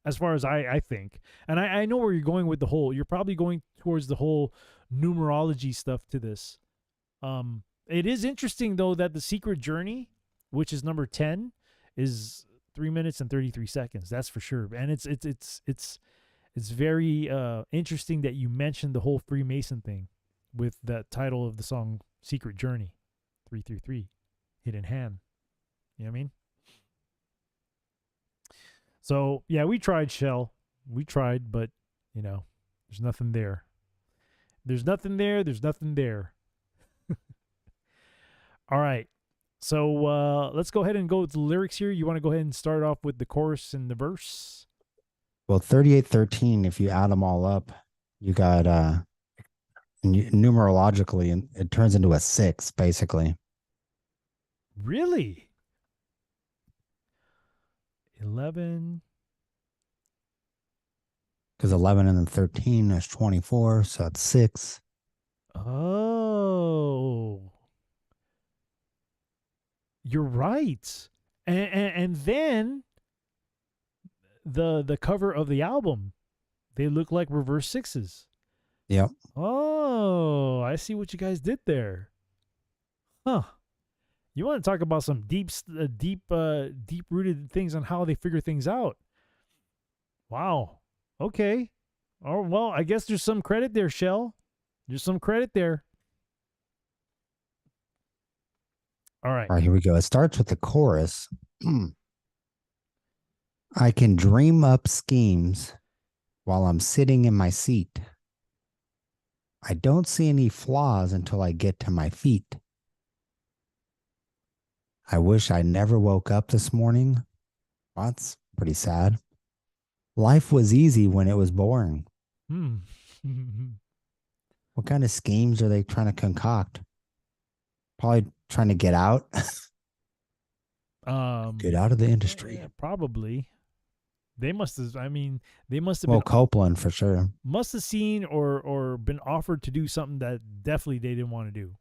as far as I think. And I know where you're going with the whole, you're probably going towards the whole numerology stuff to this. It is interesting though that the secret journey, which is number 10, is 3 minutes and 33 seconds. That's for sure. And it's very interesting that you mentioned the whole Freemason thing with that title of the song, Secret Journey, 333, Hidden Hand. You know what I mean? So, yeah, we tried, Shell. We tried, but, you know, there's nothing there. There's nothing there. There's nothing there. All right. So, let's go ahead and go with the lyrics here. You want to go ahead and start off with the chorus and the verse? Well, 3813, if you add them all up, you got numerologically, and it turns into a 6, basically. Really? 11. Because 11 and then 13 is 24, so it's 6. Oh. You're right. And then the cover of the album, they look like reverse 6s. Yep. Oh, I see what you guys did there. Huh. You want to talk about some deep-rooted things on how they figure things out. Wow. Okay. Oh, well, I guess there's some credit there, Shell. There's some credit there. All right. All right, here we go. It starts with the chorus. I can dream up schemes while I'm sitting in my seat. I don't see any flaws until I get to my feet. I wish I never woke up this morning. Well, that's pretty sad. Life was easy when it was boring. What kind of schemes are they trying to concoct? Probably trying to get out. Get out of the industry. Yeah, probably. They must have, Well, Copeland for sure. Must have seen or been offered to do something that definitely they didn't want to do.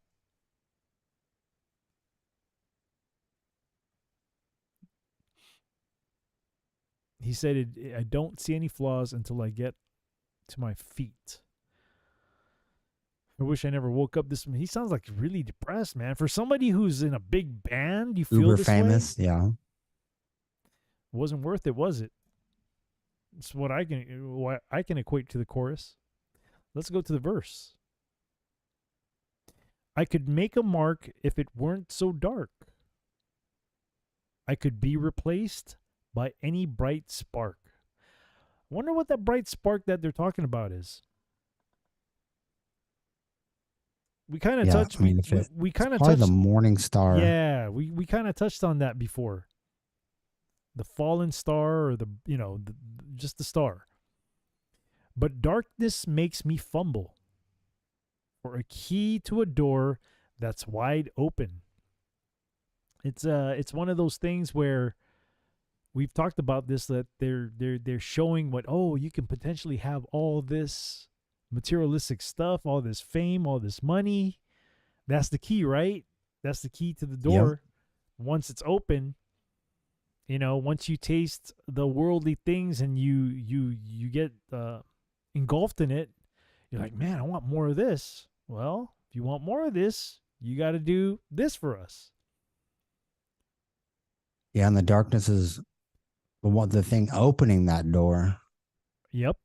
He said, I don't see any flaws until I get to my feet. I wish I never woke up this. He sounds like really depressed, man. For somebody who's in a big band, you feel Uber this famous, way? yeah. Wasn't worth it, was it? It's what I can equate to the chorus. Let's go to the verse. I could make a mark if it weren't so dark. I could be replaced by any bright spark. I wonder what that bright spark that they're talking about is. We kind of touched. We kind of touched the morning star. Yeah, we kind of touched on that before. The fallen star, or just the star. But darkness makes me fumble for a key to a door that's wide open. It's one of those things where we've talked about this, that they're showing what, you can potentially have all this materialistic stuff, all this fame, all this money. That's the key, right? That's the key to the door. Yep. Once it's open, once you taste the worldly things and you get engulfed in it, you're like, man, I want more of this. Well, if you want more of this, you got to do this for us. Yeah, and the darkness is the thing opening that door. Yep.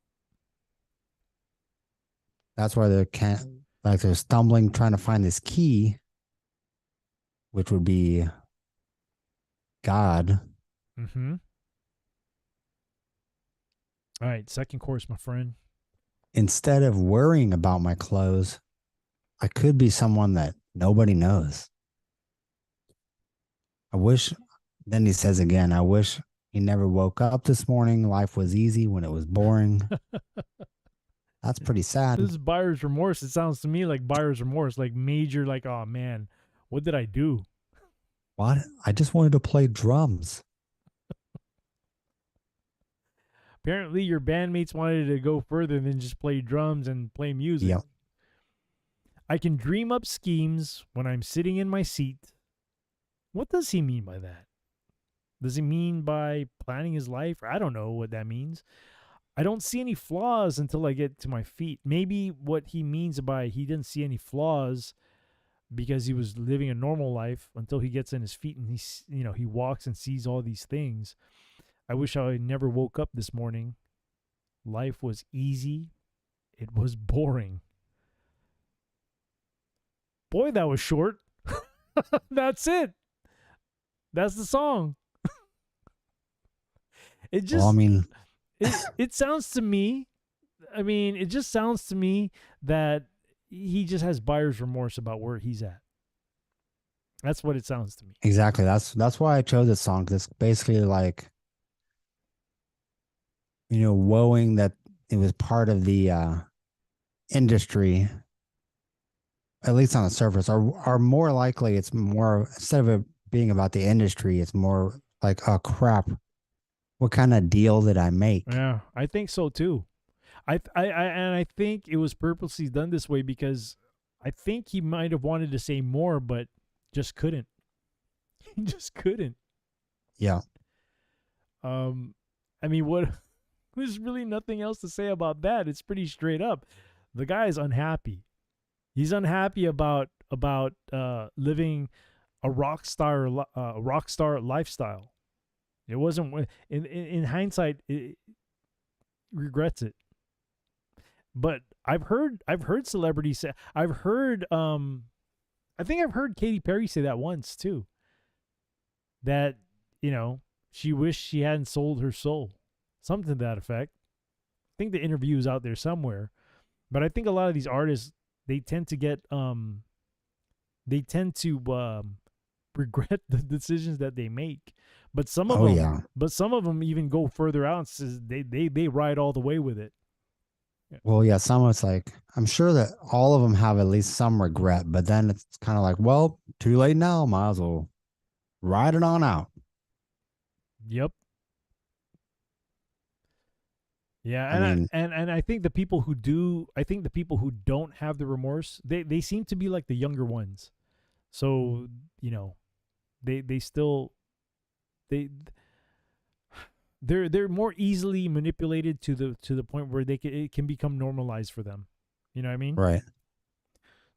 That's why they're stumbling, trying to find this key, which would be God. Mm-hmm. All right, second chorus, my friend. Instead of worrying about my clothes, I could be someone that nobody knows. Then he says again, I wish he never woke up this morning. Life was easy when it was boring. That's pretty sad. This is buyer's remorse. It sounds to me like buyer's remorse, like major, like, oh man, what did I do? What? I just wanted to play drums. Apparently, your bandmates wanted to go further than just play drums and play music. Yep. I can dream up schemes when I'm sitting in my seat. What does he mean by that? Does he mean by planning his life? I don't know what that means. I don't see any flaws until I get to my feet. Maybe what he means by he didn't see any flaws because he was living a normal life until he gets in his feet and he walks and sees all these things. I wish I never woke up this morning. Life was easy. It was boring. Boy, that was short. That's it. That's the song. It just, Well, I mean, it sounds to me, it just sounds to me that he just has buyer's remorse about where he's at. That's what it sounds to me. exactly. That's why I chose this song. 'Cause it's basically like, woeing that it was part of the industry, at least on the surface, or more likely it's more, instead of it being about the industry, it's more like, oh crap, what kind of deal did I make? Yeah, I think so too. I think it was purposely done this way because I think he might have wanted to say more, but just couldn't. He just couldn't. Yeah. What? There's really nothing else to say about that. It's pretty straight up. The guy is unhappy. He's unhappy about living a rock star lifestyle. It wasn't in hindsight. It regrets it. But I've heard celebrities say. I think I've heard Katy Perry say that once too. That she wished she hadn't sold her soul. Something to that effect. I think the interview is out there somewhere. But I think a lot of these artists, they tend to get regret the decisions that they make. But some of them even go further out and says they ride all the way with it. Yeah. Well, yeah, some of it's like, I'm sure that all of them have at least some regret, but then it's kind of like, well, too late now, might as well ride it on out. Yep. Yeah, and I think the people who don't have the remorse, they seem to be like the younger ones. So, they're more easily manipulated to the point where it can become normalized for them. You know what I mean? Right.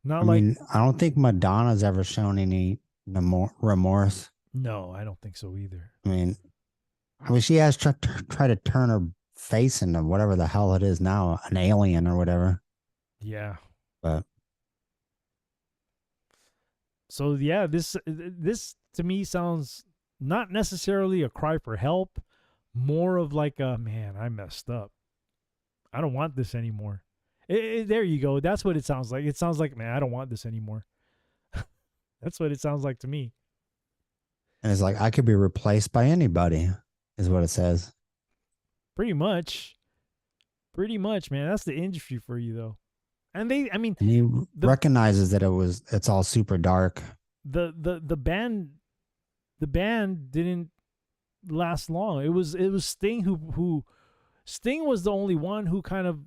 Not I don't think Madonna's ever shown any remorse. No, I don't think so either. I mean, she has tried to turn her face into whatever the hell it is now, an alien or whatever. Yeah. But so yeah, this to me sounds not necessarily a cry for help, more of like a, man, I messed up. I don't want this anymore. There you go. That's what it sounds like. It sounds like, man, I don't want this anymore. That's what it sounds like to me. And it's like, I could be replaced by anybody, is what it says. Pretty much, man. That's the industry for you, though. And he recognizes that it's all super dark. The band didn't last long. It was Sting who Sting was the only one who kind of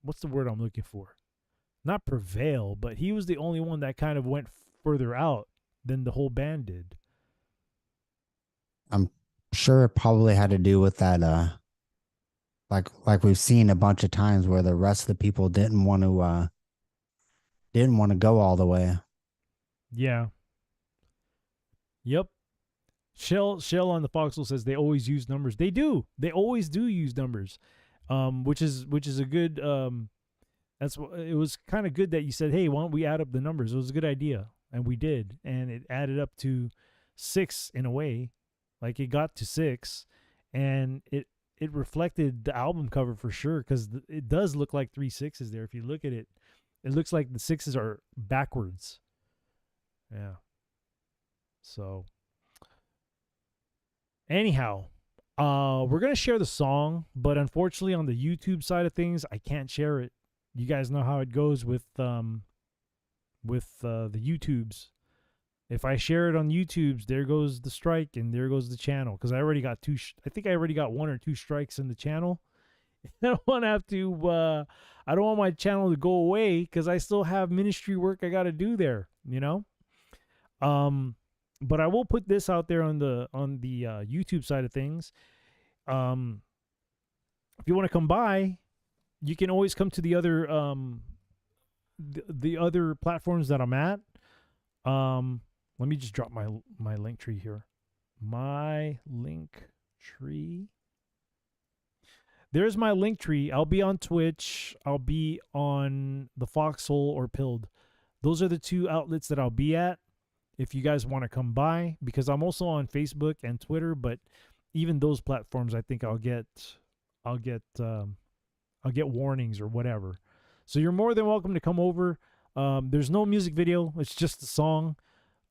what's the word I'm looking for? Not prevail, but he was the only one that kind of went further out than the whole band did. I'm sure it probably had to do with that like we've seen a bunch of times where the rest of the people didn't want to go all the way. Yeah. Yep. Shell on the Foxhole says they always use numbers. They do. They always do use numbers. Which is a good it was kind of good that you said, hey, why don't we add up the numbers? It was a good idea. And we did. And it added up to 6 in a way. Like it got to 6, and it reflected the album cover for sure, because it does look like 3 6s there. If you look at it, it looks like the 6s are backwards. Yeah. So anyhow, we're gonna share the song, but unfortunately on the YouTube side of things, I can't share it. You guys know how it goes with the YouTubes. If I share it on YouTube's, there goes the strike and there goes the channel. Because I already got I think I already got 1 or 2 strikes in the channel. I don't want to have to. I don't want my channel to go away because I still have ministry work I got to do there. But I will put this out there on the YouTube side of things. If you want to come by, you can always come to the other the other platforms that I'm at. Let me just drop my link tree here. My link tree. There's my link tree. I'll be on Twitch. I'll be on the Foxhole or Pilled. Those are the 2 outlets that I'll be at if you guys want to come by, because I'm also on Facebook and Twitter, but even those platforms I think I'll get warnings or whatever. So you're more than welcome to come over. There's no music video. It's just a song.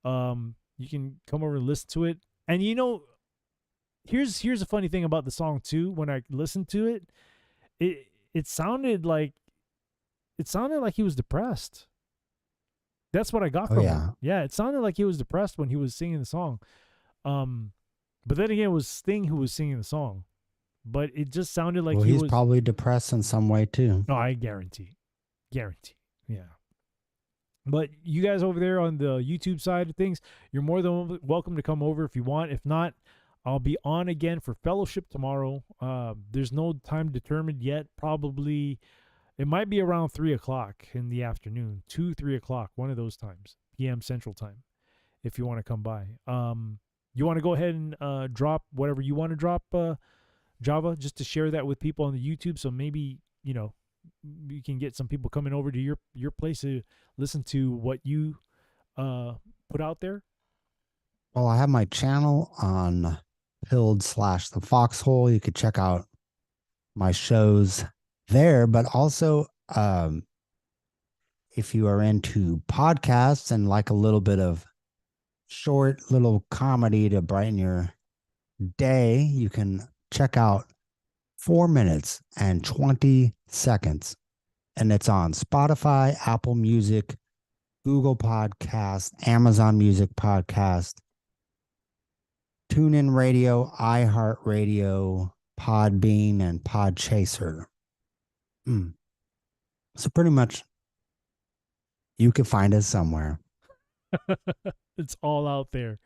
You can come over and listen to it. And here's a funny thing about the song too. When I listened to it, it sounded like he was depressed. That's what I got from him. Yeah, it sounded like he was depressed when he was singing the song. But then again, it was Sting who was singing the song. But it just sounded like he's probably depressed in some way too. No, I guarantee. Yeah. But you guys over there on the YouTube side of things, you're more than welcome to come over if you want. If not, I'll be on again for fellowship tomorrow. There's no time determined yet. Probably, it might be around 3 o'clock in the afternoon, 2, 3 o'clock, one of those times, PM Central Time, if you want to come by. You want to go ahead and drop whatever you want to drop, Java, just to share that with people on the YouTube. So maybe, you can get some people coming over to your place to listen to what you put out there. Well, I have my channel on Pilled/the Foxhole. You could check out my shows there, but also if you are into podcasts and like a little bit of short little comedy to brighten your day, you can check out 4 minutes and 20 seconds. And it's on Spotify, Apple Music, Google Podcast, Amazon Music Podcast, TuneIn Radio, iHeartRadio, Podbean, and Podchaser. So pretty much you can find us somewhere. It's all out there.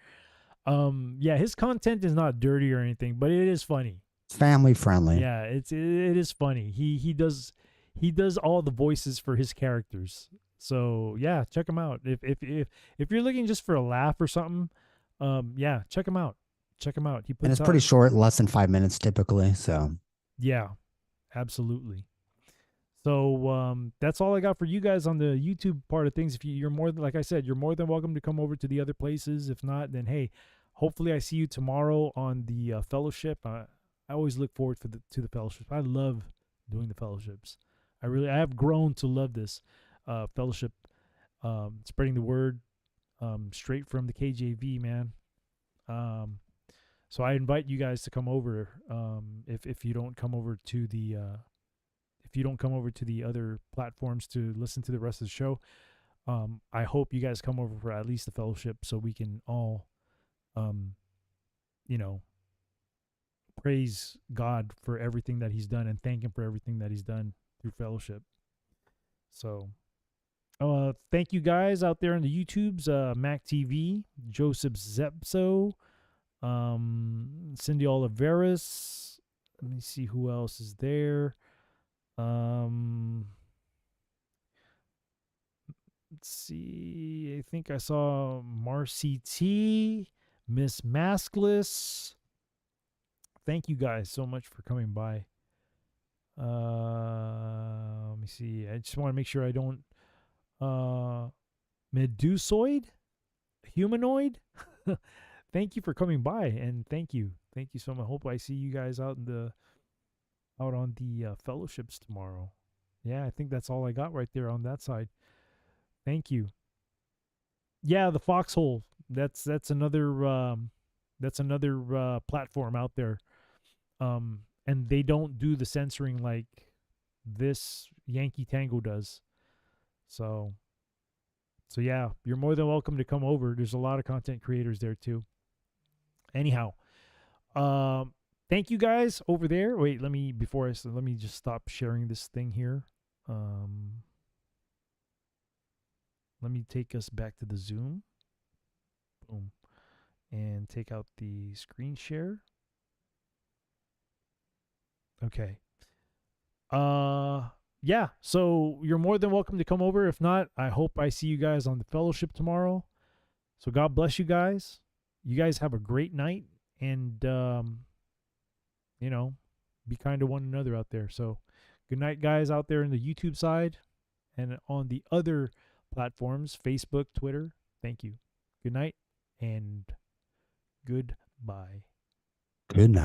Yeah, his content is not dirty or anything, but it is funny. It's family friendly. Yeah, it is funny. He does all the voices for his characters. So yeah, check him out. If you're looking just for a laugh or something, yeah, check him out. Check him out. And it's pretty short, less than 5 minutes typically. So yeah, absolutely. So that's all I got for you guys on the YouTube part of things. If you're more than, like I said, you're more than welcome to come over to the other places. If not, then hey, hopefully I see you tomorrow on the fellowship. I always look forward to the fellowship. I love doing the fellowships. I have grown to love this fellowship, spreading the word straight from the KJV, man. So I invite you guys to come over. If you don't come over to the other platforms to listen to the rest of the show, I hope you guys come over for at least the fellowship so we can all, praise God for everything that he's done and thank him for everything that he's done through fellowship. So, thank you guys out there on the YouTubes, Mac TV, Joseph Zepso, Cindy Oliveris. Let me see who else is there. Let's see. I think I saw Marcy T, Miss Maskless. Thank you guys so much for coming by. Let me see. I just want to make sure I don't Medusoid? Humanoid? Thank you for coming by, and thank you so much. I hope I see you guys out on the fellowships tomorrow. Yeah, I think that's all I got right there on that side. Thank you. Yeah, the Foxhole. That's another platform out there. And they don't do the censoring like this Yankee Tango does. So So yeah, you're more than welcome to come over. There's a lot of content creators there too. Anyhow, thank you guys over there. Wait, let me just stop sharing this thing here. Let me take us back to the Zoom. Boom. And take out the screen share. Okay. Yeah, so you're more than welcome to come over. If not, I hope I see you guys on the fellowship tomorrow. So God bless you guys. You guys have a great night, and you know, be kind to one another out there. So good night, guys, out there in the YouTube side and on the other platforms, Facebook, Twitter. Thank you. Good night and goodbye. Good night.